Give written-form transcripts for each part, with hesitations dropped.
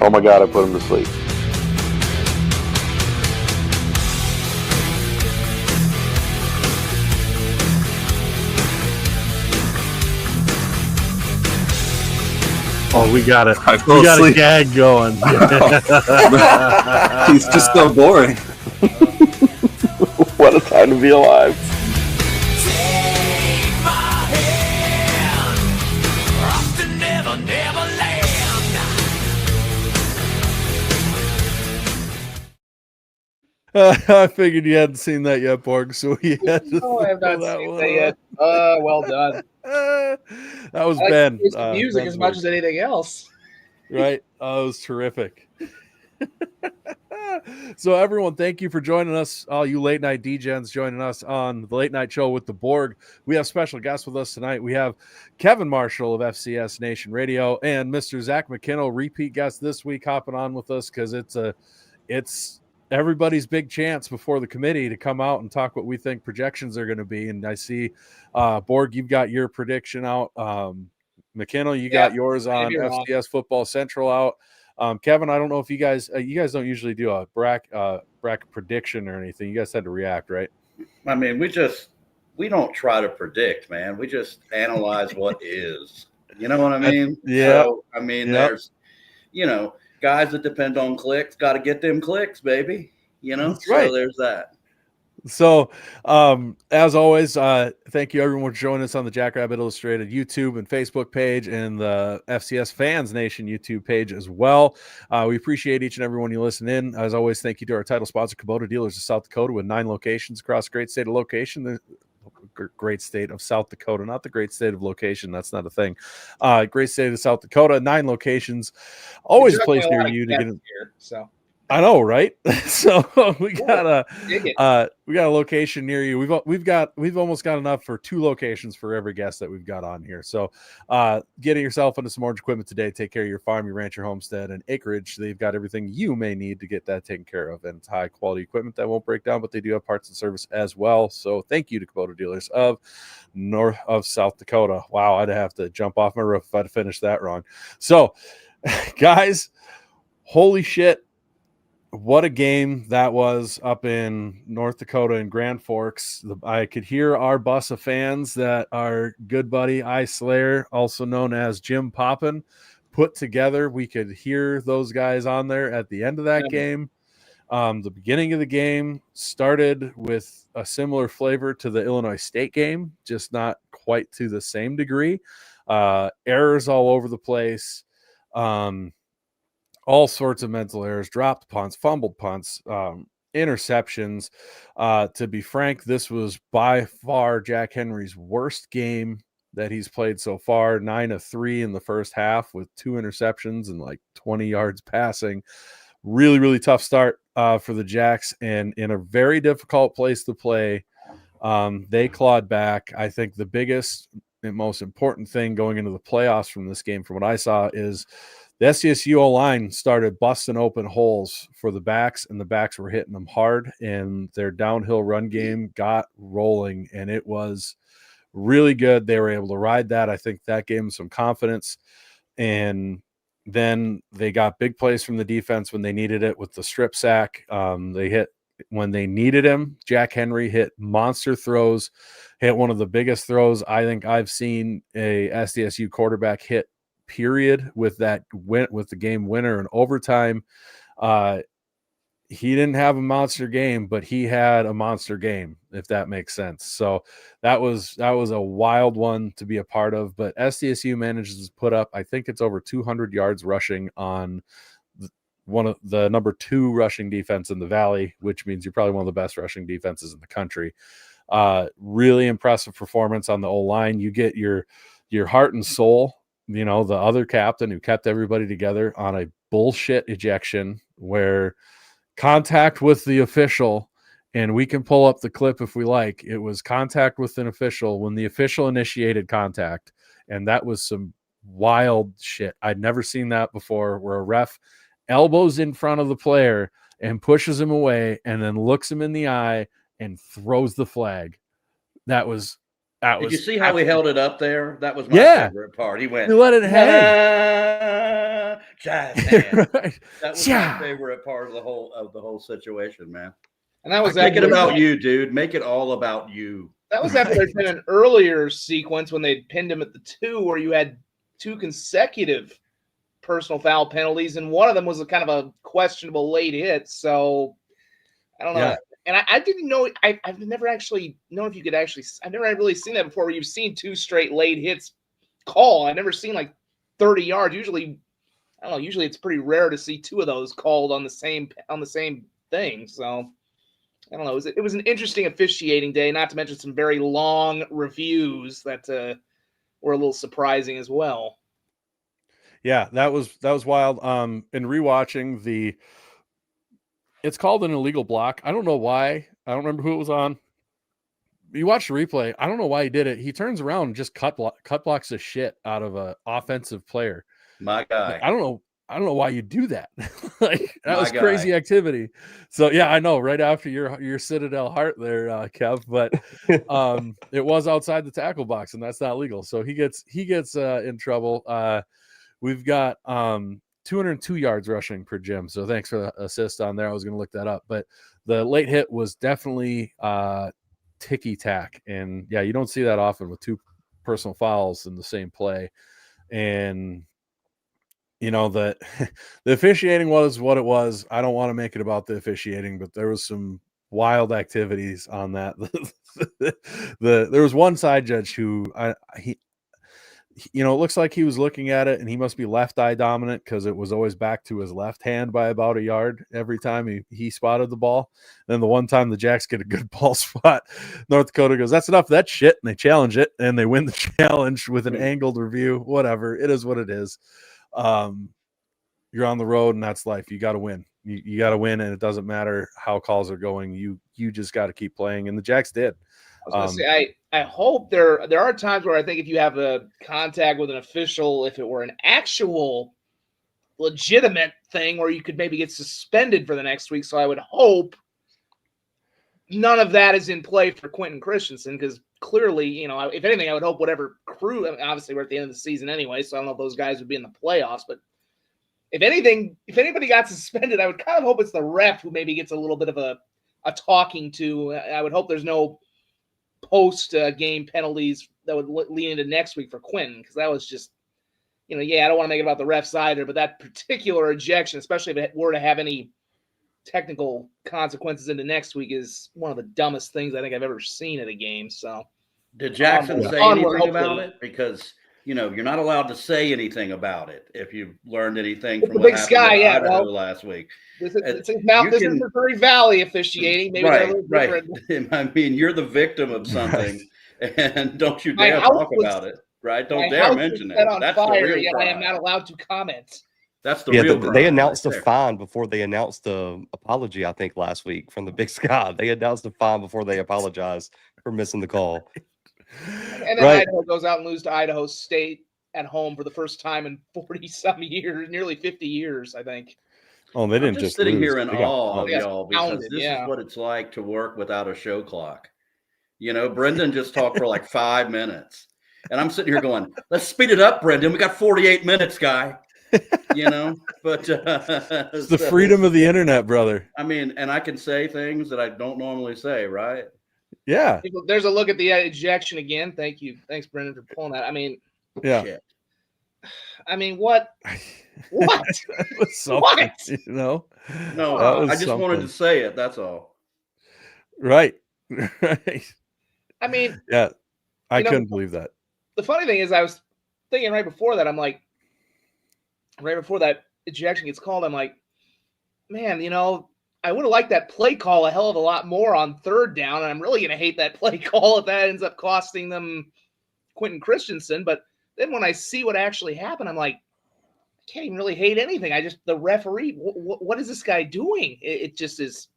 Oh my God, I put him to sleep. Oh, we got it. I fell We got asleep. a gag going. He's just so boring. What a time to be alive. Take my hand, off to Never, Never Land. I figured you hadn't seen that yet, Borg, so we had to No, I have throw not that seen one that yet. on. Well done. That was I like Ben. the music Ben's as much voice. as anything else. Right? Oh, it was terrific. So everyone, thank you for joining us, all you late night DJs joining us on the Late Night Show with the Borg. We have special guests with us tonight. We have Kevin Marshall of FCS Nation Radio and Mr. Zach Mckinnel, repeat guest this week, hopping on with us because it's everybody's big chance before the committee to come out and talk what we think projections are going to be. And I see Borg, you've got your prediction out. McKinnell, you got yours on FCS Football Central out. Kevin, I don't know if you guys don't usually do a bracket prediction or anything. You guys had to react, right? I mean, we don't try to predict, man. We just analyze what is. You know what I mean? Yeah. So, I mean, there's, guys that depend on clicks, got to get them clicks, baby. That's right. So there's that. So, as always, thank you everyone for joining us on the Jackrabbit Illustrated YouTube and Facebook page and the FCS Fans Nation YouTube page as well. We appreciate each and every one you listen in. As always, thank you to our title sponsor, Kubota Dealers of South Dakota, with 9 locations across the great state of location. The great state of South Dakota, not the great state of location. That's not a thing. Great state of South Dakota, 9 locations, always a place near you to get in. So. I know, right? So we got a location near you. We've almost got enough for 2 locations for every guest that we've got on here. So getting yourself into some orange equipment today, take care of your farm, your ranch, your homestead, and acreage. They've got everything you may need to get that taken care of, and it's high quality equipment that won't break down, but they do have parts and service as well. So thank you to Kubota Dealers of South Dakota. Wow, I'd have to jump off my roof if I'd finished that wrong. So guys, holy shit. What a game that was up in North Dakota in Grand Forks. I could hear our bus of fans that our good buddy Ice Slayer, also known as Jim Poppin, put together. We could hear those guys on there at the end of that game. The beginning of the game started with a similar flavor to the Illinois State game, just not quite to the same degree. Errors all over the place. All sorts of mental errors, dropped punts, fumbled punts, interceptions. To be frank, this was by far Jack Henry's worst game that he's played so far. 9 of 3 in the first half with 2 interceptions and like 20 yards passing. Really, really tough start for the Jacks, and in a very difficult place to play. They clawed back. I think the biggest and most important thing going into the playoffs from this game, from what I saw, is the SDSU O-line started busting open holes for the backs, and the backs were hitting them hard, and their downhill run game got rolling, and it was really good. They were able to ride that. I think that gave them some confidence, and then they got big plays from the defense when they needed it with the strip sack. They hit when they needed him. Jack Henry hit monster throws, hit one of the biggest throws I think I've seen a SDSU quarterback hit, period, with the game winner in overtime. He didn't have a monster game, but he had a monster game, if that makes sense. So that was a wild one to be a part of. But SDSU manages to put up, I think it's over 200 yards rushing on one of the number 2 rushing defense in the Valley, which means you're probably one of the best rushing defenses in the country. Really impressive performance on the O-line. You get your heart and soul, the other captain who kept everybody together on a bullshit ejection where contact with the official, and we can pull up the clip if we like. It was contact with an official when the official initiated contact, and that was some wild shit. I'd never seen that before, where a ref elbows in front of the player and pushes him away and then looks him in the eye and throws the flag. Did you see how he held it up there? That was my favorite part. He went, he let it hang. jazz hand. Right. That was Yeah. my favorite part of the whole situation, man. And that was Make it after about you, dude. Make it all about you. That was after there'd been an earlier sequence when they'd pinned him at the 2 where you had 2 consecutive personal foul penalties, and one of them was a kind of a questionable late hit. So I don't know. Yeah. And I didn't know. I've never actually known if you could actually. I've never really seen that before, where you've seen 2 straight late hits call. I've never seen like 30 yards. Usually, I don't know. Usually, it's pretty rare to see 2 of those called on the same thing. So I don't know. It was an interesting officiating day. Not to mention some very long reviews that were a little surprising as well. Yeah, that was wild. In rewatching it's called an illegal block. I don't know why. I don't remember who it was on. You watch the replay. I don't know why he did it. He turns around and just cut blocks the shit out of an offensive player. My guy. Like, I don't know why you do that. Like that My was guy. crazy activity. So yeah, I know. Right after your Citadel heart there, Kev, but it was outside the tackle box, and that's not legal. So he gets in trouble. We've got 202 yards rushing per Jim. So thanks for the assist on there. I was going to look that up, but the late hit was definitely ticky tack. And yeah, you don't see that often with 2 personal fouls in the same play. And you know, that the officiating was what it was. I don't want to make it about the officiating, but there was some wild activities on that. There was one side judge who it looks like he was looking at it and he must be left eye dominant because it was always back to his left hand by about a yard every time he spotted the ball. Then the one time the Jacks get a good ball spot, North Dakota goes, "That's enough of that shit," and they challenge it and they win the challenge with an angled review. Whatever, it is what it is. You're on the road and that's life. You got to win. You got to win, and it doesn't matter how calls are going. You just got to keep playing, and the Jacks did. I was going to say, I hope there are times where I think if you have a contact with an official, if it were an actual legitimate thing where you could maybe get suspended for the next week. So I would hope none of that is in play for Quentin Christensen, because clearly, if anything, I would hope whatever crew, obviously we're at the end of the season anyway, so I don't know if those guys would be in the playoffs, but if anybody got suspended, I would kind of hope it's the ref who maybe gets a little bit of a talking to. I would hope there's no post-game penalties that would lead into next week for Quentin, because that was just, I don't want to make it about the refs either, but that particular ejection, especially if it were to have any technical consequences into next week, is one of the dumbest things I think I've ever seen at a game. So, did Jackson say anything about it? Because you're not allowed to say anything about it if you've learned anything from what happened in Idaho last week. This is Missouri Valley officiating. Maybe they're a little different. I mean, you're the victim of something, and don't you dare talk about it. Right? Don't dare mention it. That's fire, the real yet crime. I am not allowed to comment. That's the real crime. They announced a fine before they announced the apology, I think, last week from the Big Sky. They announced a fine before they apologized for missing the call. And then Idaho goes out and loses to Idaho State at home for the first time in 40-some years, nearly 50 years, I think. Oh, they didn't just sitting lose. here in awe of y'all, because this is what it's like to work without a show clock. Brendan just talked for like 5 minutes, and I'm sitting here going, "Let's speed it up, Brendan. We got 48 minutes, guy." But it's the freedom of the internet, brother. I mean, and I can say things that I don't normally say, right? Yeah. There's a look at the ejection again. Thank you. Thanks, Brendan, for pulling that. I mean, yeah. Shit. I mean, what? What? What? No, I just wanted to say it. That's all. Right. Right. I mean, yeah, I couldn't believe that. The funny thing is, I was thinking right before that, right before that ejection gets called, I'm like, man, I would have liked that play call a hell of a lot more on third down, and I'm really going to hate that play call if that ends up costing them Quentin Christensen. But then when I see what actually happened, I'm like, I can't even really hate anything. The referee, what is this guy doing? It just is,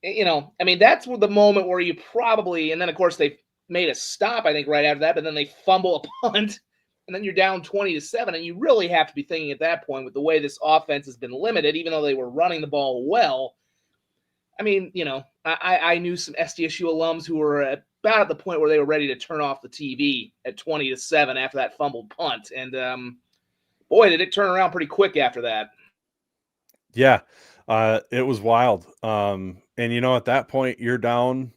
I mean, that's the moment where you probably, and then of course they made a stop, I think, right after that, but then they fumble a punt. And then you're down 20-7, and you really have to be thinking at that point, with the way this offense has been limited, even though they were running the ball well. I mean, I knew some SDSU alums who were about at the point where they were ready to turn off the TV at 20-7 after that fumbled punt. And boy, did it turn around pretty quick after that. Yeah, it was wild. And at that point, you're down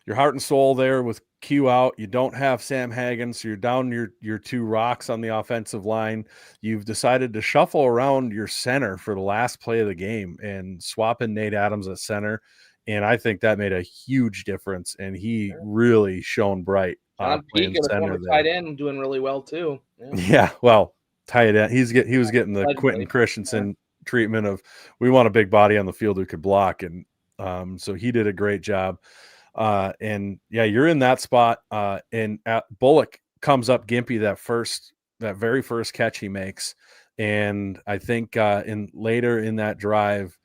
your heart and soul there with Q out. You don't have Sam Hagan, so you're down your two rocks on the offensive line. You've decided to shuffle around your center for the last play of the game and swap in Nate Adams at center. And I think that made a huge difference. And he really shone bright. John Playing Peake, the center former there. tight end, doing really well too. Yeah, well, tight end. He was getting the Quentin Christensen treatment of we want a big body on the field who could block, and so he did a great job. And yeah, you're in that spot. And Bullock comes up gimpy that very first catch he makes, and I think later in that drive,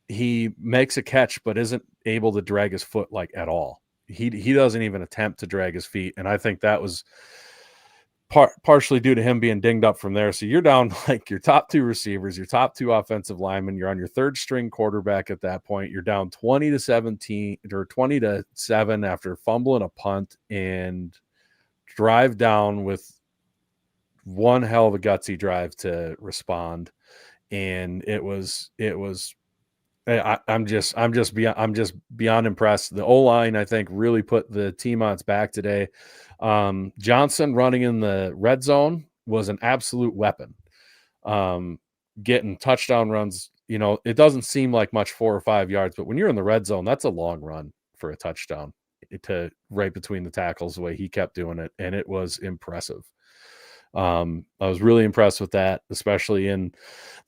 he makes a catch but isn't able to drag his foot at all. He doesn't even attempt to drag his feet, and I think that was partially due to him being dinged up from there. So you're down your top two receivers, your top two offensive linemen. You're on your third string quarterback at that point. You're down 20-17 or 20-7 after fumbling a punt and drive down with one hell of a gutsy drive to respond. And it was. I'm just beyond impressed. The O-line, I think, really put the team on its back today. Johnson running in the red zone was an absolute weapon. Getting touchdown runs, it doesn't seem like much 4 or 5 yards, but when you're in the red zone, that's a long run for a touchdown to right between the tackles, the way he kept doing it. And it was impressive. I was really impressed with that, especially in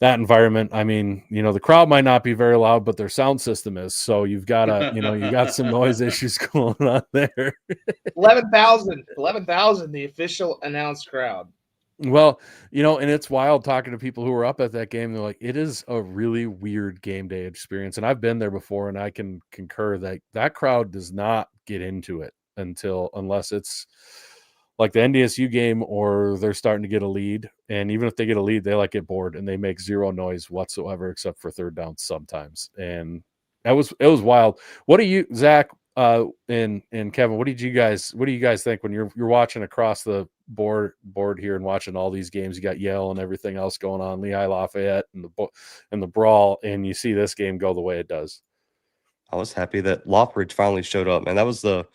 that environment. I mean, the crowd might not be very loud, but their sound system is. So you've got you got some noise issues going on there. 11,000, the official announced crowd. Well, and it's wild talking to people who were up at that game. They're like, it is a really weird game day experience. And I've been there before, and I can concur that crowd does not get into it unless it's like the NDSU game, or they're starting to get a lead. And even if they get a lead, they get bored and they make zero noise whatsoever, except for third down sometimes. And it was wild. What do you, Zach, and Kevin, what do you guys think when you're watching across the board here and watching all these games? You got Yale and everything else going on, Lehigh Lafayette and the brawl, and you see this game go the way it does. I was happy that Lockridge finally showed up, man. That was the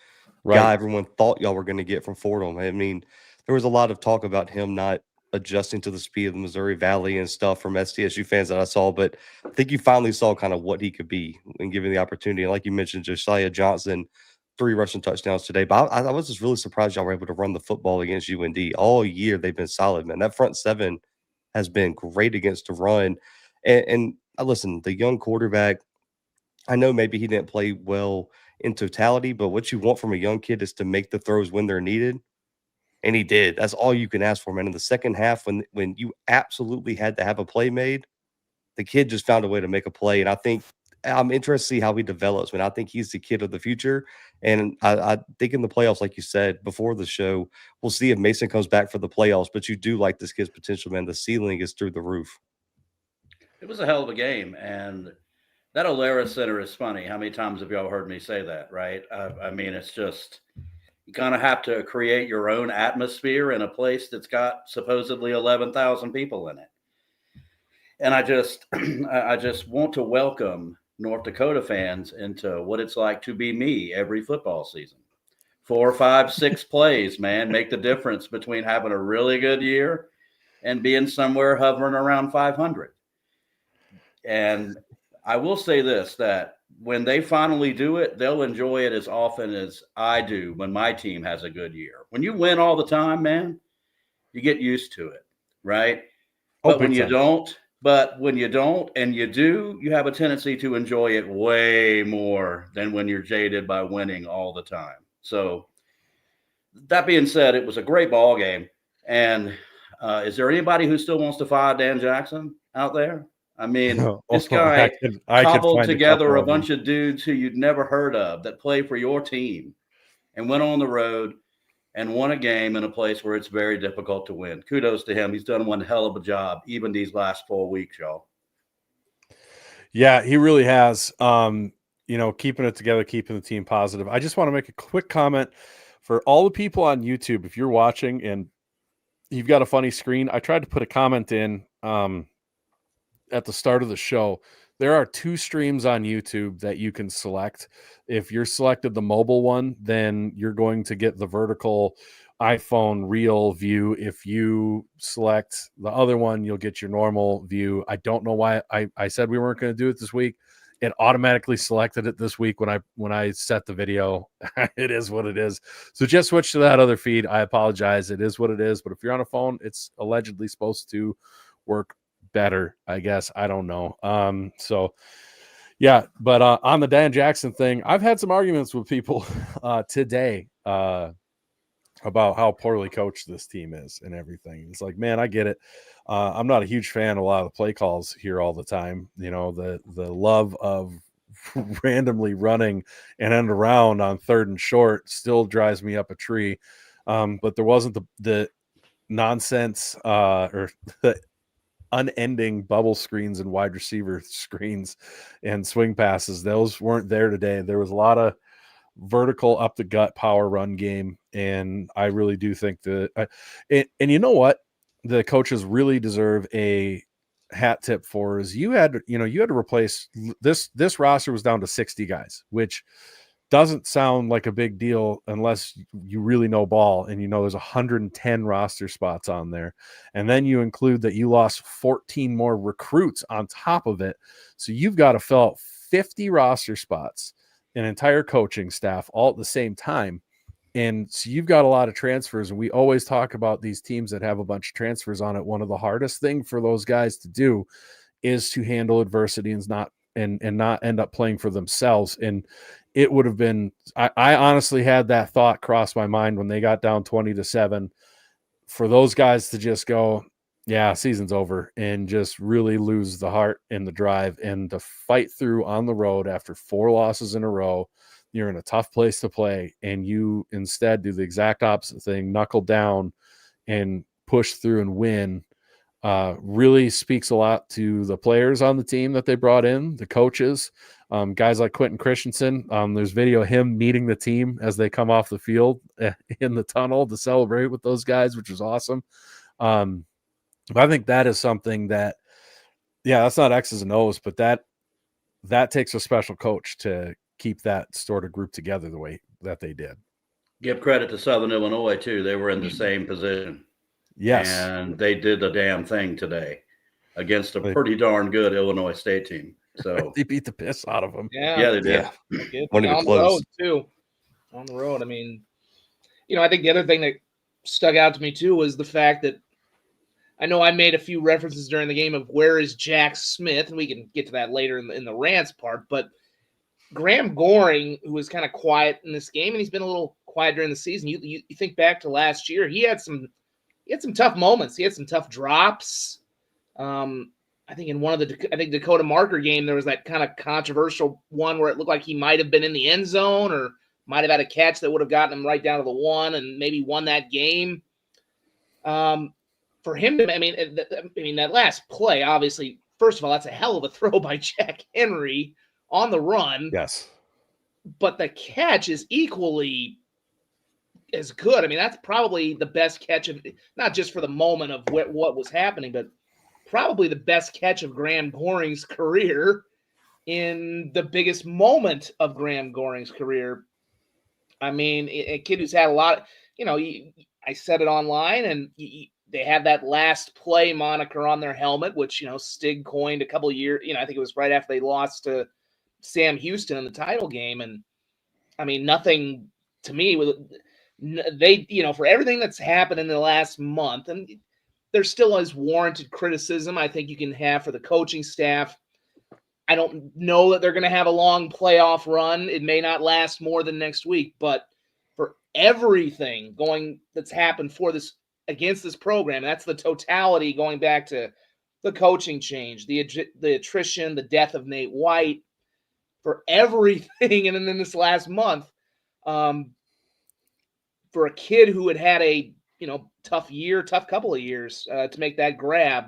guy everyone thought y'all were going to get from Fordham. I mean, there was a lot of talk about him not adjusting to the speed of the Missouri Valley and stuff from SDSU fans that I saw, but I think you finally saw kind of what he could be and given the opportunity. And like you mentioned, Josiah Johnson, 3 rushing touchdowns today. But I was just really surprised y'all were able to run the football against UND. All year they've been solid, man. That front seven has been great against the run. And listen, the young quarterback, I know maybe he didn't play well in totality, but what you want from a young kid is to make the throws when they're needed. And he did. That's all you can ask for, man. In the second half, when you absolutely had to have a play made, the kid just found a way to make a play. And I think I'm interested to see how he develops, man. I think he's the kid of the future. And I think in the playoffs, like you said before the show, we'll see if Mason comes back for the playoffs. But you do like this kid's potential, man. The ceiling is through the roof. It was a hell of a game. And that O'Lara Center is funny. How many times have y'all heard me say that, right? I mean, it's just, you kind of have to create your own atmosphere in a place that's got supposedly 11,000 people in it. And I just want to welcome North Dakota fans into what it's like to be me every football season. 4, 5, 6 plays, man, make the difference between having a really good year and being somewhere hovering around 500. And I will say this, that when they finally do it, they'll enjoy it as often as I do when my team has a good year. When you win all the time, man, you get used to it, right? But when you don't and you do, you have a tendency to enjoy it way more than when you're jaded by winning all the time. So that being said, it was a great ball game. And is there anybody who still wants to fire Dan Jackson out there? I mean, this guy cobbled together a bunch of dudes who you'd never heard of that play for your team and went on the road and won a game in a place where it's very difficult to win. Kudos to him. He's done one hell of a job, even these last 4 weeks, y'all. Yeah, he really has. Keeping it together, keeping the team positive. I just want to make a quick comment for all the people on YouTube. If you're watching and you've got a funny screen. I tried to put a comment in at the start of the show. There are 2 streams on YouTube that you can select. If you're selected the mobile one, then you're going to get the vertical iPhone real view. If you select the other one, you'll get your normal view. I don't know why I said we weren't going to do it this week. It automatically selected it this week when I set the video. It is what it is. So just switch to that other feed. I apologize. It is what it is. But if you're on a phone, it's allegedly supposed to work better, I guess. I don't know. So yeah, but on the Dan Jackson thing, I've had some arguments with people today about how poorly coached this team is and everything. It's like, man, I get it. I'm not a huge fan of a lot of the play calls here all the time. You know, the love of randomly running and end around on 3rd and short still drives me up a tree. But there wasn't the nonsense or the unending bubble screens and wide receiver screens and swing passes. Those weren't there today. There was a lot of vertical up the gut power run game, and I really do think that and you know what the coaches really deserve a hat tip for is you had to replace this roster was down to 60 guys, which doesn't sound like a big deal unless you really know ball and there's 110 roster spots on there. And then you include that you lost 14 more recruits on top of it. So you've got to fill out 50 roster spots, an entire coaching staff all at the same time. And so you've got a lot of transfers. And we always talk about these teams that have a bunch of transfers on it. One of the hardest things for those guys to do is to handle adversity and not end up playing for themselves. And it would have been, I honestly had that thought cross my mind when they got down 20-7 for those guys to just go, yeah, season's over, and just really lose the heart and the drive and to fight through on the road after 4 losses in a row. You're in a tough place to play, and you instead do the exact opposite thing, knuckle down and push through and win. Really speaks a lot to the players on the team that they brought in, the coaches, guys like Quentin Christensen. There's video of him meeting the team as they come off the field in the tunnel to celebrate with those guys, which was awesome. But I think that is something that, yeah, that's not X's and O's, but that takes a special coach to keep that sort of group together the way that they did. Give credit to Southern Illinois too. They were in the same position. Yes. And they did the damn thing today against a pretty darn good Illinois State team. So they beat the piss out of them. Yeah, they did. Yeah. On the road too. On the road. I mean, I think the other thing that stuck out to me too was the fact that I know I made a few references during the game of where is Jack Smith, and we can get to that later in the rants part, but Graham Goring, who was kind of quiet in this game, and he's been a little quiet during the season. You think back to last year, he had some tough moments. He had some tough drops. I think in one of the Dakota Marker game, there was that kind of controversial one where it looked like he might have been in the end zone or might have had a catch that would have gotten him right down to the 1 and maybe won that game. For him, I mean, that last play, obviously, first of all, that's a hell of a throw by Jack Henry on the run. Yes. But the catch is equally as good. I mean, that's probably the best catch of, not just for the moment of what was happening, but probably the best catch of Graham Goring's career in the biggest moment of Graham Goring's career. I mean, a kid who's had a lot of, I said it online, and they had that last play moniker on their helmet, which, Stig coined a couple of years, I think it was right after they lost to Sam Houston in the title game. And I mean, nothing to me they, for everything that's happened in the last month, and there still is warranted criticism I think you can have for the coaching staff. I don't know that they're going to have a long playoff run. It may not last more than next week, but for everything that's happened against this program, that's the totality going back to the coaching change, the attrition, the death of Nate White, for everything. And then this last month, for a kid who had a tough couple of years to make that grab,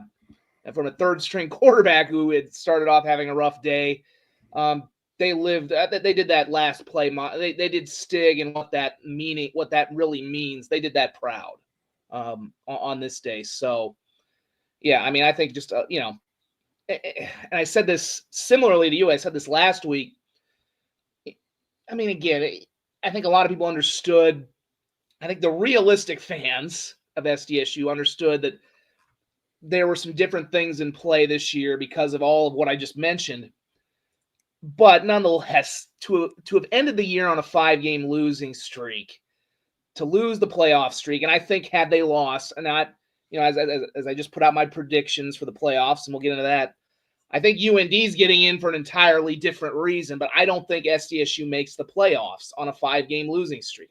and from a third string quarterback who had started off having a rough day, they did that last play. They did Stig and what that really means. They did that proud. on this day. So, yeah, I mean, I think just, and I said this similarly to you. I said this last week. I mean, again, I think a lot of people understood. I think the realistic fans of SDSU understood that there were some different things in play this year because of all of what I just mentioned. But nonetheless, to have ended the year on a 5-game losing streak, to lose the playoff streak, and I think had they lost, and not, as I just put out my predictions for the playoffs, and we'll get into that, I think UND's getting in for an entirely different reason, but I don't think SDSU makes the playoffs on a 5-game losing streak.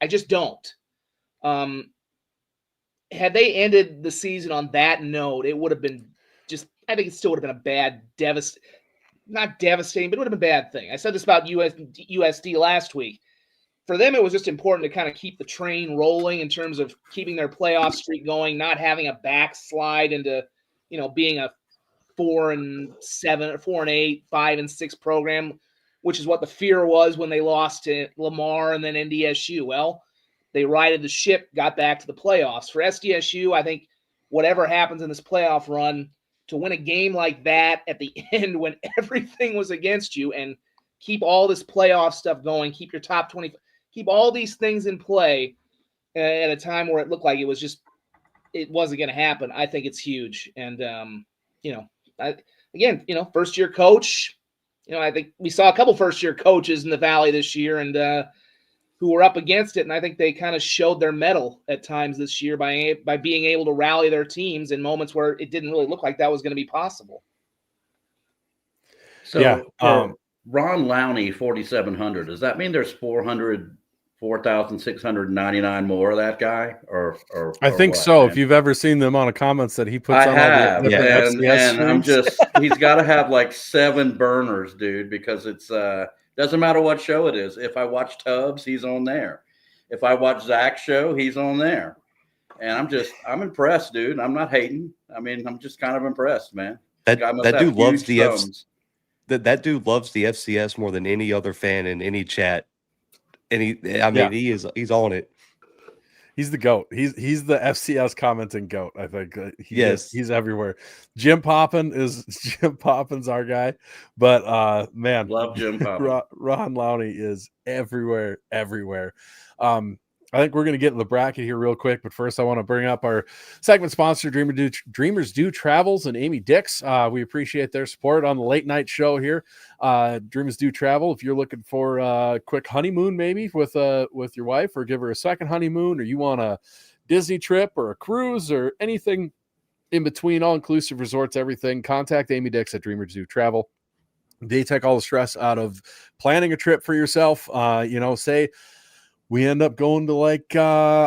I just don't. Had they ended the season on that note, it would have been I think it still would have been a bad, not devastating, but it would have been a bad thing. I said this about USD last week. For them, it was just important to kind of keep the train rolling in terms of keeping their playoff streak going, not having a backslide into, being a 4-7, 4-8, 5-6 program, which is what the fear was when they lost to Lamar and then NDSU. Well, they righted the ship, got back to the playoffs. For SDSU, I think whatever happens in this playoff run, to win a game like that at the end when everything was against you and keep all this playoff stuff going, keep your top 20, keep all these things in play at a time where it looked like it wasn't going to happen. I think it's huge. And, first-year coach, I think we saw a couple first-year coaches in the Valley this year and who were up against it, and I think they kind of showed their mettle at times this year by being able to rally their teams in moments where it didn't really look like that was going to be possible. So, Yeah, Ron Lowney 4,700. Does that mean there's 4,699 more of that guy? Or I think what, so. man? If you've ever seen the amount of comments that he puts I on have, all the different FCS and I'm streams. he's got to have like 7 burners, dude, because it's doesn't matter what show it is. If I watch Tubbs, he's on there. If I watch Zach's show, he's on there. And I'm impressed, dude. I'm not hating. I mean, I'm just kind of impressed, man. That dude loves the thumbs. that dude loves the FCS more than any other fan in any chat. And he's on it. He's the GOAT. He's the FCS commenting GOAT, I think. He's everywhere. Jim Poppin's our guy. But man, Love Jim Poppin. Ron Lowney is everywhere. I think we're going to get in the bracket here real quick, but first I want to bring up our segment sponsor, Dreamers Do Travels and Amy Dix. We appreciate their support on the late night show here. Dreamers Do Travel. If you're looking for a quick honeymoon, maybe with your wife, or give her a second honeymoon, or you want a Disney trip or a cruise or anything in between, all-inclusive resorts, everything, contact Amy Dix at Dreamers Do Travel. They take all the stress out of planning a trip for yourself. Say we end up going to I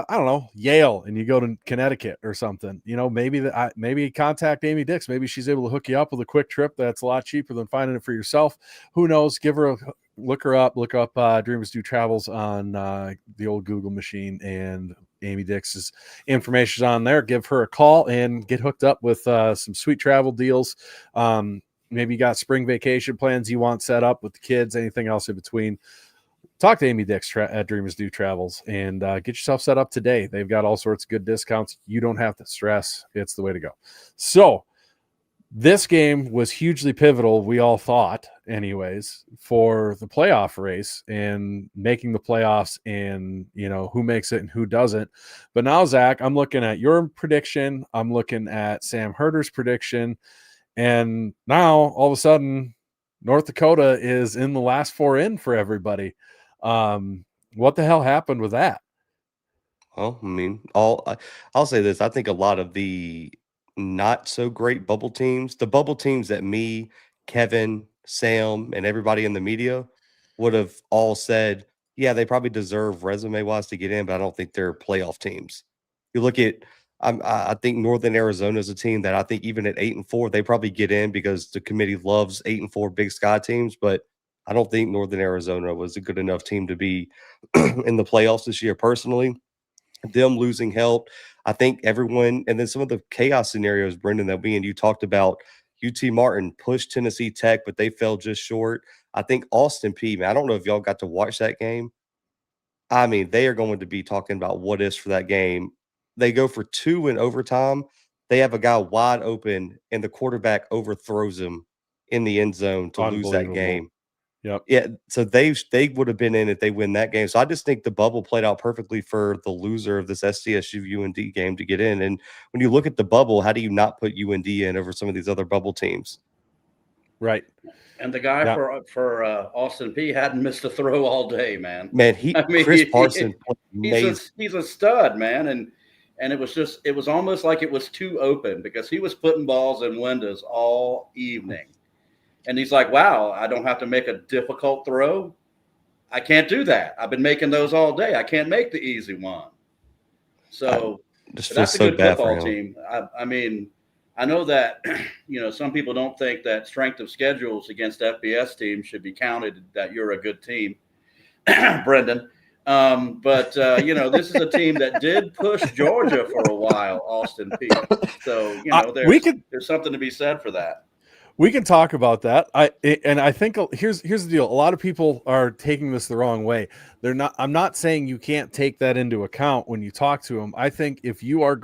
don't know, Yale, and you go to Connecticut or something, maybe contact Amy Dix. Maybe she's able to hook you up with a quick trip that's a lot cheaper than finding it for yourself. Who knows? Look up Dreamers Do Travels on the old Google machine, and Amy Dix's information is on there. Give her a call and get hooked up with some sweet travel deals. Maybe you got spring vacation plans you want set up with the kids, anything else in between. Talk to Amy Dix at Dreamers Do Travels and get yourself set up today. They've got all sorts of good discounts. You don't have to stress. It's the way to go. So this game was hugely pivotal, we all thought, anyways, for the playoff race and making the playoffs and, who makes it and who doesn't. But now, Zach, I'm looking at your prediction. I'm looking at Sam Herder's prediction. And now, all of a sudden, North Dakota is in the last 4 in for everybody. What the hell happened with that? Well, I mean, I'll say this. I think a lot of the not so great bubble teams, the bubble teams that me, Kevin, Sam, and everybody in the media would have all said, yeah, they probably deserve resume wise to get in, but I don't think they're playoff teams. You look at, I think Northern Arizona is a team that I think even at 8-4, they probably get in because the committee loves 8-4 Big Sky teams, but I don't think Northern Arizona was a good enough team to be in the playoffs this year. Personally, them losing helped. I think everyone, and then some of the chaos scenarios, Brendan, that we and you talked about, UT Martin pushed Tennessee Tech, but they fell just short. I think Austin Peay, man, I don't know if y'all got to watch that game. I mean, they are going to be talking about what ifs for that game they go for 2 in overtime. They have a guy wide open, and the quarterback overthrows him in the end zone to lose that Unbelievable. game. Yep. Yeah, so they would have been in if they win that game. So I just think the bubble played out perfectly for the loser of this SDSU UND game to get in. And when you look at the bubble, how do you not put UND in over some of these other bubble teams? Right. And the guy Yeah. for Austin P hadn't missed a throw all day, man. Man, Chris Parson played amazing. He's a stud, man. And it was almost like it was too open because he was putting balls in windows all evening. And he's like, wow, I don't have to make a difficult throw. I can't do that. I've been making those all day. I can't make the easy one. So that's a good football team. I mean, I know that, some people don't think that strength of schedules against FBS teams should be counted that you're a good team, Brendan. But this is a team that did push Georgia for a while, Austin P. So, there's something to be said for that. We can talk about that. I think here's the deal. A lot of people are taking this the wrong way. I'm not saying you can't take that into account when you talk to them. I think if we're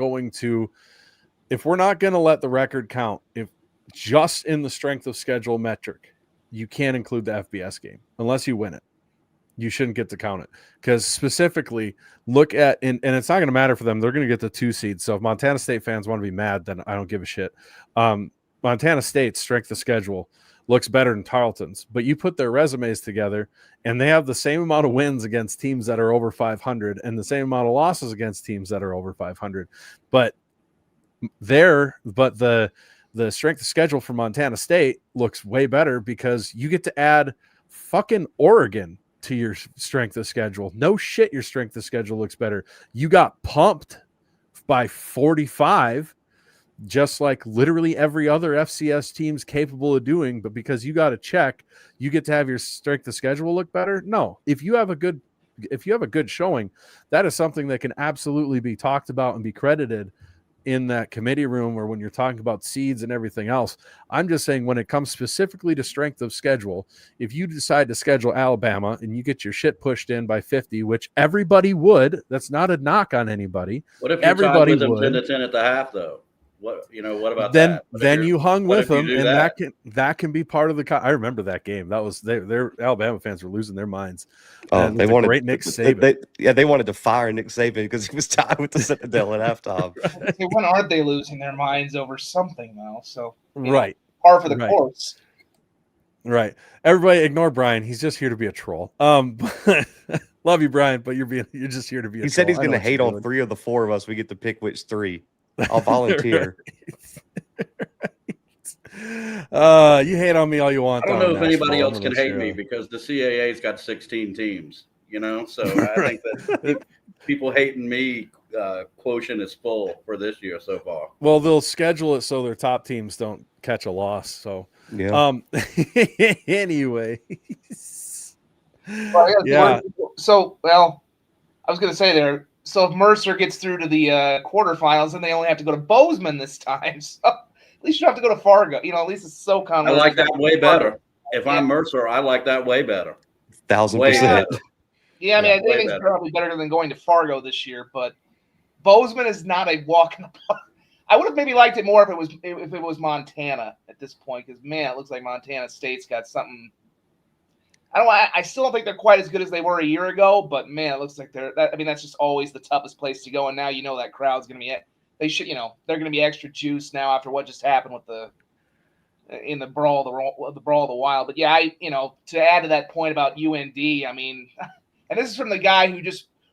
not going to let the record count, if just in the strength of schedule metric, you can't include the FBS game unless you win it. You shouldn't get to count it because specifically look at, and it's not going to matter for them. They're going to get the 2 seeds. So if Montana State fans want to be mad, then I don't give a shit. Montana State's strength of schedule looks better than Tarleton's, but you put their resumes together and they have the same amount of wins against teams that are over 500 and the same amount of losses against teams that are over 500. But the strength of schedule for Montana State looks way better because you get to add fucking Oregon to your strength of schedule. No shit, your strength of schedule looks better. You got pumped by 45, just like literally every other FCS team's capable of doing, but because you got a check, you get to have your strength of schedule look better. No, if you have a good showing, that is something that can absolutely be talked about and be credited in that committee room or when you're talking about seeds and everything else. I'm just saying when it comes specifically to strength of schedule, if you decide to schedule Alabama and you get your shit pushed in by 50, which everybody would, that's not a knock on anybody. What if everybody with them 10-10 at the half though? What about that? What then you hung with them, and that can be part of the. I remember that game. That was their Alabama fans were losing their minds. They wanted great Nick Saban. They wanted to fire Nick Saban because he was tied with the Citadel at halftime. When aren't they losing their minds over something now? So right, par for the course. Right. Everybody ignore Brian. He's just here to be a troll. Love you, Brian, but you're just here to be a troll. He said he's going to hate on 3 of the 4 of us. We get to pick which 3. I'll volunteer. You hate on me all you want. I don't know if anybody else can hate me because the CAA's got 16 teams, so I think that people hating me quotient is full for this year so far. Well, they'll schedule it so their top teams don't catch a loss. So anyway. Yeah. So, I was going to say there. So if Mercer gets through to the quarterfinals, then they only have to go to Bozeman this time. So at least you don't have to go to Fargo. At least it's SoCon. I like that way better. If I'm Mercer, I like that way better. 1,000%. Yeah, I mean, I think it's probably better than going to Fargo this year. But Bozeman is not a walk in the park. I would have maybe liked it more if it was Montana at this point, because man, it looks like Montana State's got something. I still don't think they're quite as good as they were a year ago, but man, it looks like that's just always the toughest place to go. And now that crowd's going to be they're going to be extra juiced now after what just happened with the brawl of the wild. But yeah, to add to that point about UND, I mean, and this is from the guy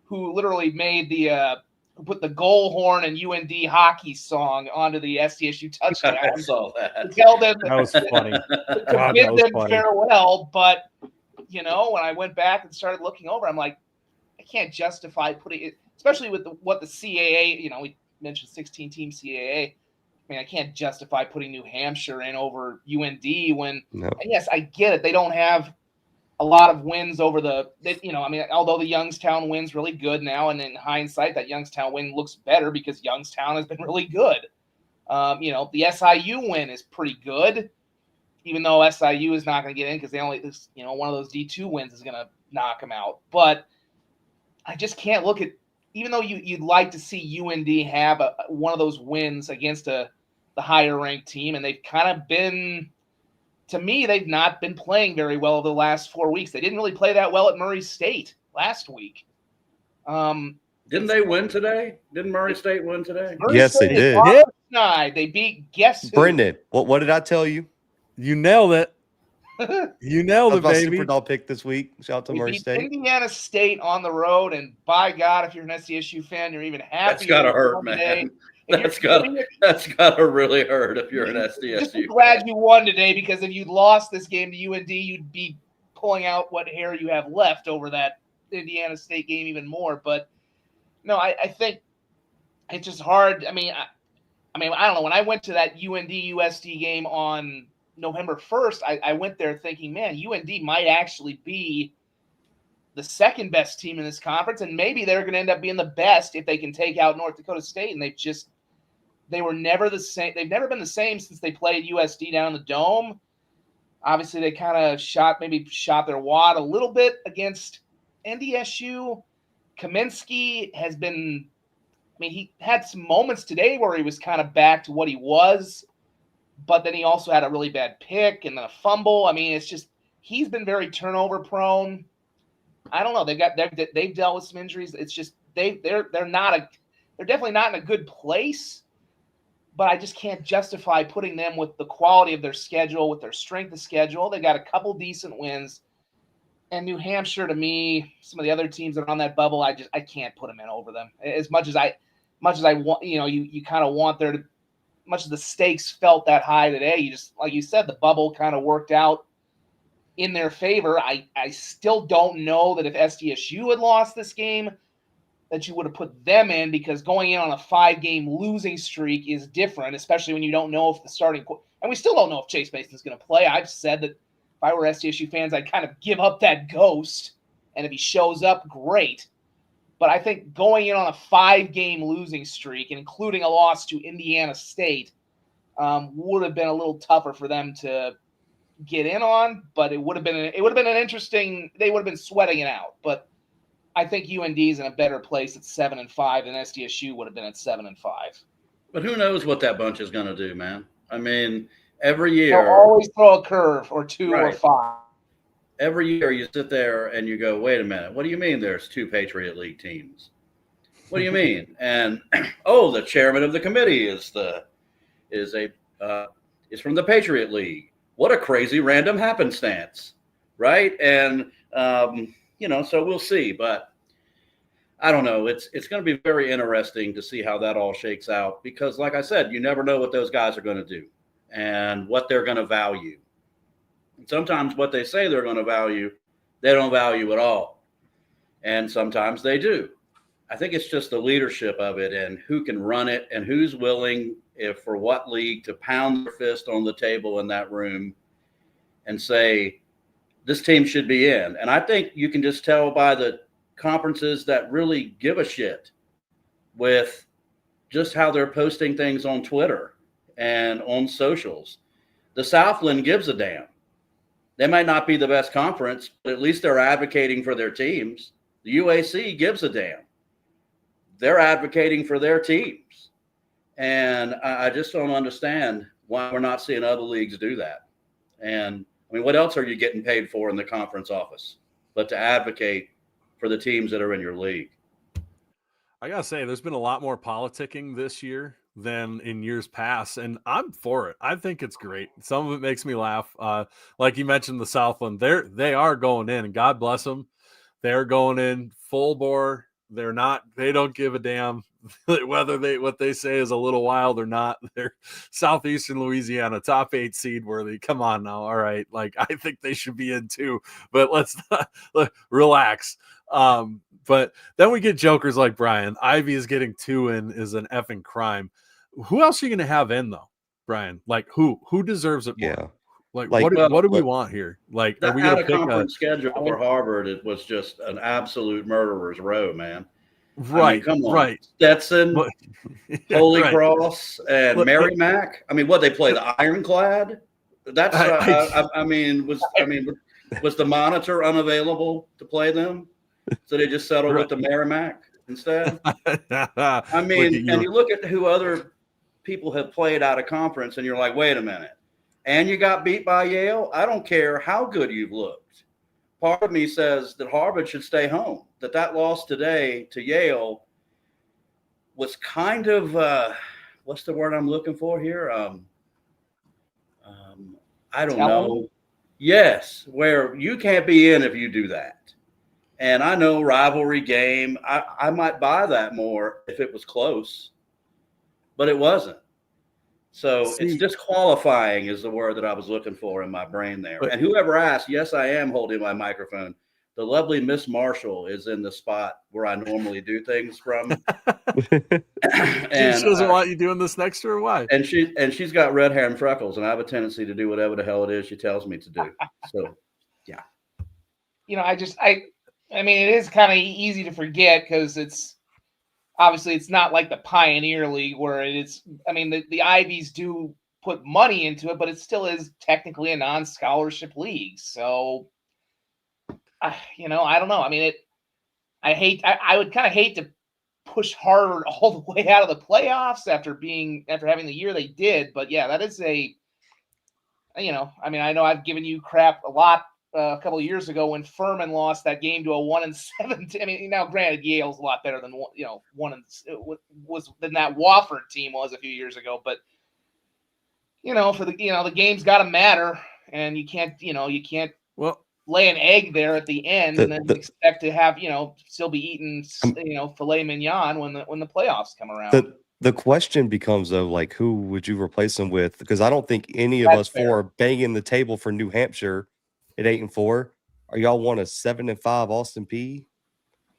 who literally made who put the goal horn and UND hockey song onto the SDSU touchdown. I saw that. Tell them that was funny. To bid them farewell, but when I went back and started looking over, I'm like, I can't justify putting it, especially with what the CAA, we mentioned 16-team CAA. I mean, I can't justify putting New Hampshire in over UND when, and yes, I get it. They don't have a lot of wins over although the Youngstown win's really good now, and in hindsight, that Youngstown win looks better because Youngstown has been really good. The SIU win is pretty good, even though SIU is not going to get in because they only, one of those D2 wins is going to knock them out. But I just can't look at even though you'd like to see UND have one of those wins against the higher ranked team, and they've kind of been, to me, they've not been playing very well over the last 4 weeks. They didn't really play that well at Murray State last week. Didn't they win today? Didn't Murray State win today? Murray Yes, State they did. is off the schneid. They beat guess who? Brendan, what did I tell you? You nailed it. You nailed That was it, my baby. super dog pick this week. Shout out to They Murray beat State. Indiana State on the road, and by God, if you're an SDSU fan, you're even happy. That's gotta hurt, man. That's gotta really hurt if you're an Just SDSU. glad you won today, because if you'd lost this game to UND, you'd be pulling out what hair you have left over that Indiana State game even more. But no, I think it's just hard. I mean, I don't know. When I went to that UND USD game on November 1st, I went there thinking, man, UND might actually be the second best team in this conference, and maybe they're going to end up being the best if they can take out North Dakota State. And they were never the same. They've never been the same since they played USD down in the Dome. Obviously, they kind of shot their wad a little bit against NDSU. Kaminsky has been, he had some moments today where he was kind of back to what he was, but then he also had a really bad pick and then a fumble. It's just, he's been very turnover prone. I don't know. They've dealt with some injuries. It's just, they're definitely not in a good place, but I just can't justify putting them with the quality of their schedule, with their strength of schedule. They got a couple decent wins. And New Hampshire, to me, some of the other teams that are on that bubble, I can't put them in over them. As much as I want, you kind of want there to, much as the stakes felt that high today, you just, like you said, the bubble kind of worked out in their favor. I still don't know that if SDSU had lost this game, that you would have put them in, because going in on a 5-game losing streak is different, especially when you don't know if the starting, and we still don't know if Chase Mason's going to play. I've said that if I were SDSU fans, I'd kind of give up that ghost, and if he shows up, great. But I think going in on a 5-game losing streak, including a loss to Indiana State, would have been a little tougher for them to get in on. But it would have been an interesting. They would have been sweating it out. But I think UND is in a better place at 7-5 than SDSU would have been at 7-5. But who knows what that bunch is going to do, man? Every year they'll always throw a curve or two right. or five. Every year you sit there and you go, wait a minute, what do you mean there's 2 Patriot League teams? What do you mean? And the chairman of the committee is from the Patriot League. What a crazy random happenstance, right? And so we'll see. But I don't know. It's going to be very interesting to see how that all shakes out, because, like I said, you never know what those guys are going to do and what they're going to value. And sometimes what they say they're going to value, they don't value at all. And sometimes they do. I think it's just the leadership of it and who can run it and who's willing, if for what league, to pound their fist on the table in that room and say, this team should be in. And I think you can just tell by the conferences that really give a shit with just how they're posting things on Twitter and on socials. The Southland gives a damn. They might not be the best conference, but at least they're advocating for their teams. The UAC gives a damn. They're advocating for their teams. And I just don't understand why we're not seeing other leagues do that. And what else are you getting paid for in the conference office but to advocate for the teams that are in your league? I got to say, there's been a lot more politicking this year than in years past, and I'm for it. I think it's great. Some of it makes me laugh. Like you mentioned, the Southland, they are going in, and God bless them. They're going in full bore. They don't give a damn whether what they say is a little wild or not. They're Southeastern Louisiana, top 8 seed worthy. Come on now. All right. Like, I think they should be in too, but let's not relax. But then we get jokers like Brian. Ivy is getting 2 in is an effing crime. Who else are you going to have in though, Brian? Like who deserves it more? Yeah. Like what do we want here? Like, are we going to pick a schedule for Harvard? It was just an absolute murderer's row, man. Right. Come on. Right. Stetson, Holy Cross, and Merrimack. What they play? The Ironclad. That's. Was the Monitor unavailable to play them? So they just settled with the Merrimack. instead. I Look mean, at and you. you look at who other people have played out of conference, and you're like, wait a minute. And you got beat by Yale? I don't care how good you've looked. Part of me says that Harvard should stay home, that loss today to Yale was kind of, what's the word I'm looking for here? I don't know. Yes, where you can't be in if you do that. And I know rivalry game. I might buy that more if it was close, but it wasn't. So it's disqualifying is the word that I was looking for in my brain there. And whoever asked, yes, I am holding my microphone. The lovely Miss Marshall is in the spot where I normally do things from. And she doesn't want you doing this next to her. Why? And she's got red hair and freckles, and I have a tendency to do whatever the hell it is she tells me to do. So, yeah. You know, I mean, it is kind of easy to forget because it's obviously it's not like the Pioneer League where it's. I mean, the Ivies do put money into it, but it still is technically a non-scholarship league. So, you know, I don't know. I mean, I would kind of hate to push Harvard all the way out of the playoffs after having the year they did. But yeah, that is you know, I mean, I know I've given you crap a lot a couple of years ago when Furman lost that game to a 1-7. I mean, now granted, Yale's a lot better than than that Wofford team was a few years ago. But you know, the game's got to matter, and you can't lay an egg there at the end and then expect to have, still be eating, filet mignon when the playoffs come around. The question becomes, though, like, who would you replace them with? Because I don't think any of us four are banging the table for New Hampshire at 8-4. Are y'all want a 7-5 Austin Peay?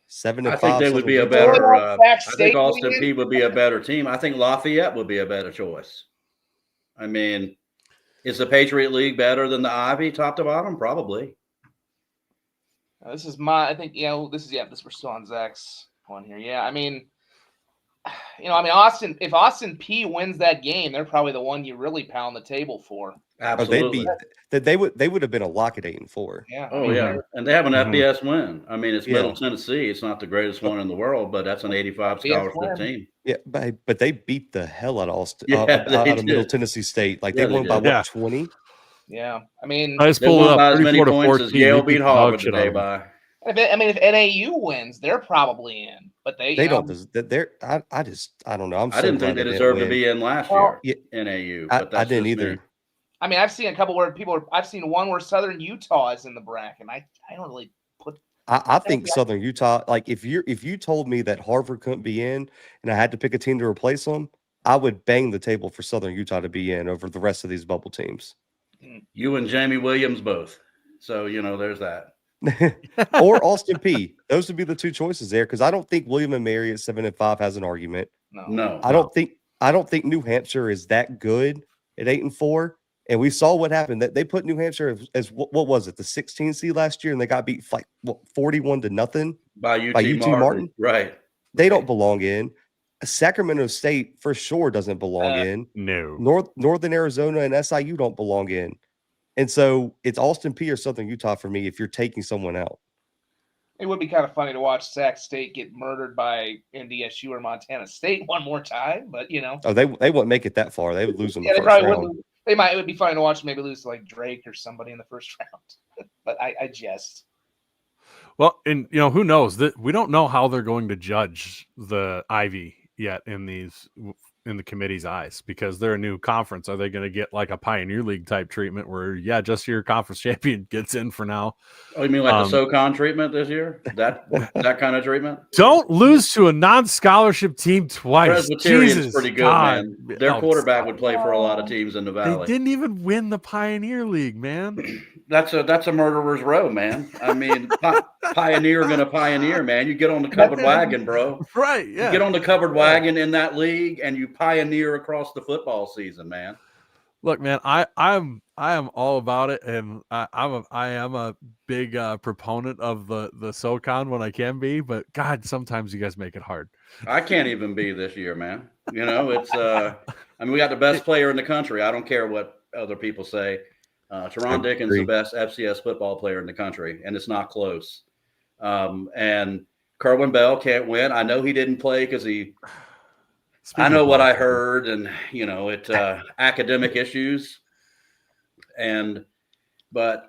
7-5. I think they would be a better. I think Austin Peay would be a better team. I think Lafayette would be a better choice. I mean, is the Patriot League better than the Ivy, top to bottom? Probably. This is we're still on Zach's one here. Yeah, I mean, if Austin Peay wins that game, they're probably the one you really pound the table for. Absolutely. They would have been a lock at 8-4. Yeah. Oh, yeah. And they have an FBS win. I mean, it's Middle Tennessee. It's not the greatest one in the world, but that's an 85 scholarship team. Yeah, but they beat the hell out of Austin, out of Middle Tennessee State. Like they won by what, 20? Yeah. I mean, I just pulled it up. As many points as Yale beat Harvard today by. If NAU wins, they're probably in, but they don't. I don't know. I didn't think they deserved to be in last year. NAU, but I didn't either. Me. I mean, I've seen a couple where I've seen one where Southern Utah is in the bracket. I don't really put. I think Southern Utah. Like if you told me that Harvard couldn't be in, and I had to pick a team to replace them, I would bang the table for Southern Utah to be in over the rest of these bubble teams. You and Jamie Williams both. So there's that. Or Austin Peay. Those would be the two choices there, because I don't think William and Mary at 7-5 has an argument. No. I don't think New Hampshire is that good at 8-4. And we saw what happened. That they put New Hampshire as what was it, the 16 seed last year, and they got beat 41-0 by UT Martin. Right. They don't belong in. Sacramento State for sure doesn't belong in. No. Northern Arizona and SIU don't belong in. And so it's Austin Peay or Southern Utah for me if you're taking someone out. It would be kind of funny to watch Sac State get murdered by NDSU or Montana State one more time, but Oh, they wouldn't make it that far. They would lose in the first round. Wouldn't. It would be funny to watch them maybe lose to like Drake or somebody in the first round. But I jest. Well, and who knows that we don't know how they're going to judge the Ivy yet in the committee's eyes, because they're a new conference. Are they going to get like a Pioneer League type treatment where just your conference champion gets in for now? Oh, you mean like the SoCon treatment this year? That kind of treatment? Don't lose to a non-scholarship team twice. Presbyterian's pretty good, man. Their quarterback would play for a lot of teams in the Valley. They didn't even win the Pioneer League, man. That's a murderer's row, man. I mean, Pioneer going to Pioneer, man. You get on the covered wagon, bro. Right, yeah. You get on the covered wagon in that league, and you pioneer across the football season, man. Look, man, I am all about it, and I am a big proponent of the SoCon when I can be, but God, sometimes you guys make it hard. I can't even be this year, man. It's we got the best player in the country. I don't care what other people say. Teron Dickens is the best FCS football player in the country, and it's not close. And Kerwin Bell can't win. I know he didn't play because I Speaking know of what I politics, heard, and it academic issues. But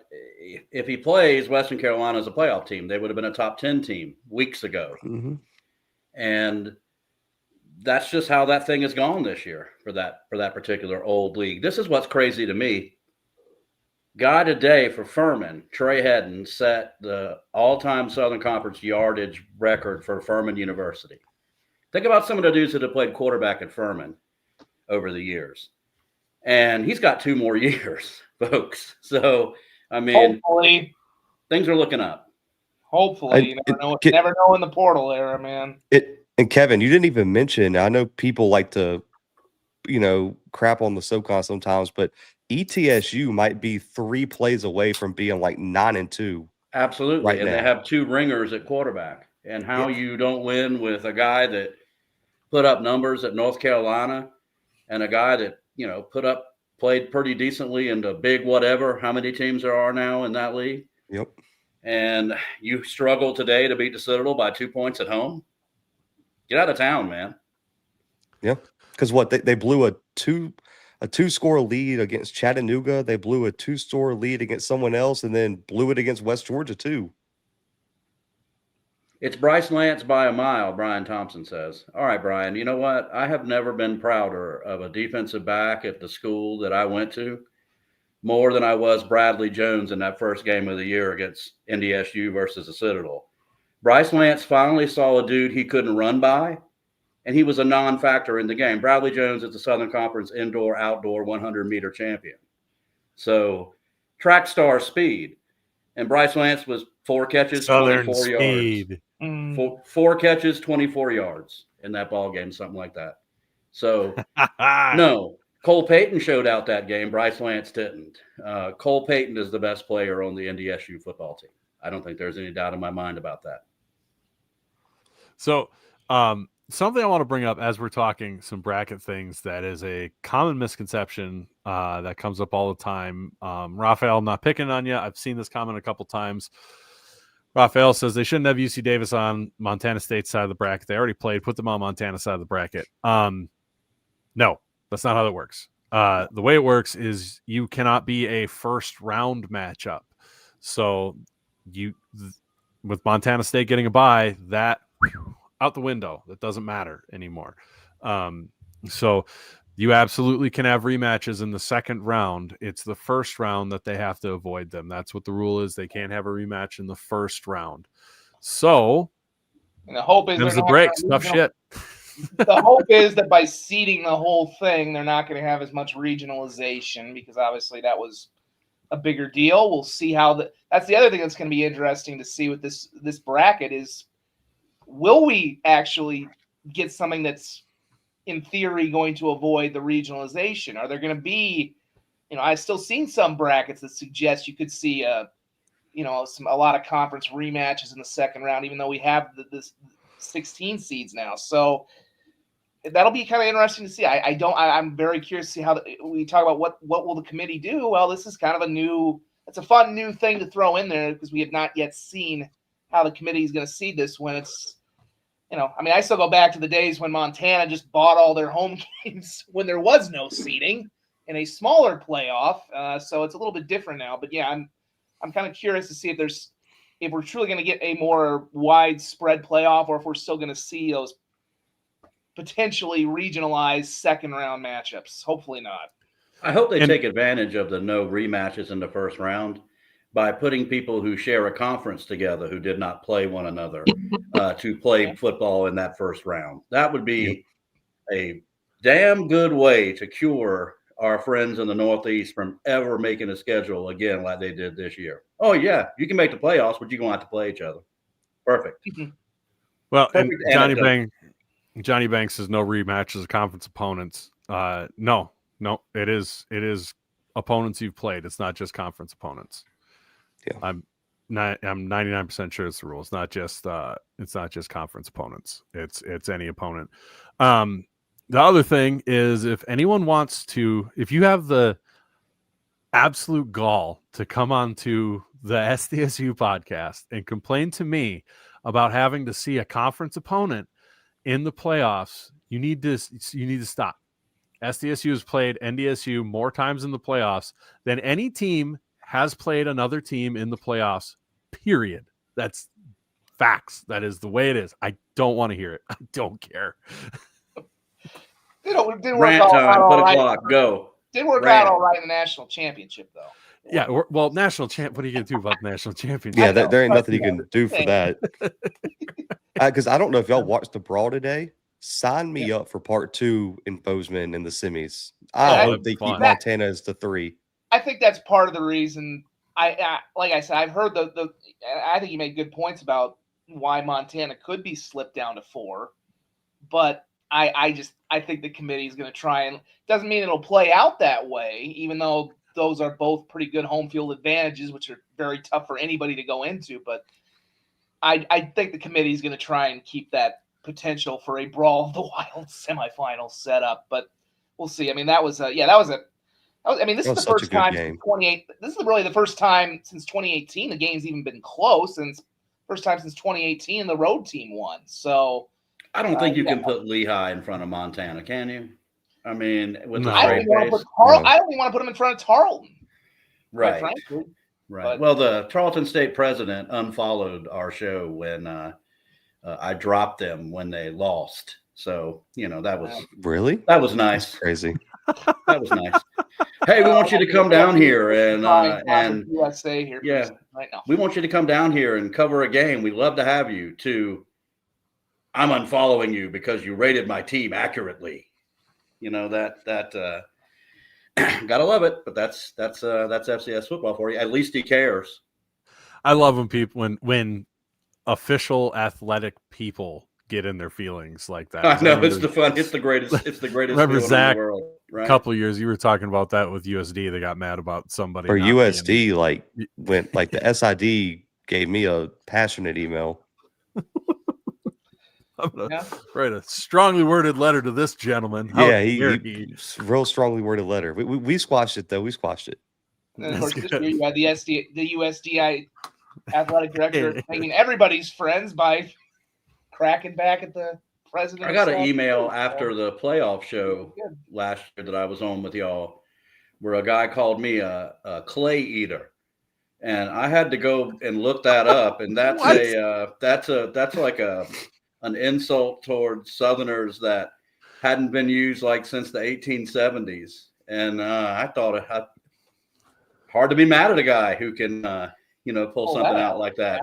if he plays, Western Carolina is a playoff team. They would have been a top 10 team weeks ago. Mm-hmm. And that's just how that thing has gone this year for that particular old league. This is what's crazy to me. Guy today for Furman, Trey Hedden, set the all-time Southern Conference yardage record for Furman University. Think about some of the dudes that have played quarterback at Furman over the years. And he's got 2 more years, folks. So, I mean, Hopefully, things are looking up. hopefully, you never know in the portal era, man. And Kevin, you didn't even mention, I know people like to, crap on the SoCon sometimes, but ETSU might be 3 plays away from being like 9-2. Absolutely. Right and now. They have 2 ringers at quarterback. And how you don't win with a guy that put up numbers at North Carolina and a guy that, played pretty decently in the big whatever, how many teams there are now in that league. Yep. And you struggle today to beat the Citadel by 2 points at home. Get out of town, man. Yeah. Because they blew a 2-score lead against Chattanooga. They blew a 2-score lead against someone else, and then blew it against West Georgia too. It's Bryce Lance by a mile, Brian Thompson says. All right, Brian, you know what? I have never been prouder of a defensive back at the school that I went to more than I was Bradley Jones in that first game of the year against NDSU versus the Citadel. Bryce Lance finally saw a dude he couldn't run by, and he was a non-factor in the game. Bradley Jones is the Southern Conference indoor-outdoor 100-meter champion. So track star speed. And Bryce Lance was 4 catches, Southern 24 speed. yards. 4 catches, 24 yards in that ball game, something like that. So, no, Cole Payton showed out that game. Bryce Lance didn't. Cole Payton is the best player on the NDSU football team. I don't think there's any doubt in my mind about that. So, something I want to bring up as we're talking some bracket things that is a common misconception that comes up all the time. Raphael, I'm not picking on you. I've seen this comment a couple times. Raphael says they shouldn't have UC Davis on Montana State's side of the bracket. They already played. Put them on Montana's side of the bracket. No, that's not how that works. The way it works is you cannot be a first-round matchup. So with Montana State getting a bye, that out the window. That doesn't matter anymore. So you absolutely can have rematches in the second round. It's the first round that they have to avoid them. That's what the rule is. They can't have a rematch in the first round. So and the hope is the breaks. Tough shit. The hope is that by seeding the whole thing, they're not going to have as much regionalization because obviously that was a bigger deal. We'll see how that's the other thing that's going to be interesting to see with this bracket is, will we actually get something that's in theory going to avoid the regionalization? Are there going to be, I've still seen some brackets that suggest you could see a lot of conference rematches in the second round, even though we have this 16 seeds now. So that'll be kind of interesting to see. I'm very curious to see how we talk about what will the committee do. Well, this is kind of it's a fun new thing to throw in there because we have not yet seen how the committee is going to see this when it's, I still go back to the days when Montana just bought all their home games when there was no seeding in a smaller playoff. So it's a little bit different now. But yeah, I'm kind of curious to see if we're truly going to get a more widespread playoff, or if we're still going to see those potentially regionalized second round matchups. Hopefully not. I hope they take advantage of the no rematches in the first round by putting people who share a conference together who did not play one another to play football in that first round. That would be a damn good way to cure our friends in the Northeast from ever making a schedule again like they did this year. Oh, yeah, you can make the playoffs, but you're going to have to play each other. Perfect. Well, Perfect. And Johnny Banks says no rematches of conference opponents. No, it is opponents you've played. It's not just conference opponents. Yeah. I'm 99% sure it's the rule. It's not just conference opponents. It's any opponent. The other thing is, if you have the absolute gall to come onto the SDSU podcast and complain to me about having to see a conference opponent in the playoffs, you need to stop. SDSU has played NDSU more times in the playoffs than any team has played another team in the playoffs, period. That's facts. That is the way it is. I don't want to hear it. I don't care. It did work Rant out time. all Put a right. clock. Go. Did work Rant. out all right in the national championship, though. Yeah, well, national champ. What are you gonna do about the national championship? Yeah, I know, there ain't but, nothing you can do for that. Because I don't know if y'all watched the brawl today. Sign me up for part 2 in Bozeman in the semis. I Oh, hope they keep fun. Montana as the 3. I think that's part of the reason. I like I said, I've heard the. I think you made good points about why Montana could be slipped down to 4, but I think the committee is going to try, and doesn't mean it'll play out that way, even though those are both pretty good home field advantages, which are very tough for anybody to go into. But I think the committee is going to try and keep that potential for a Brawl of the Wild semifinal set up. But we'll see. I mean, this is the such first a good time game. since 28. This is really the first time since 2018 the game's even been close, and it's first time since 2018 the road team won. So I don't think you can put Lehigh in front of Montana, can you? I mean, with the No. I don't straight even want to face. put I don't even want to put them in front of Tarleton. Quite Right. frankly. Right. But- Well, the Tarleton State president unfollowed our show when I dropped them when they lost. So, that was Really? nice. That's crazy. That was nice. Hey, we want you to come down here and USA here. yeah. Right now. we want you to come down here and cover a game. We'd love to have you I'm unfollowing you because you rated my team accurately. That gotta love it, but that's FCS football for you. At least he cares. I love when official athletic people get in their feelings like that. I know it's the greatest. It's the greatest Remember feeling Zach, in the world. Right? A couple of years you were talking about that with USD. They got mad about somebody. For not being- USD, when the SID gave me a passionate email. I'm gonna write a strongly worded letter to this gentleman. How Yeah, dare he real strongly worded letter. We squashed it though. We squashed it. And of course, That's this good. year you had the USDI athletic director making everybody's friends by cracking back at the president. I got an email after the playoff show last year that I was on with y'all, where a guy called me a clay eater, and I had to go and look that up. And that's that's like an insult towards Southerners that hadn't been used since the 1870s. And I thought hard to be mad at a guy who can pull something out like that.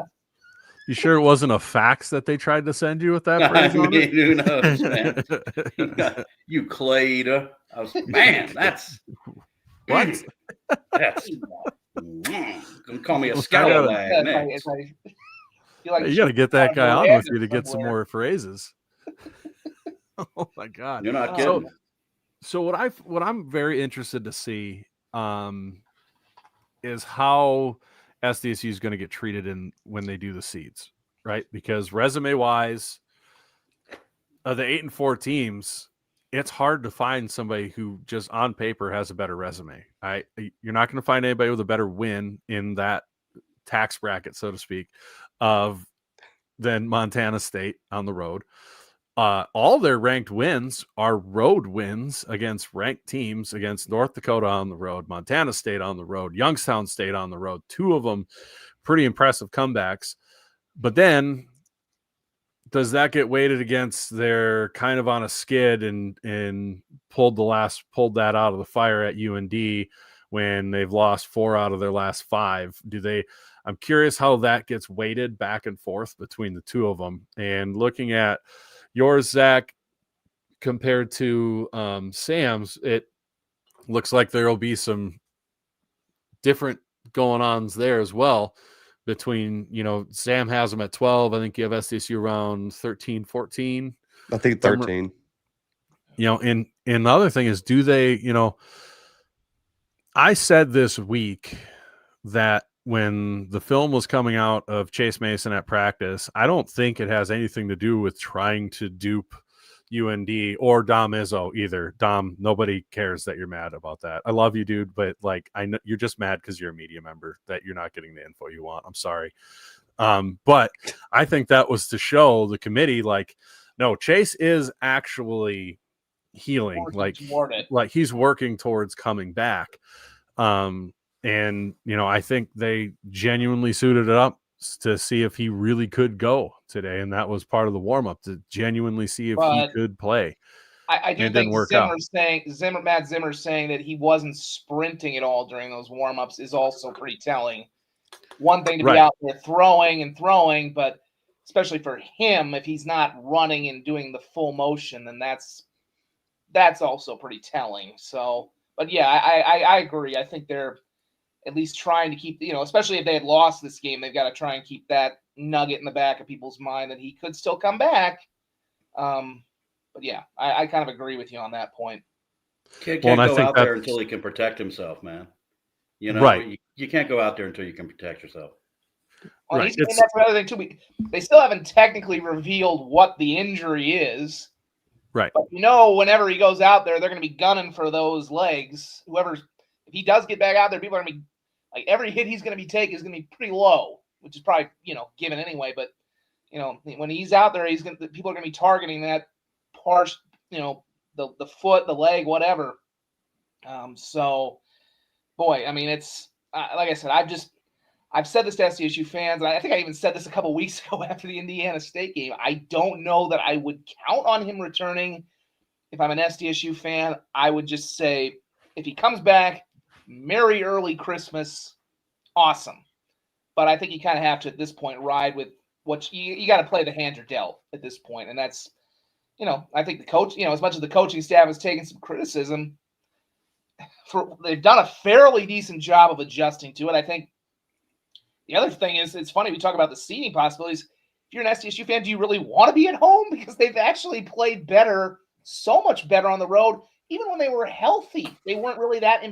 You sure it wasn't a fax that they tried to send you with that phrase on it? Who knows, man? You clay eater. I was, man, that's What? That's gonna call me a scallywag next. You got to get that guy on with you to get some more phrases. Oh my God! You're not kidding. So what I'm very interested to see is how SDSU is going to get treated when they do the seeds, right? Because resume wise, of the 8 and 4 teams, it's hard to find somebody who just on paper has a better resume. You're not going to find anybody with a better win in that tax bracket, so to speak, than Montana State on the road. All their ranked wins are road wins against ranked teams, against North Dakota on the road, Montana State on the road, Youngstown State on the road. 2 of them pretty impressive comebacks. But then does that get weighted against their kind of on a skid and pulled that out of the fire at UND when they've lost 4 out of their last 5? I'm curious how that gets weighted back and forth between the 2 of them. And looking at yours, Zach, compared to Sam's, it looks like there will be some different going-ons there as well. Between, Sam has them at 12. I think you have SDSU around 13, 14. I think 13. And the other thing is, do they, I said this week that when the film was coming out of Chase Mason at practice, I don't think it has anything to do with trying to dupe UND or Dom Izzo either. Dom, nobody cares that you're mad about that. I love you, dude, but like I know you're just mad because you're a media member that you're not getting the info you want. I'm sorry. But I think that was to show the committee, like, no, Chase is actually healing, like he's working towards coming back. And I think they genuinely suited it up to see if he really could go today, and that was part of the warm-up, to genuinely see if he could play. I do think Matt Zimmer saying that he wasn't sprinting at all during those warm-ups is also pretty telling. One thing to be out there throwing, but especially for him, if he's not running and doing the full motion, then that's also pretty telling. So, but yeah, I agree. I think they're at least trying to keep, especially if they had lost this game, they've got to try and keep that nugget in the back of people's mind that he could still come back. But yeah, I kind of agree with you on that point. Kid can't go out there until he can protect himself, man. Right. You can't go out there until you can protect yourself. Well, right. And that's another thing too. They still haven't technically revealed what the injury is. Right. But whenever he goes out there, they're going to be gunning for those legs. If he does get back out there, people are going to be like, every hit he's going to be taking is going to be pretty low, which is probably given anyway. But when he's out there, people are going to be targeting that part, the foot, the leg, whatever. So, boy, I mean, it's like I said, I've said this to SDSU fans, and I think I even said this a couple weeks ago after the Indiana State game. I don't know that I would count on him returning. If I'm an SDSU fan, I would just say, if he comes back, merry early Christmas, awesome. But I think you kind of have to, at this point, ride with what you got to play the hand you're dealt at this point. And that's, I think the coach, as much as the coaching staff has taken some criticism, they've done a fairly decent job of adjusting to it. I think the other thing is, it's funny, we talk about the seeding possibilities. If you're an SDSU fan, do you really want to be at home? Because they've actually played better, so much better on the road. Even when they were healthy, they weren't really that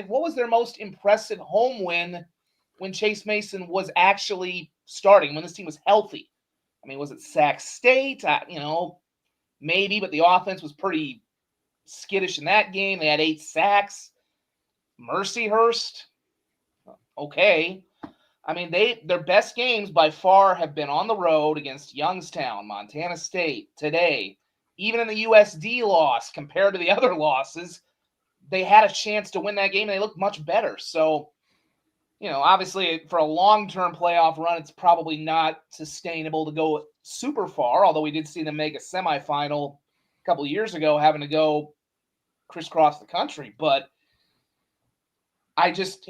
what was their most impressive home win when Chase Mason was actually starting, when this team was healthy? I mean, was it Sac State? Maybe, but the offense was pretty skittish in that game. They had 8 sacks. Mercyhurst, okay. I mean, their best games by far have been on the road against Youngstown, Montana State, today. Even in the USD loss, compared to the other losses, they had a chance to win that game, and they looked much better. So, obviously for a long-term playoff run, it's probably not sustainable to go super far, although we did see them make a semifinal a couple of years ago, having to go crisscross the country. But I just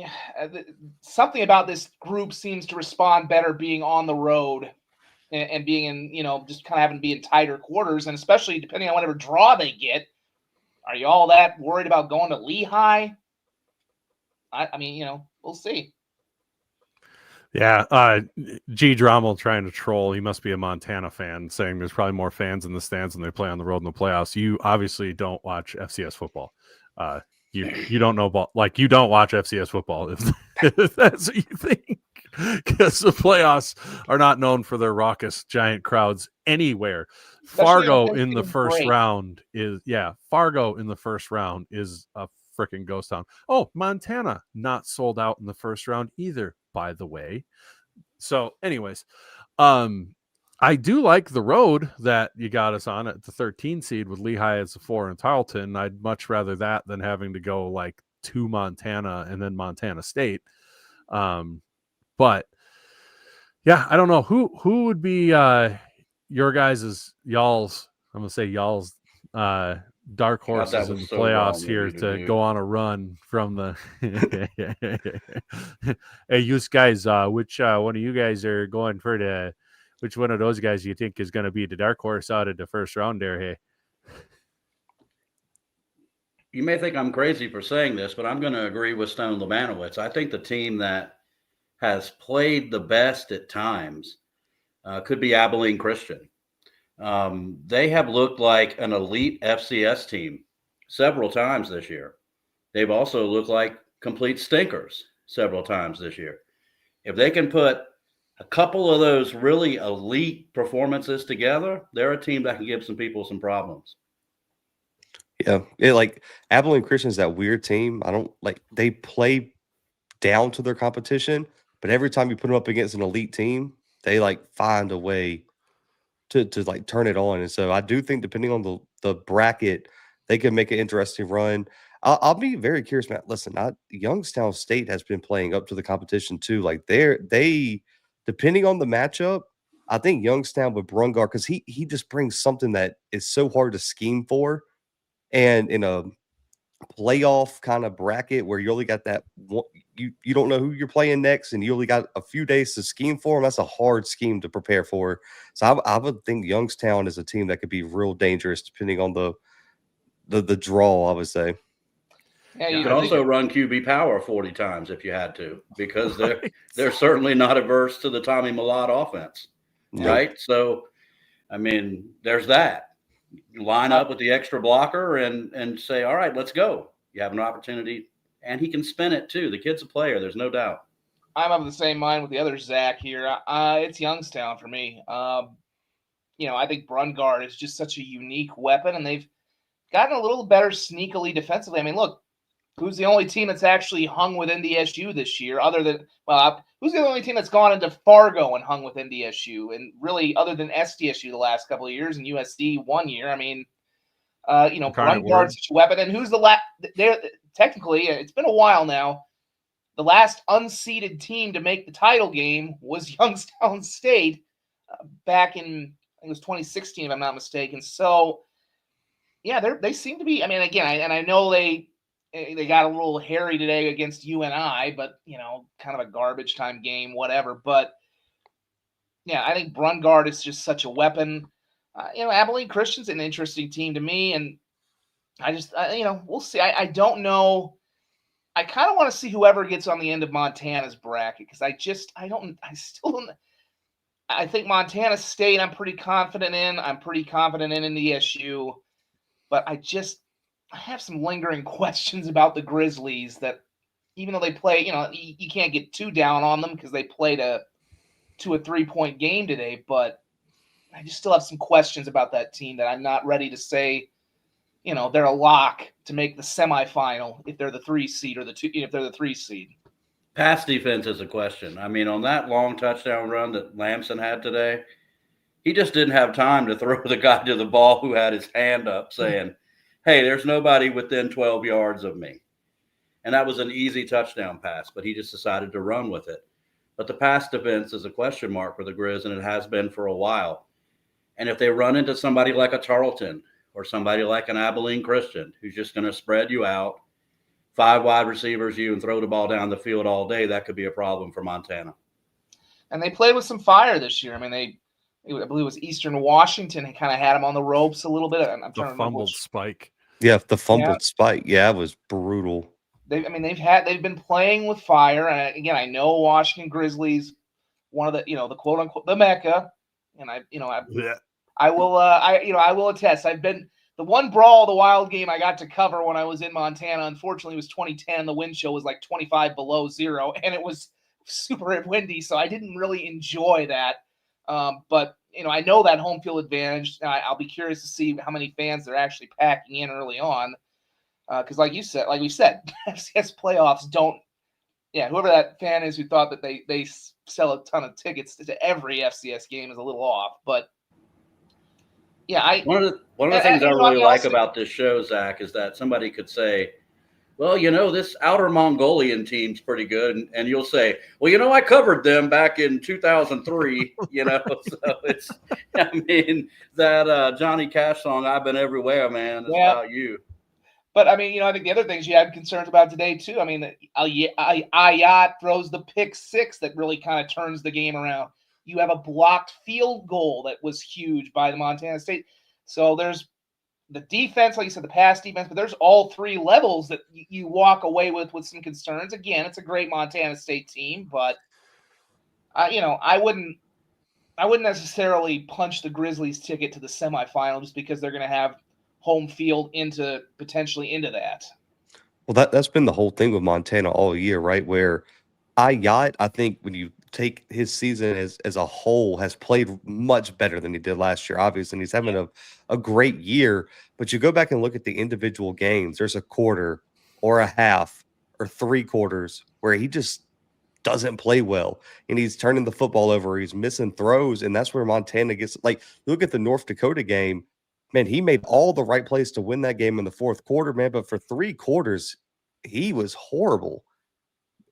something about this group seems to respond better being on the road and being in, just kind of having to be in tighter quarters, and especially depending on whatever draw they get. Are you all that worried about going to Lehigh? I mean, we'll see. Yeah, G. Drommel trying to troll. He must be a Montana fan, saying there's probably more fans in the stands when they play on the road in the playoffs. You obviously don't watch FCS football. You don't know ball, like you don't watch FCS football if that's what you think, because the playoffs are not known for their raucous giant crowds anywhere. Fargo in the first round is Fargo in the first round is a freaking ghost town. Oh, Montana not sold out in the first round either, by the way. So, anyways, I do like the road that you got us on at the 13 seed with Lehigh as a 4 in Tarleton. I'd much rather that than having to go like to Montana and then Montana State. But yeah, I don't know who would be your guys' y'all's dark horses in the playoffs here to go on a run from the hey, you guys, which one of you guys are going for the, which one of those guys do you think is going to be the dark horse out of the first round there? Hey, you may think I'm crazy for saying this, but I'm going to agree with Stone Lemanowitz. I think the team that has played the best at times could be Abilene Christian. They have looked like an elite FCS team several times this year. They've also looked like complete stinkers several times this year. If they can put a couple of those really elite performances together, they're a team that can give some people some problems. Yeah, like Abilene Christian's that weird team. I don't like they play down to their competition, but every time you put them up against an elite team, they like find a way to like turn it on. And so I do think depending on the bracket, they could make an interesting run. I'll be very curious, Matt. Listen, Youngstown State has been playing up to the competition too. Like they depending on the matchup, I think Youngstown with Brungar because he just brings something that is so hard to scheme for, and in a playoff kind of bracket where you only got that one, you don't know who you're playing next, and you only got a few days to scheme for them. That's a hard scheme to prepare for. So I would think Youngstown is a team that could be real dangerous depending on the draw. I would say. Yeah, You could also run QB power 40 times if you had to, because they're certainly not averse to the Tommy Millott offense, right? So, I mean, there's that. You line up with the extra blocker and say, all right, let's go. You have an opportunity, and he can spin it too. The kid's a player. There's no doubt. I'm of the same mind with the other Zach here. It's Youngstown for me. I think Brungard is just such a unique weapon, and they've gotten a little better sneakily defensively. I mean, look, who's the only team that's actually hung with NDSU this year? Who's the only team that's gone into Fargo and hung with NDSU? And really, other than SDSU the last couple of years and USD 1 year, I mean, Brungard's such a weapon. And who's the last? Technically, it's been a while now. The last unseeded team to make the title game was Youngstown State back in, I think it was 2016, if I'm not mistaken. So, yeah, they seem to be. I mean, again, I know they got a little hairy today against UNI, but kind of a garbage time game, whatever. But yeah, I think Brungard is just such a weapon. Abilene Christian's an interesting team to me, and I just, we'll see. I don't know. I kind of want to see whoever gets on the end of Montana's bracket because I still don't. I think Montana State I'm pretty confident in. I'm pretty confident in the SU, but I have some lingering questions about the Grizzlies that even though they play, you can't get too down on them because they played a 2 or 3 point game today, but I just still have some questions about that team that I'm not ready to say, they're a lock to make the semifinal if they're the 3 seed or if they're the 3 seed. Pass defense is a question. I mean, on that long touchdown run that Lamson had today, he just didn't have time to throw the guy to the ball who had his hand up saying, hey, there's nobody within 12 yards of me. And that was an easy touchdown pass, but he just decided to run with it. But the pass defense is a question mark for the Grizz, and it has been for a while. And if they run into somebody like a Tarleton or somebody like an Abilene Christian who's just going to spread you out, 5 wide receivers and throw the ball down the field all day, that could be a problem for Montana. And they played with some fire this year. I mean, I believe it was Eastern Washington and kind of had them on the ropes a little bit. I'm trying to remember fumbled spike. Yeah, the fumbled spike. Yeah, it was brutal. They've been playing with fire. And again, I know Washington Grizzlies, one of the, the quote unquote, the Mecca. And I will attest. I've been the one brawl, the wild game I got to cover when I was in Montana. Unfortunately, it was 2010. The wind chill was like 25 below zero, and it was super windy. So I didn't really enjoy that. But I know that home field advantage. I'll be curious to see how many fans they're actually packing in early on. Because like we said, FCS playoffs don't. Yeah, whoever that fan is who thought that they sell a ton of tickets to every FCS game is a little off. But yeah, one of the things I really like about this show, Zach, is that somebody could say, well, this Outer Mongolian team's pretty good. And you'll say, well, I covered them back in 2003, so it's, that Johnny Cash song, I've Been Everywhere, man, is about you. But, I think the other things you had concerns about today, too. I mean, Ayat throws the pick 6 that really kind of turns the game around. You have a blocked field goal that was huge by the Montana State. So there's the defense, like you said, the pass defense, but there's all 3 levels that you walk away with some concerns. Again, it's a great Montana State team, but I wouldn't necessarily punch the Grizzlies ticket to the semifinal just because they're going to have home field potentially into that. Well, that's been the whole thing with Montana all year, right? Where I think when you take his season as a whole, has played much better than he did last year, obviously, and he's having a great year. But you go back and look at the individual games, there's a quarter or a half or 3/4 where he just doesn't play well, and he's turning the football over, he's missing throws, and that's where Montana gets, like, look at the North Dakota game, man, he made all the right plays to win that game in the fourth quarter, man, but for 3/4, he was horrible.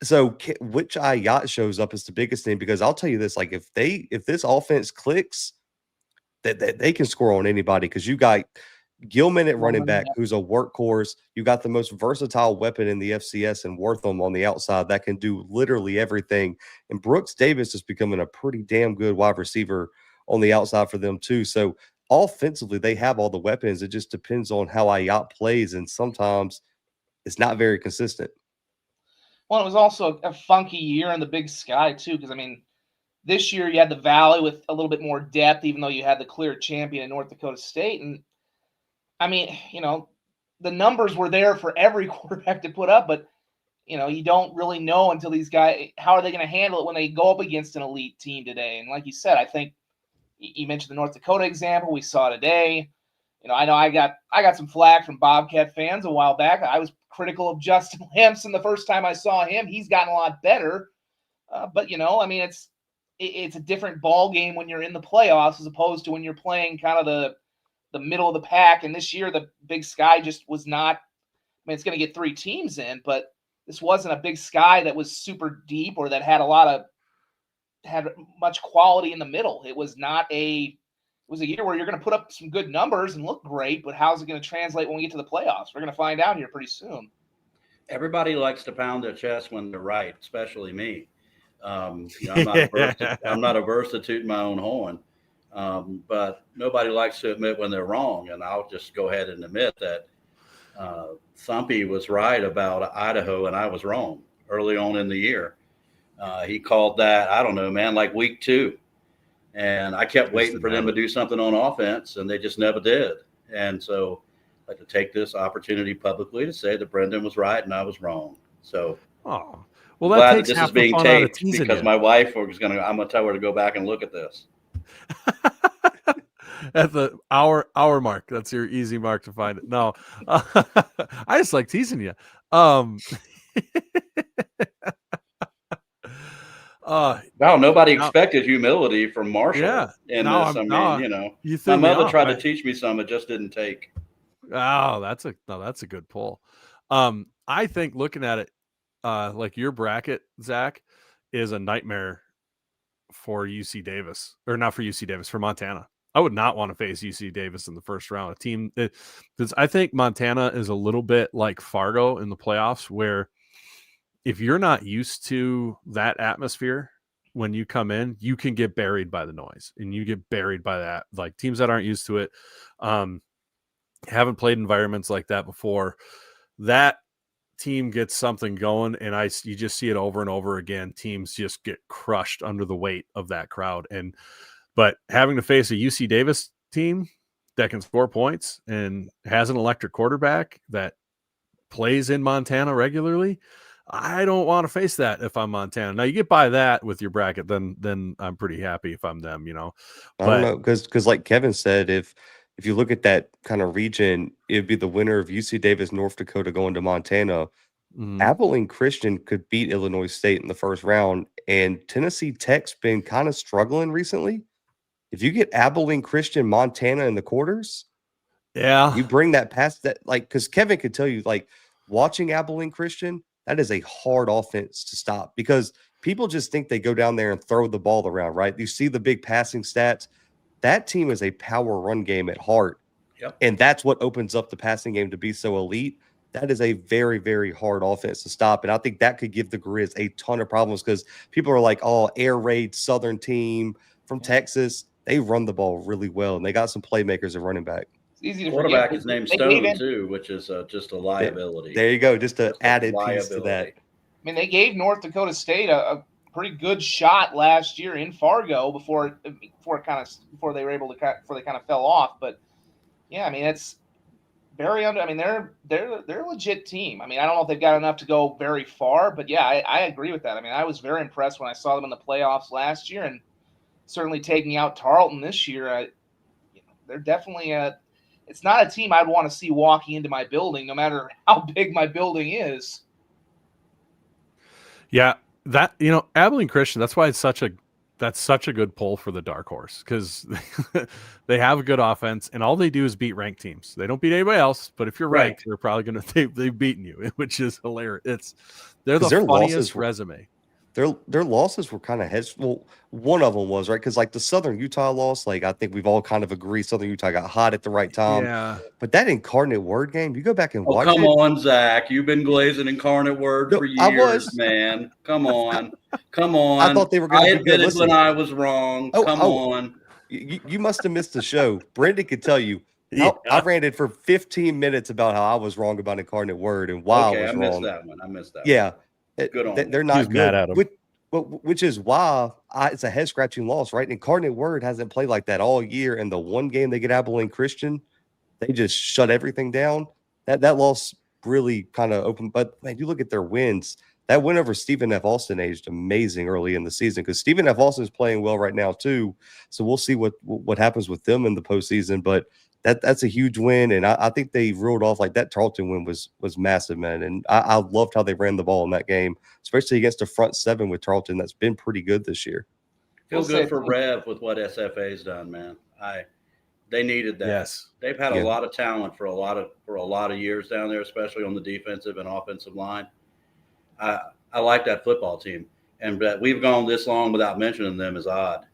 So which yacht shows up is the biggest thing, because I'll tell you this, like, if this offense clicks, that they can score on anybody, because you got Gilman at running back, who's a workhorse. You got the most versatile weapon in the FCS and Wortham on the outside that can do literally everything. And Brooks Davis is becoming a pretty damn good wide receiver on the outside for them too. So offensively, they have all the weapons. It just depends on how Ayat plays, and sometimes it's not very consistent. Well, it was also a funky year in the Big Sky too, because I mean, this year you had the Valley with a little bit more depth, even though you had the clear champion in North Dakota State. And I mean, the numbers were there for every quarterback to put up, but you don't really know until these guys, how are they going to handle it when they go up against an elite team today? And like you said, I think you mentioned the North Dakota example we saw today. I know I got some flack from Bobcat fans a while back. I was critical of Justin Lamson the first time I saw him. He's gotten a lot better, but I mean, it's a different ball game when you're in the playoffs as opposed to when you're playing kind of the middle of the pack. And this year, the Big Sky just was not. I mean, it's going to get 3 teams in, but this wasn't a Big Sky that was super deep or that had much quality in the middle. It was a year where you're going to put up some good numbers and look great, but how's it going to translate when we get to the playoffs? We're going to find out here pretty soon. Everybody likes to pound their chest when they're right, especially me. I'm not averse to tooting my own horn, but nobody likes to admit when they're wrong. And I'll just go ahead and admit that Thumpy was right about Idaho, and I was wrong early on in the year. He called that, I don't know, man, like week 2. And I kept waiting for them to do something on offense, and they just never did. And so I'd like to take this opportunity publicly to say that Brendan was right and I was wrong. So well, that takes this half is being the fun out of taped teasing because you. my wife I'm going to tell her to go back and look at this. At the hour mark. That's your easy mark to find it. No, I just like teasing you. Nobody expected humility from Marshall in this. My mother tried to teach me some, it just didn't take. Oh, that's a good pull. I think looking at it, like your bracket, Zach, is a nightmare for UC Davis, or not for UC Davis, for Montana. I would not want to face UC Davis in the first round. A team because I think Montana is a little bit like Fargo in the playoffs, where if you're not used to that atmosphere when you come in, you can get buried by the noise, and you get buried by that. Like teams that aren't used to it, haven't played environments like that before, that team gets something going, and you just see it over and over again. Teams just get crushed under the weight of that crowd. But having to face a UC Davis team that can score points and has an electric quarterback that plays in Montana regularly, I don't want to face that if I'm Montana. Now you get by that with your bracket, then I'm pretty happy if I'm them, I don't know, because like Kevin said, if you look at that kind of region, it'd be the winner of UC Davis, North Dakota going to Montana. Abilene Christian could beat Illinois State in the first round, and Tennessee Tech's been kind of struggling recently. If you get Abilene Christian, Montana in the quarters, you bring that past that, like, because Kevin could tell you, like, watching Abilene Christian, that is a hard offense to stop, because people just think they go down there and throw the ball around, right? You see the big passing stats. That team is a power run game at heart. Yep. And that's what opens up the passing game to be so elite. That is a very, very hard offense to stop. And I think that could give the Grizz a ton of problems, because people are like, oh, air raid Southern team from Texas. They run the ball really well, and they got some playmakers at running back. It's easy to quarterback forget. is named Stone too, which is just a liability. There you go. Just an added piece to that. I mean, they gave North Dakota State a pretty good shot last year in Fargo before they were able to before they kind of fell off. But yeah, I mean, very under. I mean, they're a legit team. I mean, I don't know if they've got enough to go very far, but yeah, I agree with that. I mean, I was very impressed when I saw them in the playoffs last year, and certainly taking out Tarleton this year. They're definitely it's not a team I'd want to see walking into my building, no matter how big my building is. Yeah, that Abilene Christian. That's why it's such a good pull for the dark horse, because they have a good offense, and all they do is beat ranked teams. They don't beat anybody else, but if you're ranked, they're probably gonna they've beaten you, which is hilarious. They're the funniest resume. Their losses were kind of heads. Well, one of them was right because like the Southern Utah loss, like I think we've all kind of agreed Southern Utah got hot at the right time. Yeah, but that Incarnate Word game, you go back and watch. Come on, Zach, you've been glazing Incarnate Word for years, man. Come on. I thought they were going to be good. When I was wrong. Come on. You must have missed the show. Brendan could tell you. I ranted for 15 minutes about how I was wrong about Incarnate Word and why I was wrong. I missed that one. Yeah. Good on they're not good. Mad at them. Which is why it's a head scratching loss, right? Incarnate Word hasn't played like that all year, and the one game they get Abilene Christian, they just shut everything down. That loss really kind of opened. But man, you look at their wins. That win over Stephen F. Austin aged amazing early in the season because Stephen F. Austin is playing well right now too. So we'll see what happens with them in the postseason. But that's a huge win, and I think they ruled off like that Tarleton win was massive, man. And I loved how they ran the ball in that game, especially against the front seven with Tarleton. That's been pretty good this year. Feel good for Rev with what SFA's done, man. They needed that. Yes. They've had a lot of talent for a lot of years down there, especially on the defensive and offensive line. I like that football team, and that we've gone this long without mentioning them is odd.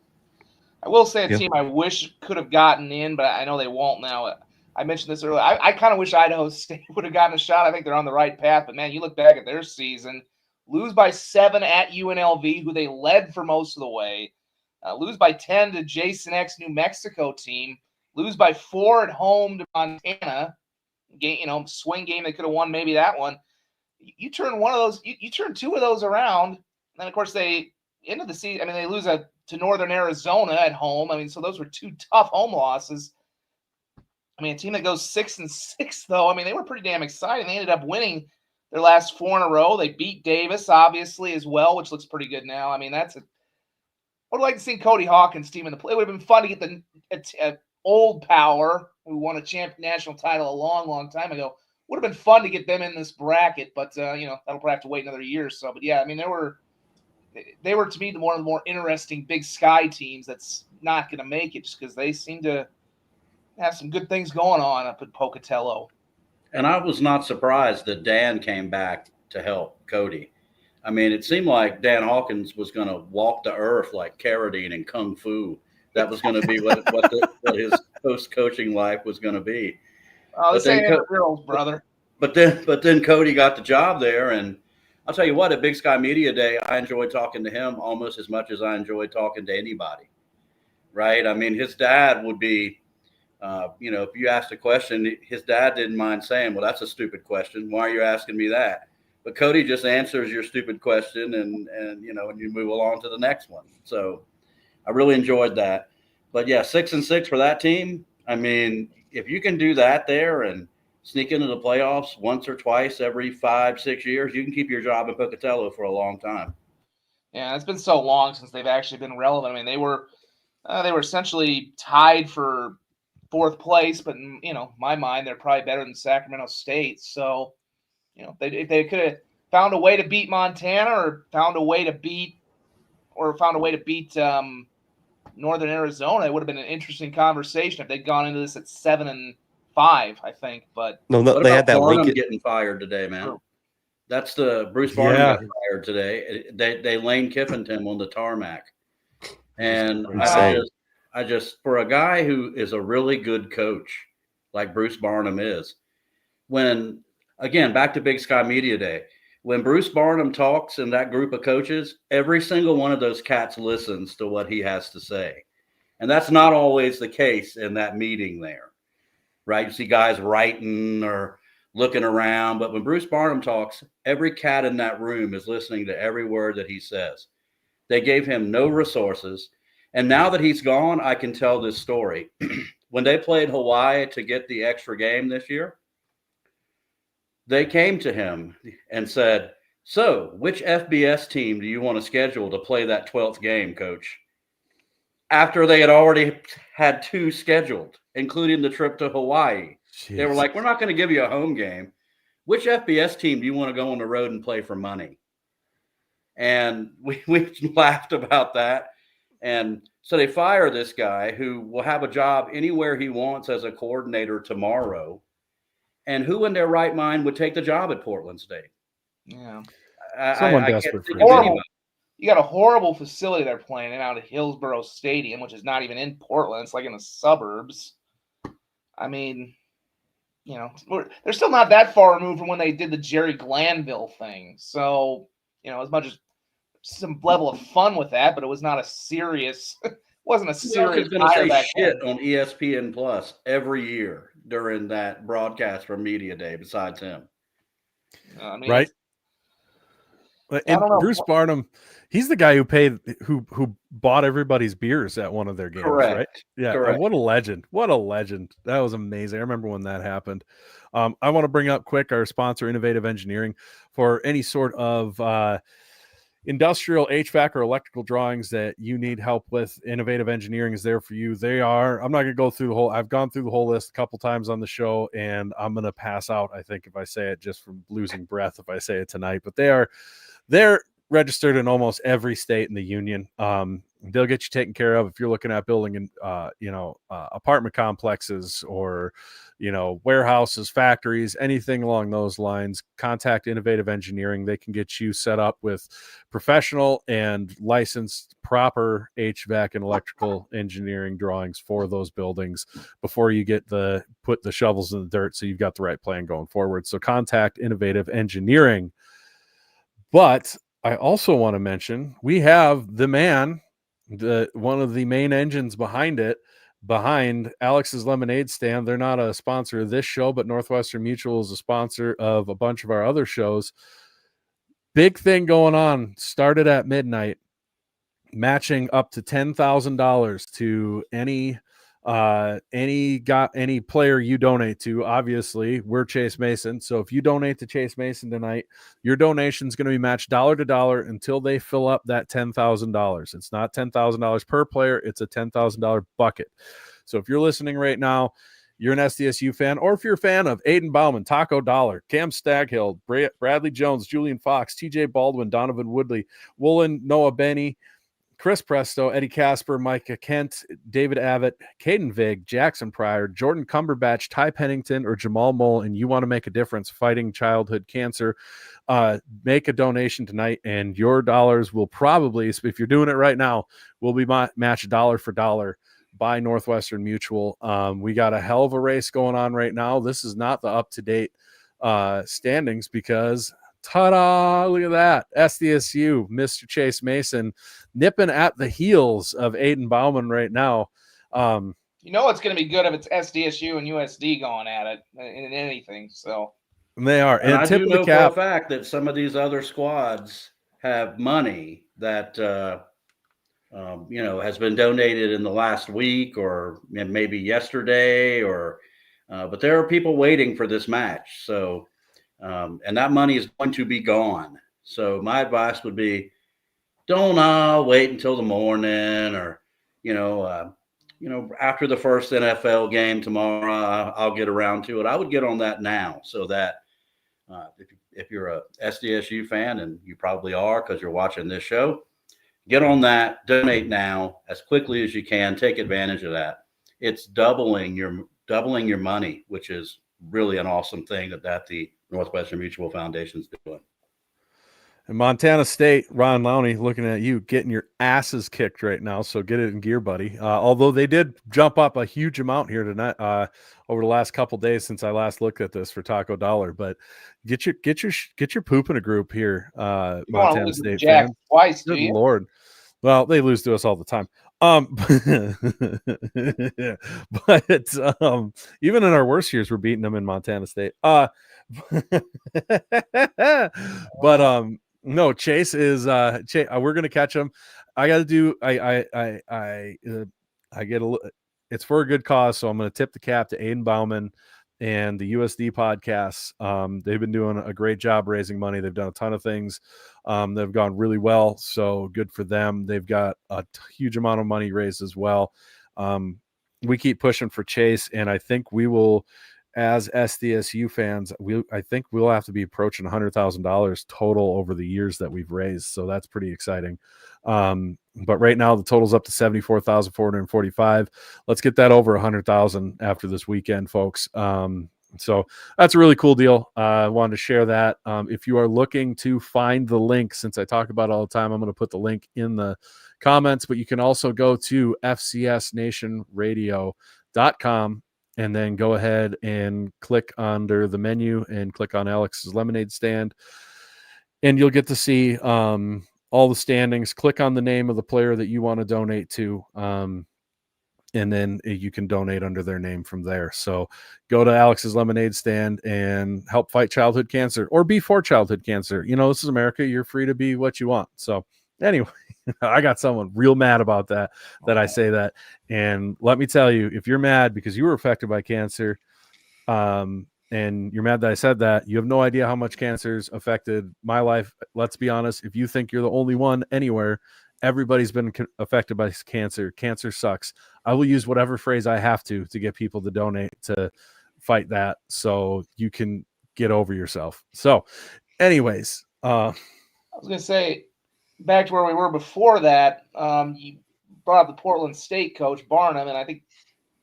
I will say a team I wish could have gotten in, but I know they won't now. I mentioned this earlier. I kind of wish Idaho State would have gotten a shot. I think they're on the right path. But, man, you look back at their season, lose by 7 at UNLV, who they led for most of the way, lose by 10 to Jason X New Mexico team, lose by 4 at home to Montana, swing game they could have won maybe that one. You turn one of those – you turn 2 of those around, and, of course, they ended the season – I mean, they lose to Northern Arizona at home. I mean, so those were 2 tough home losses. I mean, a team that goes 6-6, though, I mean, they were pretty damn exciting. They ended up winning their last 4 in a row. They beat Davis, obviously, as well, which looks pretty good now. I mean, I would like to see Cody Hawkins' team in the play. It would have been fun to get the old power who won a national title a long, long time ago. Would have been fun to get them in this bracket, but, that'll probably have to wait another year or so. But, yeah, I mean, they were to me one of the more interesting Big Sky teams that's not going to make it just because they seem to have some good things going on up at Pocatello. And I was not surprised that Dan came back to help Cody. I mean, it seemed like Dan Hawkins was going to walk the earth like carradine and kung fu. That was going to be what his post-coaching life was going to be. Oh, this ain't girls, brother. But then Cody got the job there, and I'll tell you what, at Big Sky Media Day, I enjoyed talking to him almost as much as I enjoyed talking to anybody, right? I mean, his dad would be, if you asked a question, his dad didn't mind saying, well, that's a stupid question. Why are you asking me that? But Cody just answers your stupid question and you move along to the next one. So I really enjoyed that. But, yeah, 6-6 for that team. I mean, if you can do that there and sneak into the playoffs once or twice every 5-6 years, you can keep your job in Pocatello for a long time. Yeah, it's been so long since they've actually been relevant. I mean, they were essentially tied for 4th place, but in my mind, they're probably better than Sacramento State. So, if they could have found a way to beat Montana or found a way to beat Northern Arizona, it would have been an interesting conversation if they'd gone into this at 7-5, I think. But no, they had that Barnum getting fired today, man. That's the Bruce Barnum got fired today. They Lane Kiffined him on the tarmac, and I just for a guy who is a really good coach like Bruce Barnum is, when again back to Big Sky Media Day. When Bruce Barnum talks in that group of coaches, every single one of those cats listens to what he has to say. And that's not always the case in that meeting there, right? You see guys writing or looking around. But when Bruce Barnum talks, every cat in that room is listening to every word that he says. They gave him no resources. And now that he's gone, I can tell this story. When they played Hawaii to get the extra game this year, they came to him and said, "So, which FBS team do you want to schedule to play that 12th game, coach?" After they had already had 2 scheduled, including the trip to Hawaii. They were Jeez. like, "We're not going to give you a home game. Which FBS team do you want to go on the road and play for money?" And we laughed about that. And so they fire this guy who will have a job anywhere he wants as a coordinator tomorrow. And who in their right mind would take the job at Portland State? Yeah. Someone I can't desperate think for of it. anybody. You got a horrible facility they're playing in out at Hillsborough Stadium, which is not even in Portland. It's like in the suburbs. I mean, you know, they're still not that far removed from when they did the Jerry Glanville thing. So, you know, as much as some level of fun with that, but it was not a serious, wasn't a Who else serious is going to hire say back shit then. on ESPN Plus every year during that broadcast for Media Day besides him? I mean, Right. I And don't know. Bruce Barnum, he's the guy who bought everybody's beers at one of their games, Correct. right? Yeah. Correct. What a legend. What a legend. That was amazing. I remember when that happened. I want to bring up quick our sponsor, Innovative Engineering, for any sort of industrial HVAC or electrical drawings that you need help with. Innovative Engineering is there for you. I'm not going to go through I've gone through the whole list a couple times on the show, and I'm going to pass out, I think, if I say it, just from losing breath if I say it tonight. But they're registered in almost every state in the union. They'll get you taken care of if you're looking at building apartment complexes or, warehouses, factories, anything along those lines. Contact Innovative Engineering. They can get you set up with professional and licensed proper HVAC and electrical engineering drawings for those buildings before you put the shovels in the dirt, so you've got the right plan going forward. So contact Innovative Engineering. But I also want to mention we have the man, one of the main engines behind Alex's Lemonade Stand. They're not a sponsor of this show, but Northwestern Mutual is a sponsor of a bunch of our other shows. Big thing going on. Started at midnight, matching up to $10,000 to any player you donate to. Obviously, we're Chase Mason, so if you donate to Chase Mason tonight, your donation is going to be matched dollar to dollar until they fill up that $10,000. It's not $10,000 per player, it's a $10,000 bucket. So if you're listening right now, you're an SDSU fan, or if you're a fan of Aiden Bauman, Taco Dollar, Cam Staghill, Bradley Jones, Julian Fox, TJ Baldwin, Donovan Woodley, Woolen, Noah Benny, Chris Presto, Eddie Casper, Micah Kent, David Abbott, Caden Vig, Jackson Pryor, Jordan Cumberbatch, Ty Pennington, or Jamal Mole, and you want to make a difference fighting childhood cancer, make a donation tonight, and your dollars will probably, if you're doing it right now, will be matched dollar for dollar by Northwestern Mutual. We got a hell of a race going on right now. This is not the up-to-date standings because ta-da, look at that. SDSU, Mr. Chase Mason, nipping at the heels of Aiden Bauman right now. You know it's going to be good if it's SDSU and USD going at it in anything. So they are. And I tip do of the know cap. for a fact that some of these other squads have money that has been donated in the last week or maybe yesterday, but there are people waiting for this match. So, and that money is going to be gone. So my advice would be, don't wait until the morning or, after the first NFL game tomorrow, I'll get around to it. I would get on that now so that if you're a SDSU fan, and you probably are because you're watching this show, get on that, donate now as quickly as you can. Take advantage of that. It's doubling your money, which is really an awesome thing that the Northwestern Mutual Foundation is doing. And Montana State, Ron Lowney, looking at you, getting your asses kicked right now. So get it in gear, buddy. Although they did jump up a huge amount here tonight, over the last couple days since I last looked at this for Taco Dollar. But get your poop in a group here, Montana State fans. Twice, Good Lord. Well, they lose to us all the time. But even in our worst years, we're beating them in Montana State. No, Chase is we're gonna catch him. I got to do. I get a. It's for a good cause, so I'm gonna tip the cap to Aiden Bauman and the USD podcasts. They've been doing a great job raising money. They've done a ton of things that have gone really well. So good for them. They've got a huge amount of money raised as well. We keep pushing for Chase, and I think we will, as SDSU fans, I think we'll have to be approaching $100,000 total over the years that we've raised. So that's pretty exciting. But right now the total's up to 74,445. Let's get that over 100,000 after this weekend, folks. So that's a really cool deal. I wanted to share that. If you are looking to find the link, since I talk about it all the time, I'm going to put the link in the comments, but you can also go to fcsnationradio.com and then go ahead and click under the menu and click on Alex's Lemonade Stand, and you'll get to see all the standings. Click on the name of the player that you want to donate to, and then you can donate under their name from there. So go to Alex's Lemonade Stand and help fight childhood cancer, or be for childhood cancer. You know, this is America. You're free to be what you want. So anyway, I got someone real mad about that I say that. And let me tell you, if you're mad because you were affected by cancer, and you're mad that I said that, you have no idea how much cancer's affected my life. Let's be honest. If you think you're the only one anywhere, everybody's been affected by cancer. Cancer sucks. I will use whatever phrase I have to get people to donate to fight that, so you can get over yourself. So anyways, I was going to say, back to where we were before that, you brought up the Portland State coach, Barnum, and I think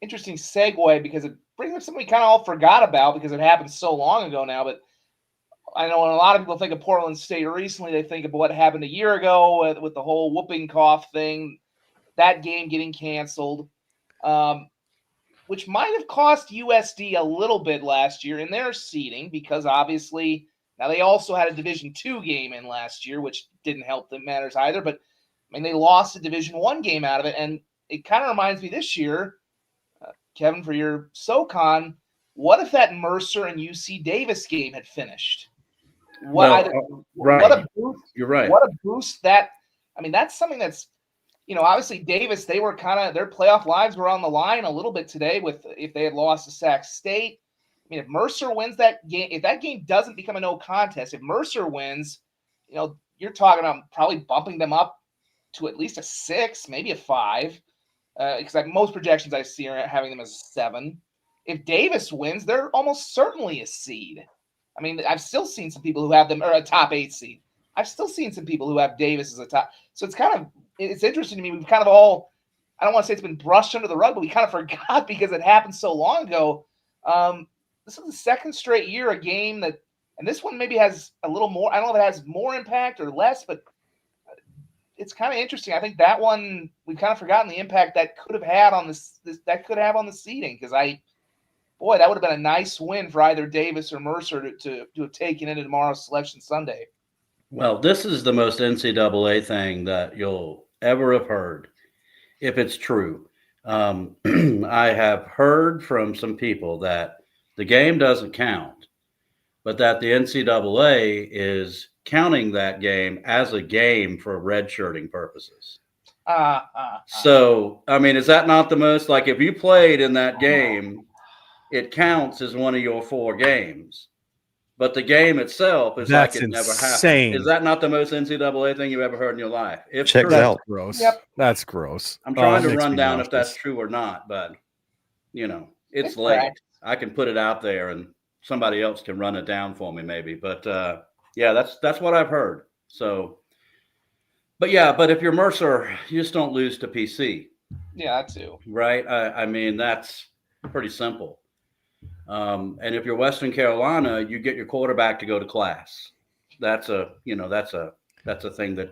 interesting segue because it brings up something we kind of all forgot about because it happened so long ago now. But I know when a lot of people think of Portland State recently, they think of what happened a year ago with the whole whooping cough thing, that game getting canceled, which might have cost USD a little bit last year in their seeding because obviously now they also had a Division II game in last year, which didn't help them matters either. But I mean, they lost a Division I game out of it, and it kind of reminds me this year, Kevin, for your SoCon, what if that Mercer and UC Davis game had finished? Right. What a boost! You're right. What a boost that! I mean, that's something that's, obviously Davis, they were their playoff lives were on the line a little bit today if they had lost to Sac State. I mean, if Mercer wins that game, if that game doesn't become a no contest, if Mercer wins, you're talking about probably bumping them up to at least a 6, maybe a 5. Because most projections I see are having them as a 7. If Davis wins, they're almost certainly a seed. I mean, I've still seen some people who have them, or a top 8 seed. I've still seen some people who have Davis as a top. So it's interesting to me. We've kind of all, I don't want to say it's been brushed under the rug, but we kind of forgot because it happened so long ago. This is the second straight year, a game that, and this one maybe has a little more, I don't know if it has more impact or less, but it's kind of interesting. I think that one, we've kind of forgotten the impact that could have had on that could have on the seeding, because that would have been a nice win for either Davis or Mercer to have taken into tomorrow's Selection Sunday. Well, this is the most NCAA thing that you'll ever have heard, if it's true. I have heard from some people that the game doesn't count, but that the NCAA is counting that game as a game for redshirting purposes. So, I mean, is that not the most, like, if you played in that game, it counts as one of your 4 games, but the game itself is like it never happened. Is that not the most NCAA thing you've ever heard in your life? Checks out. Gross. Yep. That's gross. I'm trying to run down if that's true or not, but it's late. Correct. I can put it out there and somebody else can run it down for me maybe, but yeah, that's what I've heard. So, but if you're Mercer, you just don't lose to PC. Yeah, that too. Right. I mean, that's pretty simple. And if you're Western Carolina, you get your quarterback to go to class. That's a thing that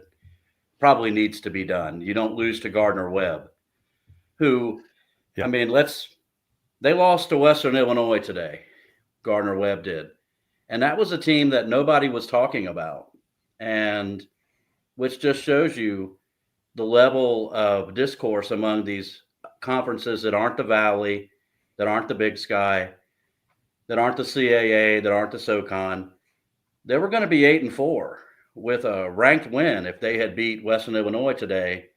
probably needs to be done. You don't lose to Gardner Webb, who, yeah. I mean, they lost to Western Illinois today. Gardner Webb did. And that was a team that nobody was talking about, and which just shows you the level of discourse among these conferences that aren't the Valley, that aren't the Big Sky, that aren't the CAA, that aren't the SoCon. They were going to be 8-4 with a ranked win if they had beat Western Illinois today.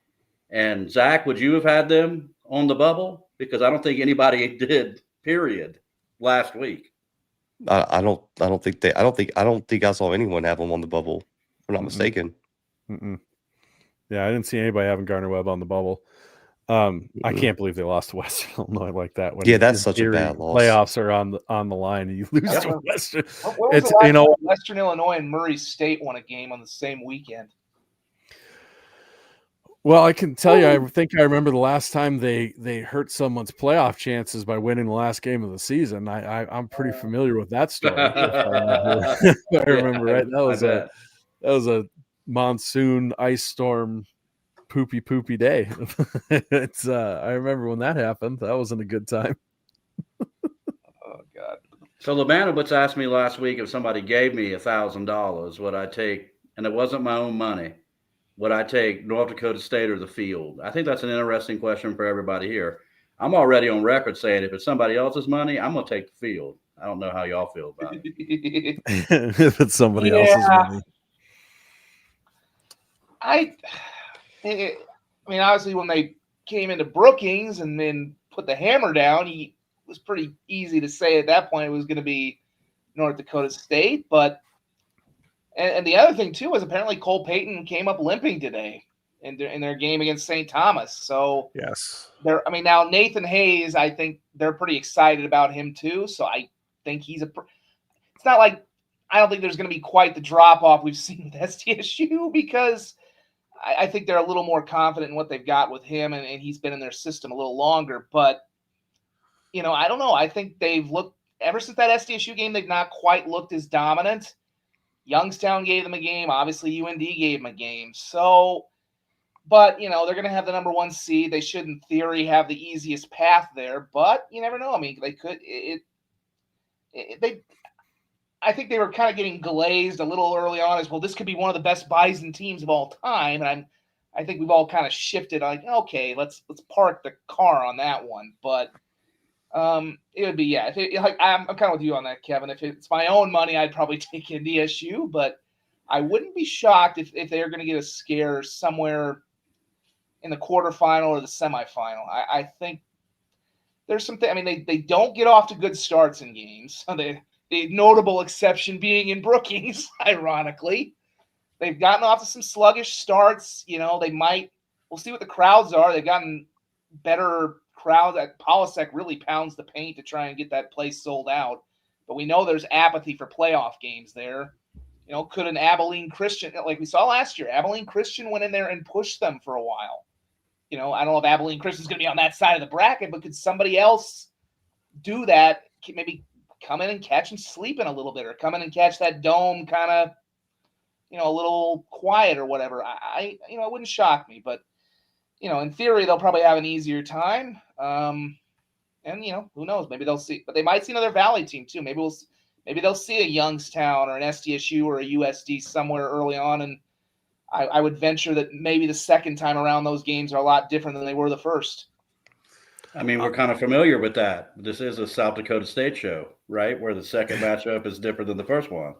And Zach, would you have had them on the bubble? Because I don't think anybody did, period. last week. I don't think I saw anyone have him on the bubble. If I'm not mistaken. Yeah, I didn't see anybody having Gardner Webb on the bubble. I can't believe they lost to Western Illinois like that. When that's in such a theory, bad loss. Playoffs are on the line, and you lose to Western. What was the last time Western Illinois and Murray State won a game on the same weekend? Well, I can tell you, I think I remember the last time they hurt someone's playoff chances by winning the last game of the season. I'm pretty familiar with that story. If I remember right. That was a monsoon ice storm, poopy day. It's I remember when that happened. That wasn't a good time. Oh God. So Labanowitz asked me last week if somebody gave me $1,000, would I take, and it wasn't my own money, would I take North Dakota State or the field? I think that's an interesting question for everybody here. I'm already on record saying if it's somebody else's money, I'm going to take the field. I don't know how y'all feel about it. If it's somebody else's money. I mean, obviously, when they came into Brookings and then put the hammer down, it was pretty easy to say at that point it was going to be North Dakota State. But and the other thing too was apparently Cole Payton came up limping today in their game against St. Thomas. So yes, now Nathan Hayes, I think they're pretty excited about him too. So I think it's not like I don't think there's going to be quite the drop off we've seen with SDSU because I think they're a little more confident in what they've got with him, and he's been in their system a little longer. But, I don't know. I think they've looked – ever since that SDSU game, they've not quite looked as dominant. Youngstown gave them a game. Obviously, UND gave them a game. So, but, they're going to have the number 1 seed. They should, in theory, have the easiest path there. But you never know. I mean, they could I think they were kind of getting glazed a little early on as well. This could be one of the best Bison teams of all time, and I think we've all kind of shifted. Like, okay, let's park the car on that one. But it would be I'm kind of with you on that, Kevin. If it's my own money, I'd probably take NDSU, but I wouldn't be shocked if they're going to get a scare somewhere in the quarterfinal or the semifinal. I think there's something. I mean, they don't get off to good starts in games. So the notable exception being in Brookings, ironically. They've gotten off to some sluggish starts. We'll see what the crowds are. They've gotten better crowds. Polisek really pounds the paint to try and get that place sold out. But we know there's apathy for playoff games there. Could an Abilene Christian, like we saw last year, Abilene Christian went in there and pushed them for a while. I don't know if Abilene Christian's going to be on that side of the bracket, but could somebody else do that? Maybe come in and catch them sleeping a little bit, or come in and catch that dome kind of, a little quiet or whatever. It wouldn't shock me, but, in theory, they'll probably have an easier time. And, who knows? Maybe they'll see, but they might see another Valley team too. Maybe they'll see a Youngstown or an SDSU or a USD somewhere early on. And I would venture that maybe the second time around those games are a lot different than they were the first. I mean, we're kind of familiar with that. This is a South Dakota State show, right? Where the second matchup is different than the first one.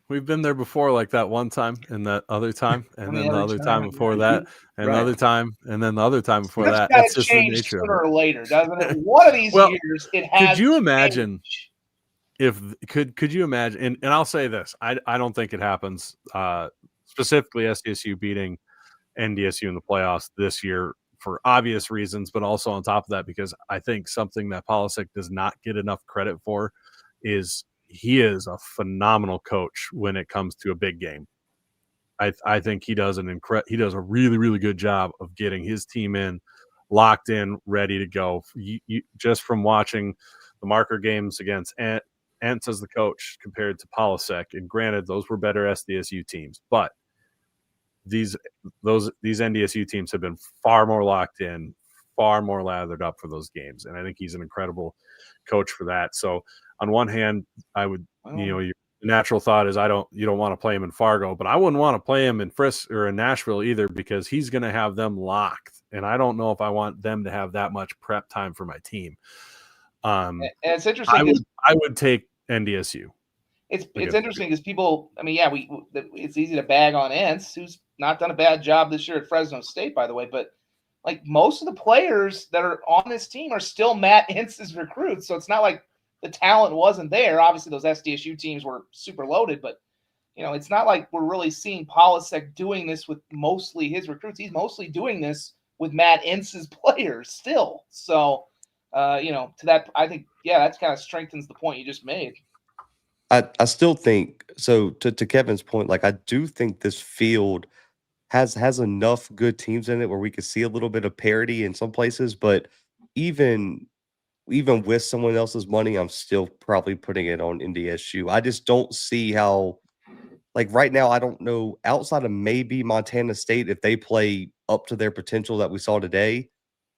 We've been there before, like that one time, and that other time, and then the other time before that, and the other time, and then the other time before that. That's just the nature sooner or later, doesn't it? One of these years, it has. Could you imagine could you imagine? And I'll say this: I don't think it happens. Specifically, SDSU beating NDSU in the playoffs this year for obvious reasons, but also on top of that, because I think something that Polisek does not get enough credit for is he is a phenomenal coach when it comes to a big game. I think he does he does a really, really good job of getting his team locked in, ready to go. Just from watching the marker games against Entz as the coach compared to Polisek, and granted, those were better SDSU teams, but these NDSU teams have been far more locked in, far more lathered up for those games, and I think he's an incredible coach for that. So on one hand, I would, your natural thought is you don't want to play him in Fargo, but I wouldn't want to play him in Frisk or in Nashville either, because he's going to have them locked, and I don't know if I want them to have that much prep time for my team. And it's interesting. I would take NDSU. It's interesting because people, I mean, it's easy to bag on Entz, who's not done a bad job this year at Fresno State, by the way, but like most of the players that are on this team are still Matt Entz's recruits. So it's not like the talent wasn't there. Obviously, those SDSU teams were super loaded, but it's not like we're really seeing Polasek doing this with mostly his recruits. He's mostly doing this with Matt Ince's players still. So, to that, I think, that kind of strengthens the point you just made. I still think so. To Kevin's point, like I do think this field has enough good teams in it where we could see a little bit of parity in some places, but even with someone else's money, I'm still probably putting it on NDSU. I just don't see how, like right now, I don't know outside of maybe Montana State, if they play up to their potential that we saw today,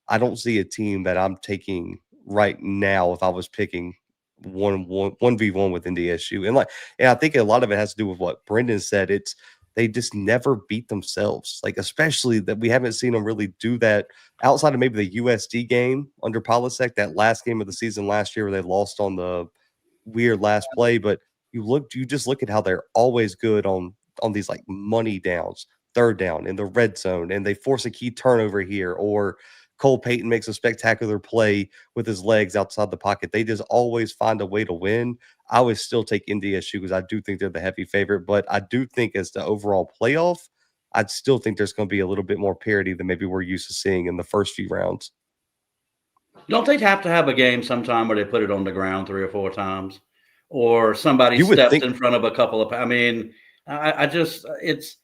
I don't see a team that I'm taking right now if I was picking 1v1 with NDSU. And I think a lot of it has to do with what Brendan said. It's they just never beat themselves. Like, especially that we haven't seen them really do that outside of maybe the USD game under Polasek, that last game of the season last year where they lost on the weird last play. But you just look at how they're always good on these like money downs, third down in the red zone, and they force a key turnover here, or Cole Payton makes a spectacular play with his legs outside the pocket. They just always find a way to win. I would still take NDSU because I do think they're the heavy favorite, but I do think as the overall playoff, I'd still think there's going to be a little bit more parity than maybe we're used to seeing in the first few rounds. Don't they have to have a game sometime where they put it on the ground 3 or 4 times, or somebody You would steps think- in front of a couple of? I mean, I just it's.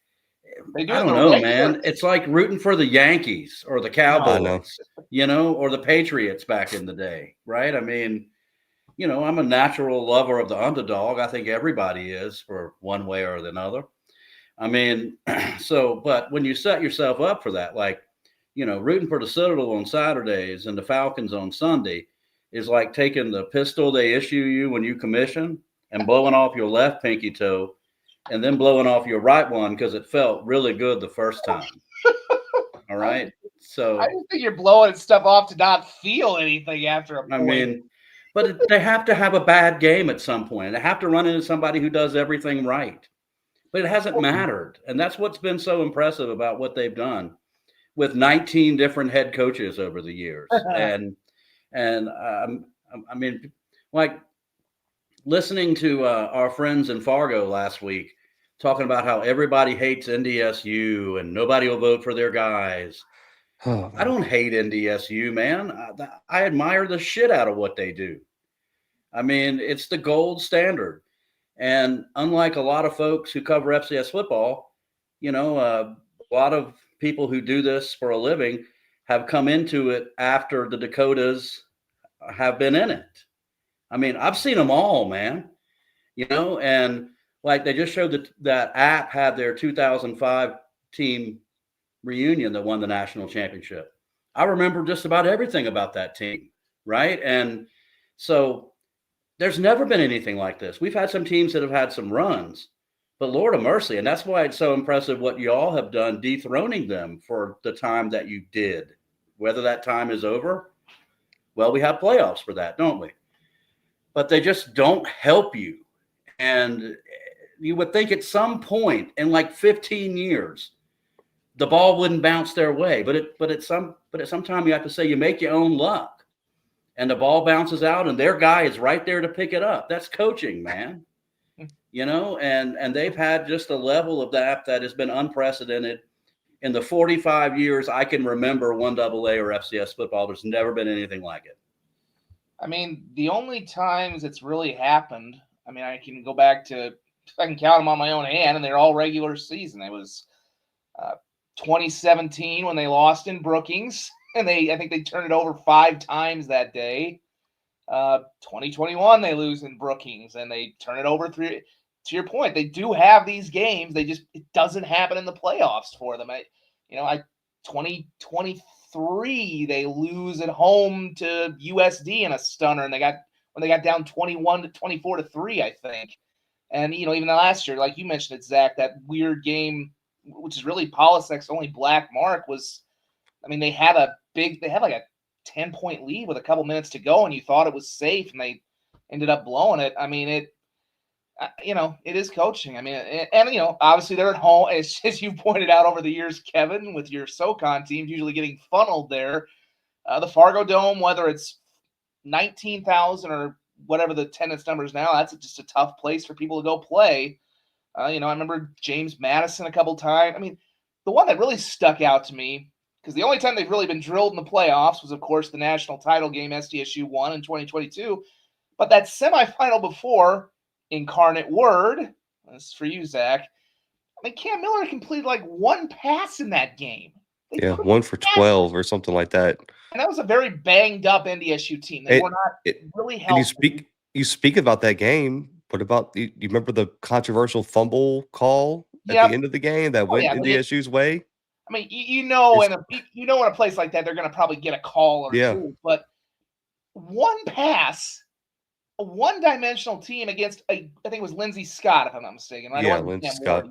They do I it in don't the know, regular- man. It's like rooting for the Yankees or the Cowboys, or the Patriots back in the day, right? I mean, I'm a natural lover of the underdog. I think everybody is for one way or another. I mean, but when you set yourself up for that, like, rooting for the Citadel on Saturdays and the Falcons on Sunday is like taking the pistol they issue you when you commission and blowing off your left pinky toe and then blowing off your right one because it felt really good the first time. All right. So I just think you're blowing stuff off to not feel anything after a point. I mean, but they have to have a bad game at some point. They have to run into somebody who does everything right. But it hasn't mattered. And that's what's been so impressive about what they've done with 19 different head coaches over the years. and I mean, like listening to our friends in Fargo last week talking about how everybody hates NDSU and nobody will vote for their guys. Oh, I don't hate NDSU, man. I admire the shit out of what they do. I mean, it's the gold standard. And unlike a lot of folks who cover FCS football, a lot of people who do this for a living have come into it after the Dakotas have been in it. I mean, I've seen them all, man, and like they just showed that App had their 2005 team reunion that won the national championship. I remember just about everything about that team, right? And so there's never been anything like this. We've had some teams that have had some runs, but Lord of mercy. And that's why it's so impressive what you all have done, dethroning them for the time that you did. Whether that time is over, well, we have playoffs for that, don't we? But they just don't help you. And you would think at some point in like 15 years, the ball wouldn't bounce their way. But at some time you have to say you make your own luck. And the ball bounces out and their guy is right there to pick it up. That's coaching, man. And they've had just a level of that has been unprecedented in the 45 years I can remember 1AA or FCS football. There's never been anything like it. I mean, the only times it's really happened, I mean, I can go back to, I can count them on my own hand, and they're all regular season. It was 2017 when they lost in Brookings, and I think they turned it over 5 times that day. 2021 they lose in Brookings, and they turn it over 3. To your point, they do have these games. It doesn't happen in the playoffs for them. 2023 they lose at home to USD in a stunner, and when they got down 21-24-3, I think. And even the last year, like you mentioned it, Zach, that weird game, which is really Polisek's only black mark, was, I mean, they had like a 10-point lead with a couple minutes to go, and you thought it was safe, and they ended up blowing it. I mean, it is coaching. I mean, and obviously they're at home, as you pointed out over the years, Kevin, with your SoCon teams usually getting funneled there. The Fargo Dome, whether it's 19,000 or whatever the attendance numbers now, that's just a tough place for people to go play. I remember James Madison a couple times. I mean, the one that really stuck out to me, because the only time they've really been drilled in the playoffs was, of course, the national title game SDSU won in 2022. But that semifinal before, Incarnate Word, this is for you, Zach. I mean, Cam Miller completed like one pass in that game. Yeah, 1 for 12 or something like that. And that was a very banged up NDSU team. They were not really healthy. And you speak about that game. What about you remember the controversial fumble call at the end of the game that went NDSU's way? I mean, in a place like that, they're going to probably get a call or two. But one pass, a one-dimensional team against I think it was Lindsey Scott, if I'm not mistaken. Right? Lindsey Scott.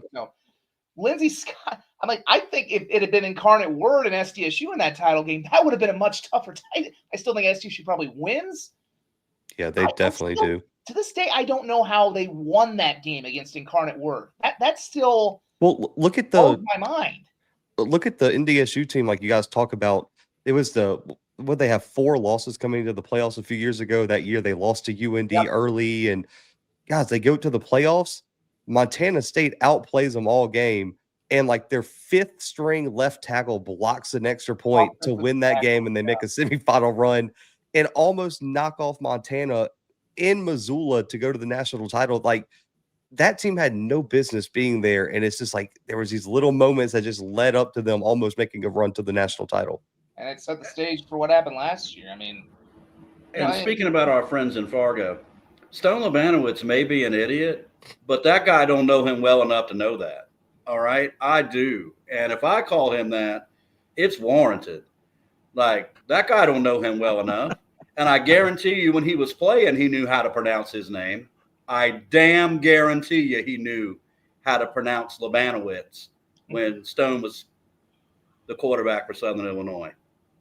Lindsey Scott. I'm like, I think if it had been Incarnate Word and SDSU in that title game, that would have been a much tougher title. I still think SDSU probably wins. Yeah, they definitely do. To this day, I don't know how they won that game against Incarnate Word. That's still look at blows my mind. Look at the NDSU team, like you guys talk about. It was they have 4 losses coming into the playoffs a few years ago. That year they lost to UND early, and guys, they go to the playoffs. Montana State outplays them all game, and like their 5th string left tackle blocks an extra point to win that game, and they make a semifinal run and almost knock off Montana in Missoula to go to the national title. Like, that team had no business being there, and it's just like there was these little moments that just led up to them almost making a run to the national title. And it set the stage for what happened last year. I mean, speaking about our friends in Fargo, Stone Labanowitz may be an idiot, but that guy don't know him well enough to know that. All right, I do, and if I call him that, it's warranted. Like, that guy don't know him well enough, and I guarantee you, when he was playing, he knew how to pronounce his name. I damn guarantee you he knew how to pronounce Labanowitz when Stone was the quarterback for Southern Illinois.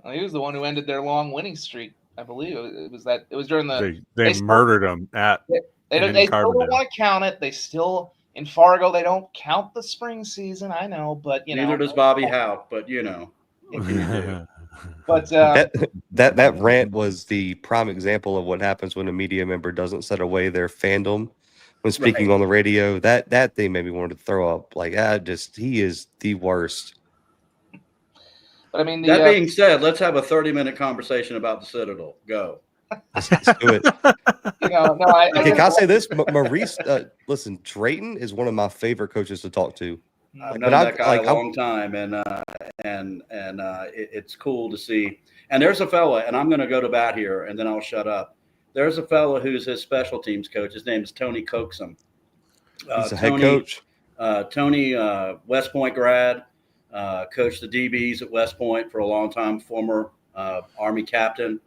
Well, he was the one who ended their long winning streak, I believe. It was during the they murdered him at they still don't want to count it. They still in Fargo they don't count the spring season. I know, but neither does Bobby Howe, but But that rant was the prime example of what happens when a media member doesn't set away their fandom when speaking on the radio. That thing made me want to throw up. Like, he is the worst. But I mean, that being said, let's have a 30-minute conversation about the Citadel. Go. Let's do it. Can I say this, Maurice? Listen, Drayton is one of my favorite coaches to talk to. I've known that guy a long time, and it's cool to see. And there's a fella, and I'm going to go to bat here, and then I'll shut up. There's a fella who's his special teams coach. His name is Tony Coaxum. He's a head coach. Tony, West Point grad, coached the DBs at West Point for a long time, former Army captain.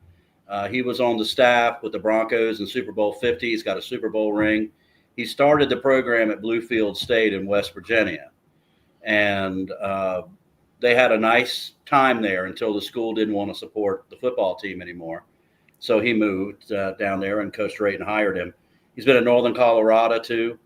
He was on the staff with the Broncos in Super Bowl 50. He's got a Super Bowl ring. He started the program at Bluefield State in West Virginia. And they had a nice time there until the school didn't want to support the football team anymore. So he moved down there, and Coach Drayton hired him. He's been in Northern Colorado too.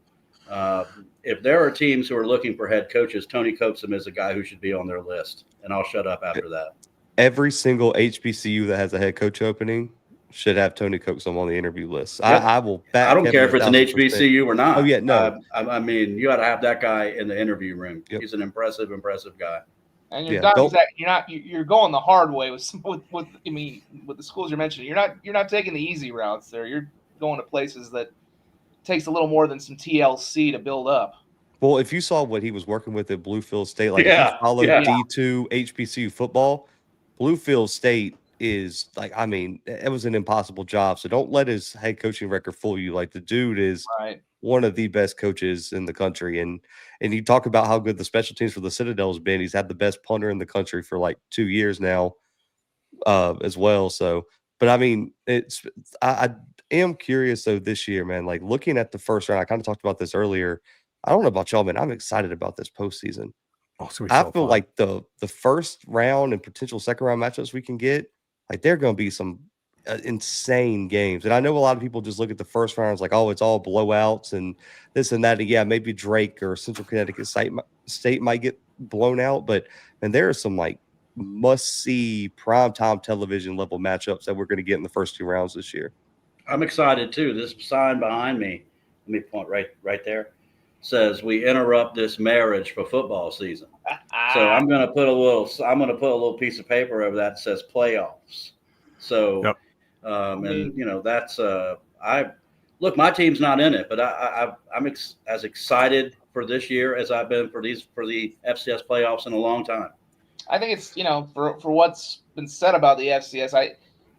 If there are teams who are looking for head coaches, Tony Coaxum is a guy who should be on their list. And I'll shut up after that. Every single HBCU that has a head coach opening should have Tony Coaxum on the interview list. Yep. I will back. I don't care if it's an HBCU or not. Oh yeah, no. I mean, you got to have that guy in the interview room. Yep. He's an impressive guy. And you're going the hard way with the schools you're mentioning. You're not taking the easy routes there. You're going to places that takes a little more than some TLC to build up. Well, if you saw what he was working with at Bluefield State, if you follow D2 HBCU football, Bluefield State is it was an impossible job. So don't let his head coaching record fool you. Like, the dude is one of the best coaches in the country. And you talk about how good the special teams for the Citadel has been. He's had the best punter in the country for like 2 years now, as well. So, but I mean, I am curious though this year, man, like looking at the first round, I kind of talked about this earlier. I don't know about y'all, man. I'm excited about this postseason. I feel like the first round and potential second round matchups we can get, like, they're going to be some insane games. And I know a lot of people just look at the first round as like, oh, it's all blowouts and this and that. And yeah, maybe Drake or Central Connecticut State might get blown out, but there are some like must see primetime television level matchups that we're going to get in the first 2 rounds this year. I'm excited too. This sign behind me, let me point right there, says we interrupt this marriage for football season. So I'm going to put a little piece of paper over that says playoffs. So, Yep. and you know, that's, look, my team's not in it, but I'm as excited for this year as I've been for the FCS playoffs in a long time. I think it's, for what's been said about the FCS,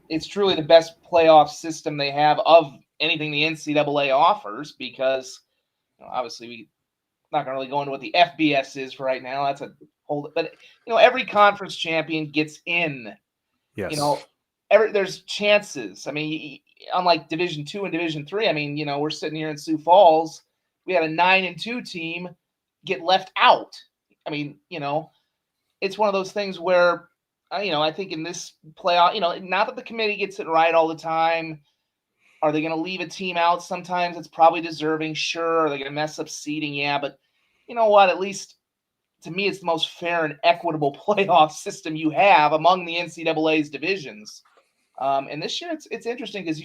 it's truly the best playoff system they have of anything the NCAA offers, because obviously we're not going to really go into what the FBS is for right now. That's a whole, but every conference champion gets in. Yes. There's chances. I mean, unlike Division II and Division III, I mean, we're sitting here in Sioux Falls. We had a 9-2 team get left out. I mean, it's one of those things where, I think in this playoff, not that the committee gets it right all the time. Are they going to leave a team out? Sometimes it's probably deserving. Sure. Are they going to mess up seeding? Yeah. But you know what? At least to me, it's the most fair and equitable playoff system you have among the NCAA's divisions. And this year it's interesting because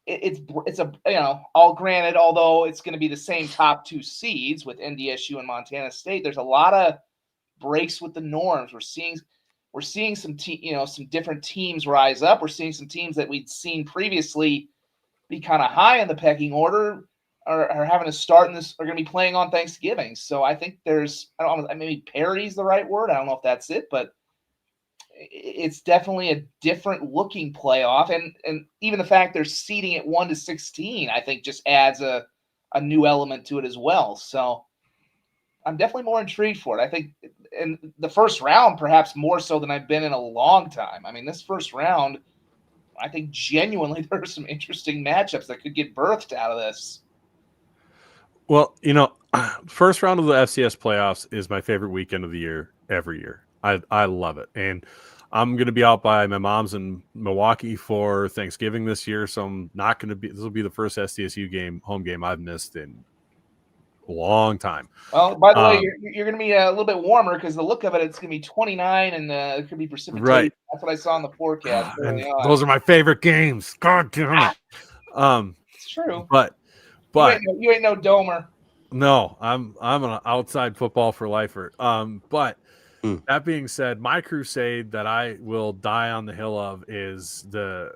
it's a, all granted, although it's going to be the same top two seeds with NDSU and Montana State, there's a lot of breaks with the norms. We're seeing some some different teams rise up. We're seeing some teams that we'd seen previously be kind of high in the pecking order are having to start in this, are going to be playing on Thanksgiving. So I think there's, I don't know, maybe parity is the right word. I don't know if that's it, but it's definitely a different looking playoff. And even the fact they're seeding it 1 to 16, I think just adds a new element to it as well. So I'm definitely more intrigued for it. I think in the first round, perhaps more so than I've been in a long time. I mean, this first round, I think genuinely there are some interesting matchups that could get birthed out of this. Well, first round of the FCS playoffs is my favorite weekend of the year every year. I love it. And I'm going to be out by my mom's in Milwaukee for Thanksgiving this year. So I'm not going to be, this will be the first SDSU home game I've missed in a long time. Well, by the way, you're going to be a little bit warmer because the look of it, it's going to be 29 and it could be precipitation. Right. That's what I saw in the forecast. Those are my favorite games. God damn it. It's true. But you ain't no domer. No, I'm an outside football for lifer. But that being said, my crusade that I will die on the hill of is the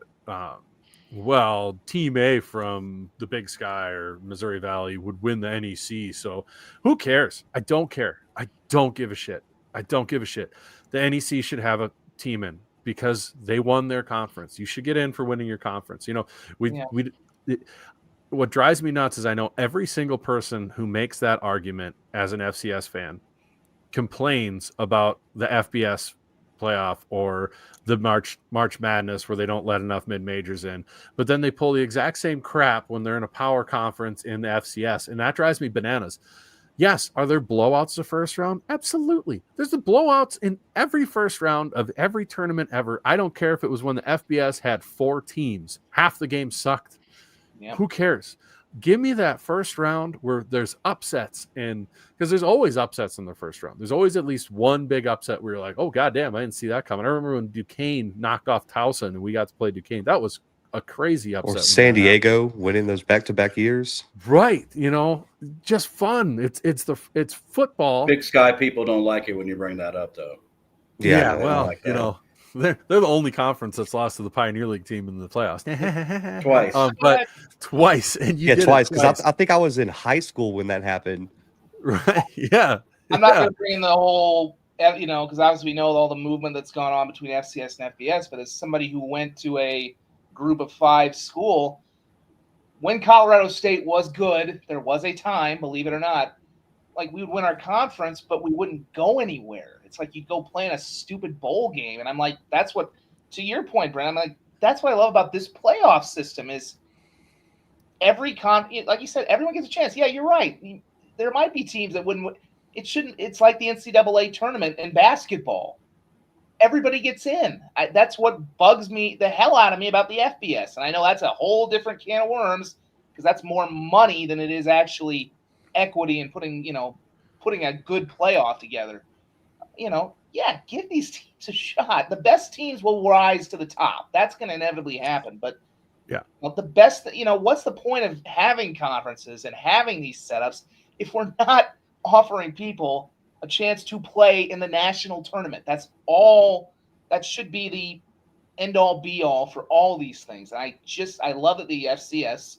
Team A from the Big Sky or Missouri Valley would win the NEC. So who cares? I don't care. I don't give a shit. The NEC should have a team in because they won their conference. You should get in for winning your conference. What drives me nuts is I know every single person who makes that argument as an FCS fan complains about the FBS playoff or the March Madness where they don't let enough mid-majors in. But then they pull the exact same crap when they're in a power conference in the FCS, and that drives me bananas. Yes, are there blowouts the first round? Absolutely. There's the blowouts in every first round of every tournament ever. I don't care if it was when the FBS had 4 teams. Half the game sucked. Yep. Who cares? Give me that first round where there's upsets, and because there's always upsets in the first round. There's always at least one big upset where you're like, oh, goddamn, I didn't see that coming. I remember when Duquesne knocked off Towson and we got to play Duquesne. That was a crazy upset. Or San Diego winning those back-to-back years. Right. Just fun. It's football. Big Sky people don't like it when you bring that up, though. Yeah well, like they're the only conference that's lost to the Pioneer League team in the playoffs. Twice. But twice. And you did twice. Because I think I was in high school when that happened. Right. Yeah. I'm not going to bring in the whole, because obviously we know all the movement that's gone on between FCS and FBS, but as somebody who went to a group of 5 school, when Colorado State was good, there was a time, believe it or not, like we would win our conference, but we wouldn't go anywhere. It's like you'd go play in a stupid bowl game. And I'm like, that's what, to your point, Brent, I'm like, that's what I love about this playoff system is like you said, everyone gets a chance. Yeah, you're right. There might be teams that wouldn't. It's like the NCAA tournament in basketball. Everybody gets in. That's what bugs me the hell out of me about the FBS. And I know that's a whole different can of worms because that's more money than it is actually equity and putting a good playoff together. Give these teams a shot. The best teams will rise to the top. That's going to inevitably happen. But Yeah. Well, the best, what's the point of having conferences and having these setups if we're not offering people a chance to play in the national tournament? That's all. That should be the end all be all for all these things. And I love that the FCS,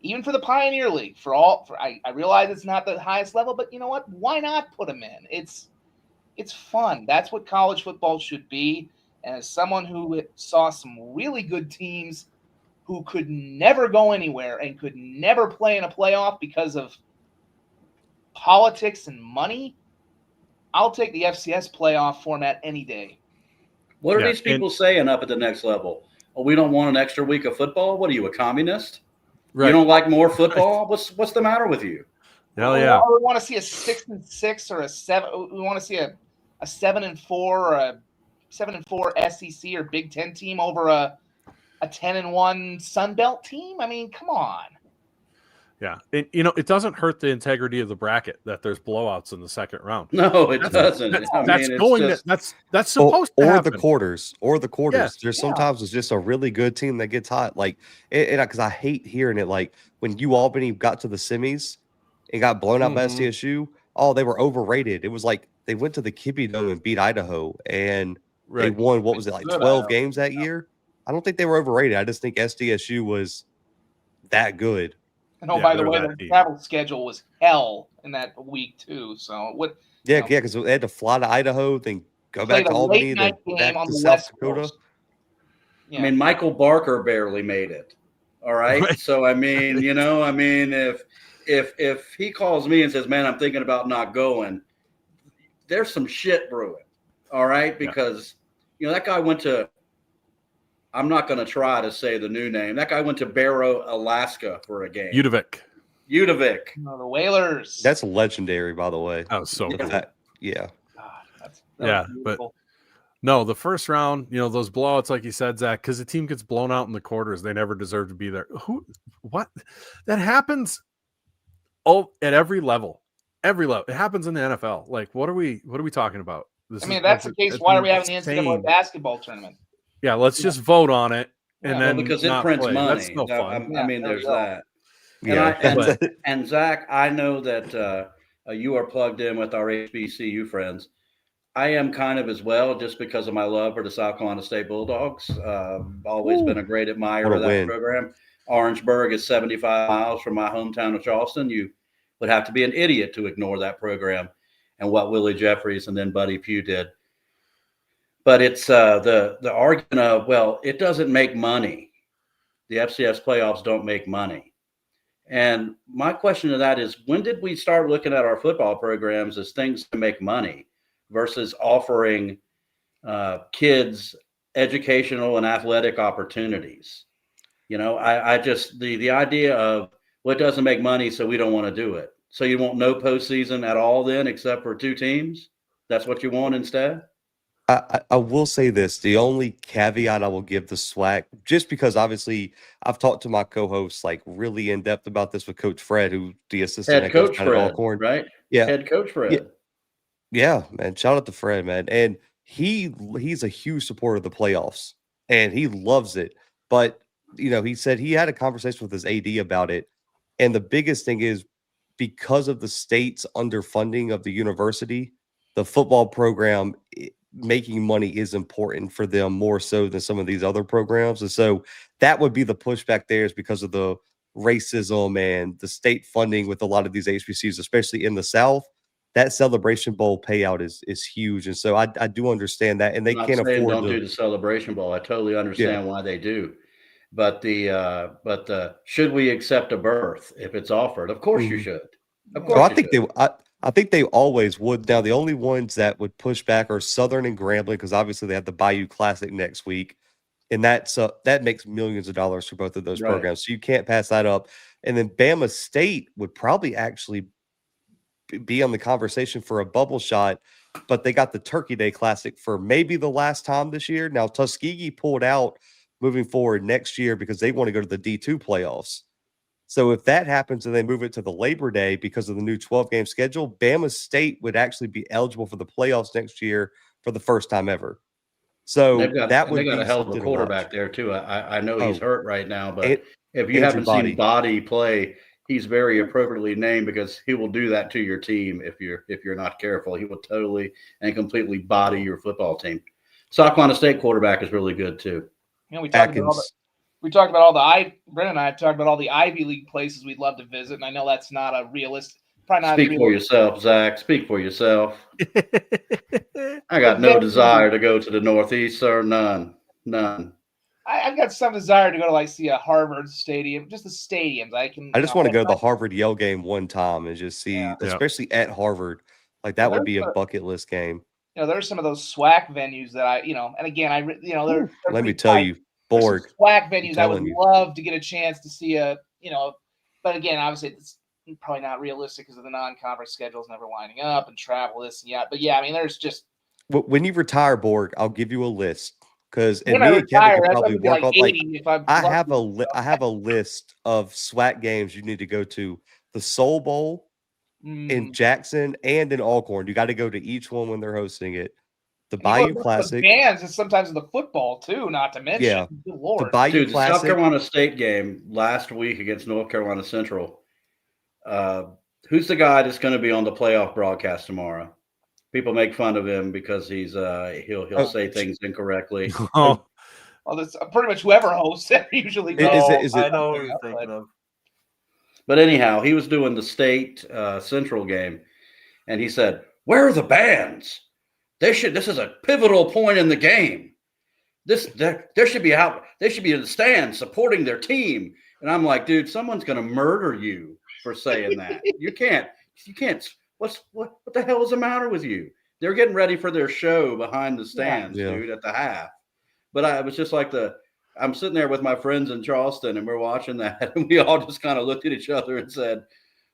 even for the Pioneer League, I realize it's not the highest level, but you know what? Why not put them in? It's fun. That's what college football should be. And as someone who saw some really good teams who could never go anywhere and could never play in a playoff because of politics and money, I'll take the FCS playoff format any day. What are these people saying up at the next level? Oh, we don't want an extra week of football? What are you, a communist? Right. You don't like more football? Right. What's the matter with you? Hell yeah. We want to see a 6-6 or a 7. We want to see a 7-4 or a 7-4 SEC or Big Ten team over a 10-1 Sun Belt team. I mean, come on. Yeah, it doesn't hurt the integrity of the bracket that there's blowouts in the second round. No, it doesn't. That's supposed to happen. The quarters. Yeah. There's sometimes it's just a really good team that gets hot. Like, because I hate hearing it. Like when Albany got to the semis and got blown out by SDSU. Oh, they were overrated. It was like they went to the Kippy Dome and beat Idaho, and they won. What was it, like 12 games that year? I don't think they were overrated. I just think SDSU was that good. And by the way, the travel schedule was hell in that week too. So what? Yeah, because they had to fly to Idaho, then go back to Albany, then back to South Dakota. Yeah. I mean, Michael Barker barely made it. All right. So I mean, if he calls me and says, "Man, I'm thinking about not going," there's some shit brewing. All right, because that guy went to. I'm not going to try to say the new name. That guy went to Barrow, Alaska for a game. Udovik. No, the Whalers. That's legendary, by the way. That was so cool. Yeah. God, but no, the first round, those blowouts, like you said, Zach, because the team gets blown out in the quarters, they never deserve to be there. What? That happens at every level. Every level. It happens in the NFL. Like, what are we talking about? That's the case. Why are we having the NCAA basketball tournament? Yeah, let's just vote on it, and then because it prints money. That's no fun. There's that. Yeah. And Zach, I know that you are plugged in with our HBCU friends. I am kind of as well, just because of my love for the South Carolina State Bulldogs. Always been a great admirer of that program. Orangeburg is 75 miles from my hometown of Charleston. You would have to be an idiot to ignore that program and what Willie Jeffries and then Buddy Pugh did. But it's the argument of, well, it doesn't make money. The FCS playoffs don't make money. And my question to that is, when did we start looking at our football programs as things to make money versus offering kids educational and athletic opportunities? I just, the idea of, well, it doesn't make money, so we don't want to do it. So you want no postseason at all then, except for 2 teams? That's what you want instead? I will say this. The only caveat I will give the SWAC, just because obviously I've talked to my co-hosts like really in depth about this with Coach Fred, who the assistant head coach Fred, Alcorn, right? Yeah, head coach Fred. Yeah, man. Shout out to Fred, man. And he's a huge supporter of the playoffs, and he loves it. But he said he had a conversation with his AD about it, and the biggest thing is because of the state's underfunding of the university, the football program making money is important for them more so than some of these other programs. And so that would be the pushback there, is because of the racism and the state funding with a lot of these HBCUs, especially in the South. That Celebration Bowl payout is huge. And so I do understand that. And they can't afford don't do the Celebration Bowl. I totally understand why they do. But should we accept a berth if it's offered? Of course you should. Of course. I think they always would. Now, the only ones that would push back are Southern and Grambling, because obviously they have the Bayou Classic next week, and that makes millions of dollars for both of those programs. So you can't pass that up. And then Bama State would probably actually be on the conversation for a bubble shot, but they got the Turkey Day Classic for maybe the last time this year. Now, Tuskegee pulled out moving forward next year because they want to go to the D2 playoffs. So if that happens and they move it to the Labor Day because of the new 12-game schedule, Bama State would actually be eligible for the playoffs next year for the first time ever. So They got that would a be hell of a something to quarterback watch. there too. I know he's Oh, hurt right now, but and if you Andrew haven't Body. seen Body play, he's very appropriately named because he will do that to your team if you're not careful. He will totally and completely body your football team. South Carolina State quarterback is really good too. You know, we talked about Brennan and I have talked about all the Ivy League places we'd love to visit, and I know that's not a realistic. Probably not. Speak for yourself, Zach. Speak for yourself. I got no desire to go to the Northeast, sir. None. I've got some desire to go to like see a Harvard stadium, just the stadiums. I just want to go to the Harvard Yale game one time and just see, especially at Harvard, like that would be a bucket list game. You know, there's some of those SWAC venues that and again, they're let me tell you, Borg. SWAC venues I would love to get a chance to see but again, obviously it's probably not realistic because of the non-conference schedules never lining up and travel this and that. But yeah, I mean, there's just when you retire, Borg, I'll give you a list because and me and Kevin can probably work on like I have a list of SWAC games you need to go to. The Soul Bowl in Jackson and in Alcorn. You got to go to each one when they're hosting it. The Bayou Classic. The bands and sometimes the football too, not to mention. Yeah. Good Lord. The Bayou Classic. The South Carolina State game last week against North Carolina Central. Who's the guy that's going to be on the playoff broadcast tomorrow? People make fun of him because he'll say things incorrectly. Well, that's pretty much whoever hosts it usually. Is it? I know what you're thinking of. But anyhow, he was doing the state Central game, and he said, "Where are the bands? This is a pivotal point in the game. There should be out. They should be in the stands supporting their team." And I'm like, dude, someone's going to murder you for saying that. You can't. What the hell is the matter with you? They're getting ready for their show behind the stands, dude, at the half. But I was just like I'm sitting there with my friends in Charleston, and we're watching that, and we all just kind of looked at each other and said,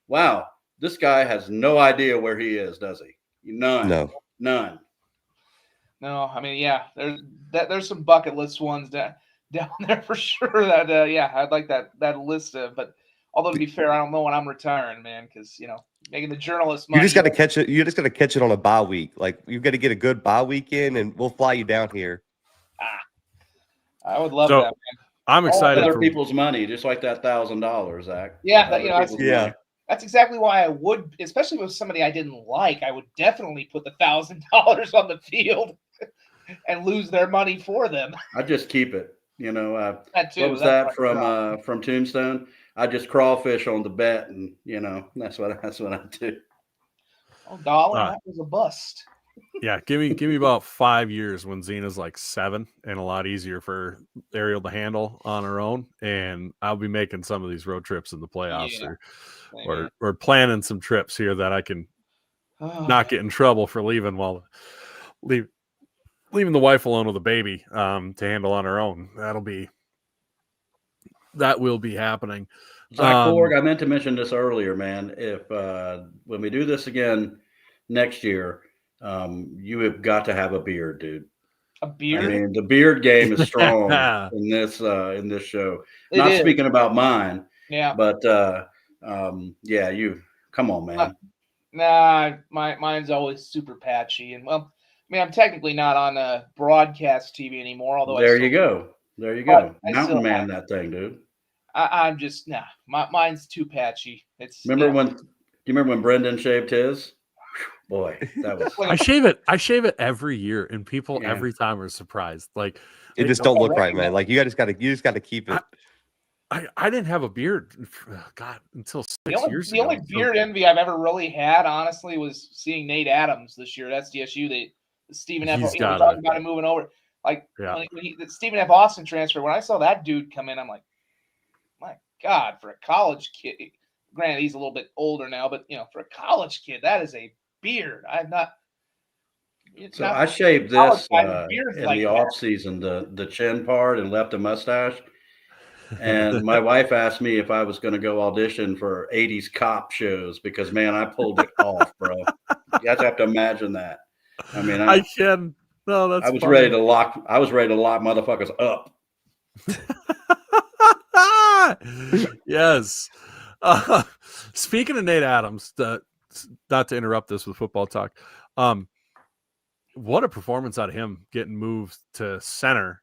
"Wow, this guy has no idea where he is, does he? None. No. No, I mean, yeah, there's some bucket list ones down there for sure. That I'd like that list of. But although to be fair, I don't know when I'm retiring, man, because making the journalist money. You just got to catch it. You just got to catch it on a bye week. Like you got to get a good bye weekend, and we'll fly you down here. I would love that, man. I'm excited for people's money, just like that $1,000, Zach. Yeah, that's exactly why I would, especially with somebody I didn't like. I would definitely put the $1,000 on the field and lose their money for them. I just keep it. That too. What was that from Tombstone? I just crawfish on the bet, and that's what I do. Oh, darling, that was a bust. Yeah, give me about 5 years when Zena's like 7 and a lot easier for Ariel to handle on her own, and I'll be making some of these road trips in the playoffs or planning some trips here that I can not get in trouble for leaving the wife alone with a baby to handle on her own. That will be happening. Zach Borg, I meant to mention this earlier, man. If when we do this again next year, you have got to have a beard, dude. A beard? I mean, the beard game is strong in this show. Not speaking about mine. Yeah. But you come on, man. Mine's always super patchy, and well, I mean, I'm technically not on broadcast TV anymore. Although there you go, mountain man, that thing, dude. I'm just mine's too patchy. Do you remember when Brendan shaved his? Boy, that was. I shave it every year, and people every time are surprised. Like it just don't look right, man. Like you just got to keep it. I didn't have a beard, until 6 years ago. The only beard envy I've ever really had, honestly, was seeing Nate Adams this year at SDSU. Stephen F. Austin talking about him moving over. Like when the Stephen F. Austin transfer, when I saw that dude come in, I'm like, my God, for a college kid. Granted, he's a little bit older now, but for a college kid, that is a beard. I shaved this in the off season, the chin part, and left a mustache. And my wife asked me if I was going to go audition for 80s cop shows because, man, I pulled it off, bro. You have to imagine that. I mean, I can. No, that's. I was ready to lock motherfuckers up. Yes. Speaking of Nate Adams, not to interrupt this with football talk, what a performance out of him getting moved to center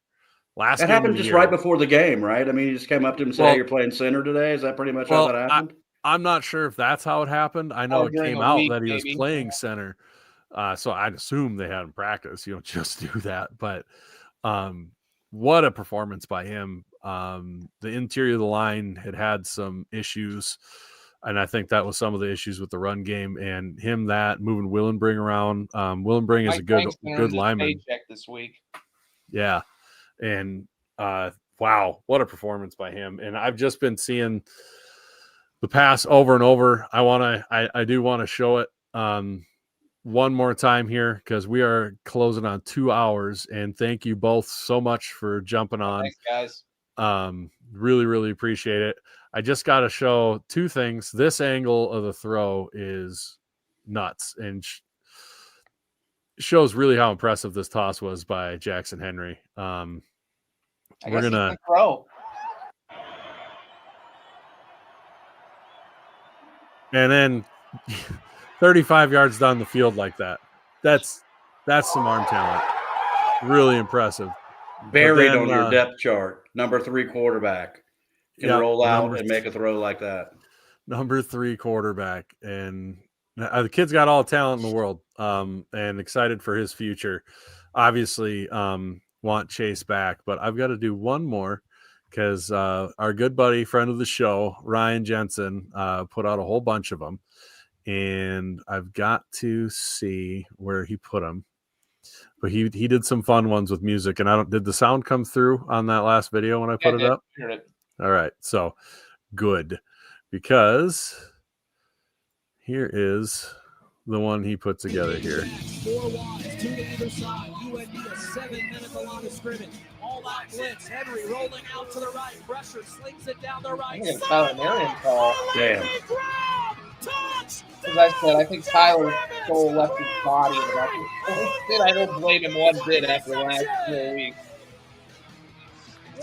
last That game happened of the just year. right before the game, right? I mean, you just came up to him and said, Well- hey, you're playing center today. Is that pretty much how that happened? I'm not sure if that's how it happened. I know it during came a out week, that he was maybe. playing center. So I'd assume they had him practice. You don't just do that. But what a performance by him. The interior of the line had some issues. And I think that was some of the issues with the run game and him moving Willenbring around. Willenbring is a good lineman. Paycheck this week. Yeah. And wow, what a performance by him. And I've just been seeing the pass over and over. I do want to show it one more time here because we are closing on 2 hours. And thank you both so much for jumping on. Thanks, guys. Really, really appreciate it. I just got to show two things. This angle of the throw is nuts and shows really how impressive this toss was by Jackson Henry. We're gonna throw. And then 35 yards down the field like that. That's some arm talent. Really impressive. Buried on your depth chart. Number 3 quarterback can roll out and make a throw like that. Number 3 quarterback. And the kid's got all the talent in the world, and excited for his future. Obviously, want Chase back, but I've got to do one more because our good buddy, friend of the show, Ryan Jensen, put out a whole bunch of them, and I've got to see where he put them. But he did some fun ones with music, and did the sound come through on that last video when I put it up? Heard it. All right, so good, because here is the one he put together here. 4 wides, 2 to either side. UND a 7-minute the line of scrimmage. All out blitz. Henry rolling out to the right. Pressure slings it down the right. I'm Tyler Marion call. Damn. As I said, I think Tyler stole left his body in the back. I don't blame him one bit after the last 4 weeks.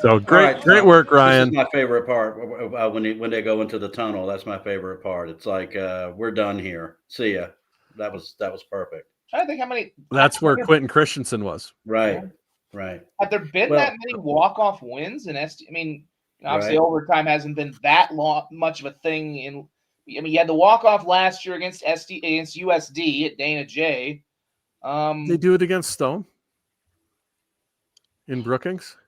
So great work, Ryan. This is my favorite part when they go into the tunnel. That's my favorite part. It's like we're done here. See ya. That was perfect. I think how many. That's where Quentin Christensen was. Right. Right. Have there been that many walk-off wins in SD? I mean, obviously overtime hasn't been that much of a thing. You had the walk-off last year against USD at Dana J. They do it against Stone in Brookings.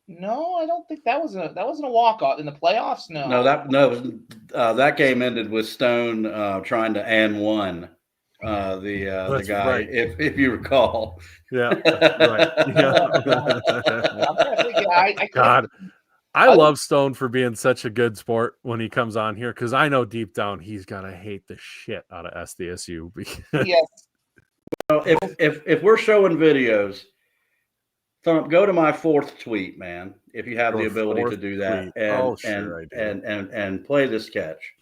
No, I don't think that wasn't a walk-off in the playoffs. No, that game ended with Stone trying to and one the guy, right. if you recall. Yeah, right. Yeah. God, I love Stone for being such a good sport when he comes on here because I know deep down he's gonna hate the shit out of SDSU. Yes. Well, if we're showing videos, go to my 4th tweet, man. If you have the ability to do that, and play this catch.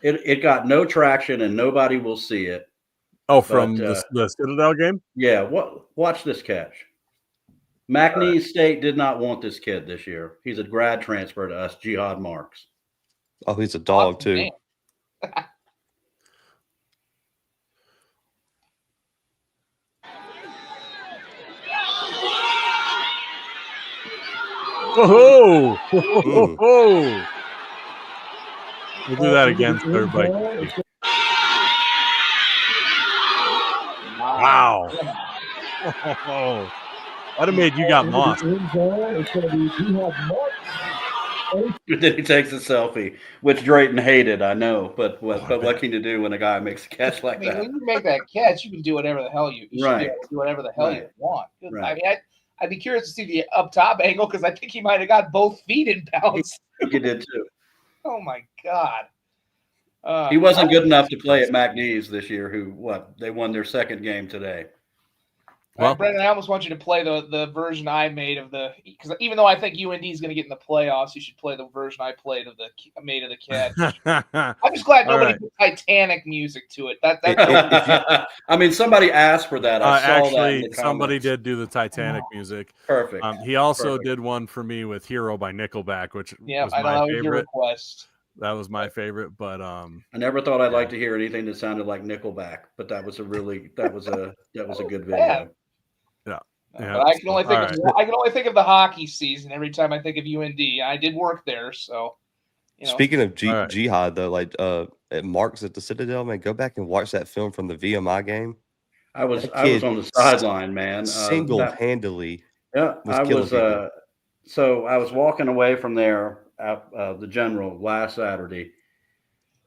It got no traction and nobody will see it. Oh, from the Citadel game? Yeah. Watch this catch. McNeese State did not want this kid this year. He's a grad transfer to us, Jihad Marks. Oh, he's a dog too. Whoa! Whoa! We'll do that again so everybody can see. Wow. Oh, I'd have made you got mossed. Then he takes a selfie, which Drayton hated, I know. But what can you do when a guy makes a catch like that? When you make that catch, you can do whatever the hell you should be able to do whatever the hell you want. Right. I mean, I'd be curious to see the up top angle because I think he might have got both feet in bounds. He did too. Oh my God. He wasn't good enough to play at McNeese this year. They won their 2nd game today. Well, Brendan, I almost want you to play the version I made of because even though I think UND is going to get in the playoffs, you should play the version I made of the catch. I'm just glad nobody put Titanic music to it. I mean, somebody asked for that. I saw actually, that in the somebody did do the Titanic music. Perfect. He also did one for me with "Hero" by Nickelback, which was my favorite. Your request. That was my favorite, but I never thought I'd like to hear anything that sounded like Nickelback, but that was a good video. yeah. But I can only think All of right. I can only think of the hockey season every time I think of UND. I did work there, so Speaking of All right. Jihad, though, like at Mark's at the Citadel, man, go back and watch that film from the VMI game. I was That on kid the sideline, man. Single-handedly Yeah, was I killing was. people. So I was walking away from there at the General last Saturday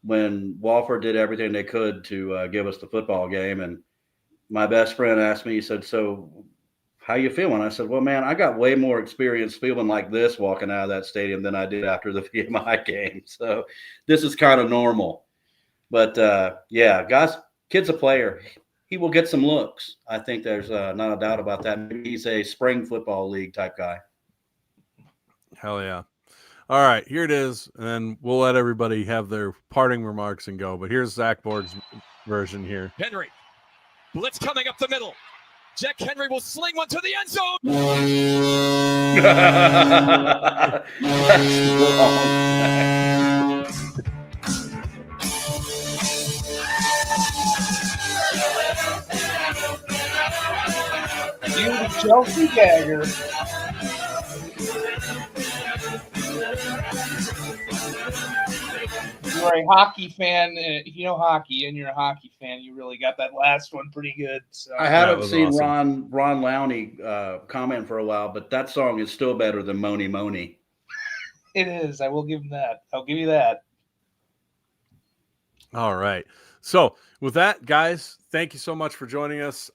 when Walford did everything they could to give us the football game, and my best friend asked me. He said, "So, how you feeling?" I said, "Well, man, I got way more experience feeling like this walking out of that stadium than I did after the VMI game. So, this is kind of normal." But yeah, guys, kid's a player. He will get some looks. I think there's not a doubt about that. Maybe he's a spring football league type guy. Hell yeah. All right, here it is, and then we'll let everybody have their parting remarks and go. But here's Zach Borg's version here. Henry. Blitz coming up the middle. Jack Henry will sling one to the end zone. That's wrong. you Chelsea Gagger. You're a hockey fan. If you know hockey and you're a hockey fan, you really got that last one pretty good. So I haven't was seen awesome. Ron Lowney comment for a while, but that song is still better than Moni Moni. it is. I will give him that. I'll give you that. All right. So with that, guys, thank you so much for joining us.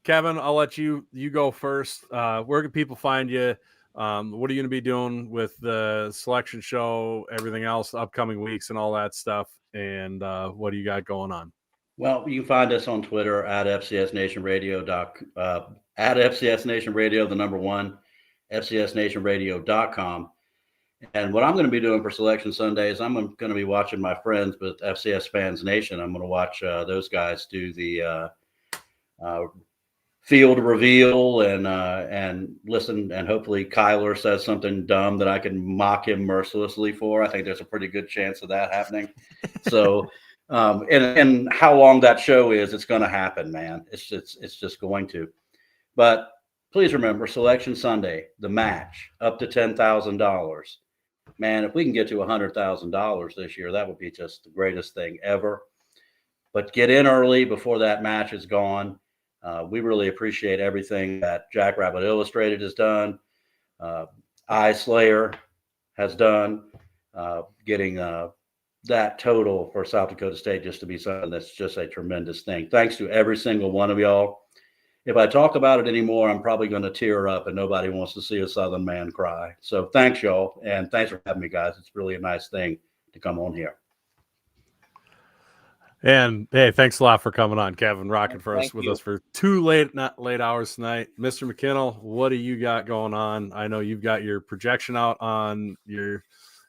Kevin, I'll let you go first. Where can people find you? What are you going to be doing with the selection show, everything else, upcoming weeks and all that stuff? And what do you got going on? Well, you can find us on Twitter at FCS Nation Radio, at FCS Nation Radio, the number one, FCSNationRadio.com. And what I'm going to be doing for Selection Sunday is I'm going to be watching my friends with FCS Fans Nation. I'm going to watch those guys do the field reveal and listen, and hopefully Kyler says something dumb that I can mock him mercilessly for. I think there's a pretty good chance of that happening. So, and how long that show is, it's going to happen, man. It's just going to. But please remember, Selection Sunday, the match, up to $10,000. Man, if we can get to $100,000 this year, that would be just the greatest thing ever. But get in early before that match is gone. We really appreciate everything that Jackrabbit Illustrated has done, Eye Slayer has done, getting that total for South Dakota State just to be something that's just a tremendous thing. Thanks to every single one of y'all. If I talk about it anymore, I'm probably going to tear up, and nobody wants to see a Southern man cry. So thanks, y'all, and thanks for having me, guys. It's really a nice thing to come on here. And hey, thanks a lot for coming on, Kevin, rocking for us Thank with you. us for not late hours tonight. Mr. Mckinnel, what do you got going on? I know you've got your projection out on your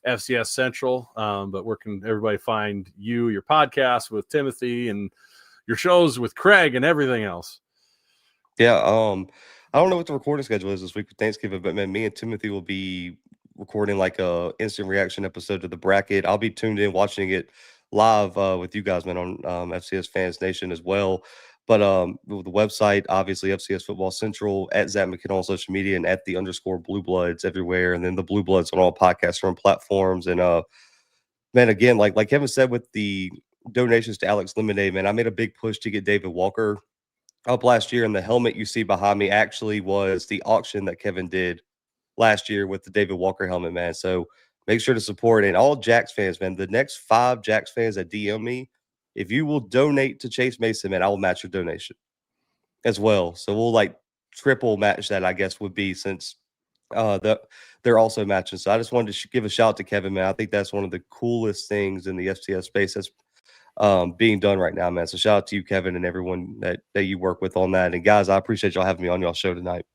FCS Central, but where can everybody find you, your podcast with Timothy, and your shows with Craig and everything else? Yeah, I don't know what the recording schedule is this week for Thanksgiving, but man, me and Timothy will be recording like a instant reaction episode to the bracket. I'll be tuned in watching it live with you guys, man, on FCS Fans Nation as well. But with the website, obviously FCS Football Central, at Zach Mckinnel on social media, and at the _ Blue Bloods everywhere, and then the Blue Bloods on all podcasts and platforms. And man, again, like Kevin said with the donations to Alex Lemonade, man, I made a big push to get David Walker up last year, and the helmet you see behind me actually was the auction that Kevin did last year with the David Walker helmet, man. So make sure to support. And all Jacks fans, man, the next 5 Jacks fans that DM me, if you will donate to Chase Mason, man, I will match your donation as well. So we'll like triple match that, I guess, would be, since they're also matching. So I just wanted to give a shout out to Kevin, man. I think that's one of the coolest things in the FCS space that's being done right now, man. So shout out to you, Kevin, and everyone that you work with on that. And guys, I appreciate y'all having me on y'all show tonight.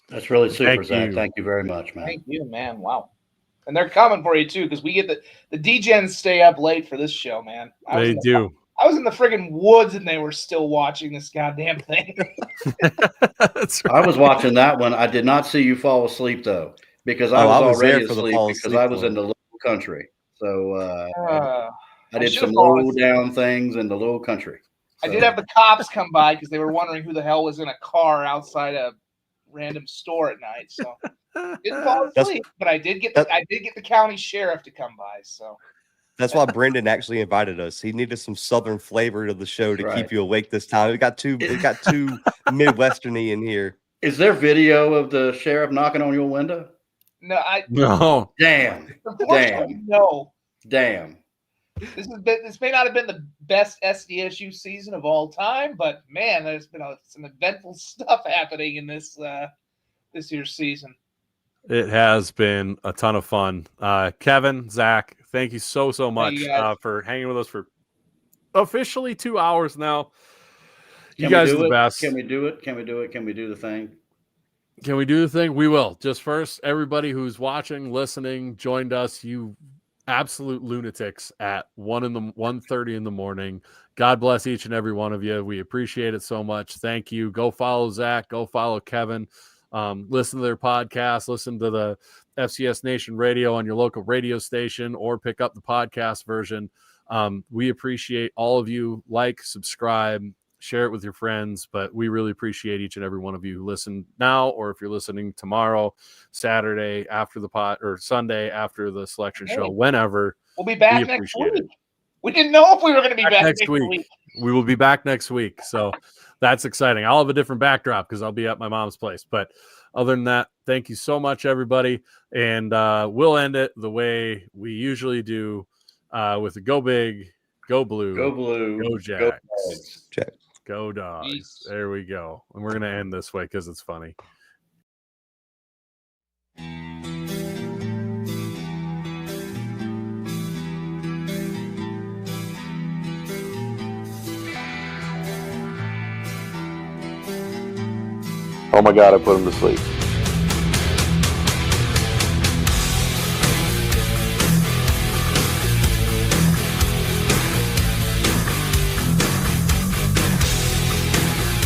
That's really super, Thank Zach. you. Thank you very much, man. Thank you, man. Wow. And they're coming for you too, because we get the D-Gens stay up late for this show, man. They do. I was in the friggin' woods and they were still watching this goddamn thing. That's right. I was watching that one. I did not see you fall asleep though, because I was there already for the asleep fall because asleep I was one. in the little country. So I I did should've some fallen low asleep. down things in the low country. I did have the cops come by because they were wondering who the hell was in a car outside a random store at night. So didn't fall asleep, but I did get the county sheriff to come by. So That's why Brendan actually invited us. He needed some Southern flavor to the show to keep you awake this time. It got too Midwesterny in here. Is there video of the sheriff knocking on your window? No. Damn. Unfortunately, no. Damn. This may not have been the best SDSU season of all time, but man, there's been some eventful stuff happening in this year's season. It has been a ton of fun. Kevin, Zach, thank you so much for hanging with us for officially 2 hours now. You guys are the best. Can we do it? Can we do it? Can we do the thing? Can we do the thing? We will. Just first, everybody who's watching, listening, joined us, you absolute lunatics at 1:30 in the morning. God bless each and every one of you. We appreciate it so much. Thank you. Go follow Zach. Go follow Kevin. Listen to their podcast. Listen to the FCS Nation Radio on your local radio station, or pick up the podcast version. We appreciate all of you. Like, subscribe, share it with your friends, but we really appreciate each and every one of you who listen now, or if you're listening tomorrow, Saturday after the pod, or Sunday after the selection show, whenever. We'll be back next week. We didn't know if we were going to be back next week. We will be back next week. So that's exciting. I'll have a different backdrop because I'll be at my mom's place. But other than that, thank you so much, everybody. And we'll end it the way we usually do with a go big, go blue, go Jacks. Go Dogs. Peace. There we go. And we're going to end this way because it's funny. Oh my God, I put him to sleep.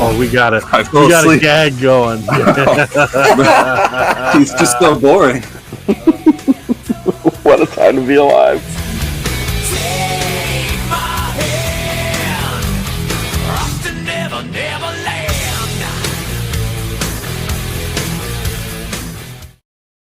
Oh, we got it. I fell We got a asleep. gag going. He's just so boring. What a time to be alive.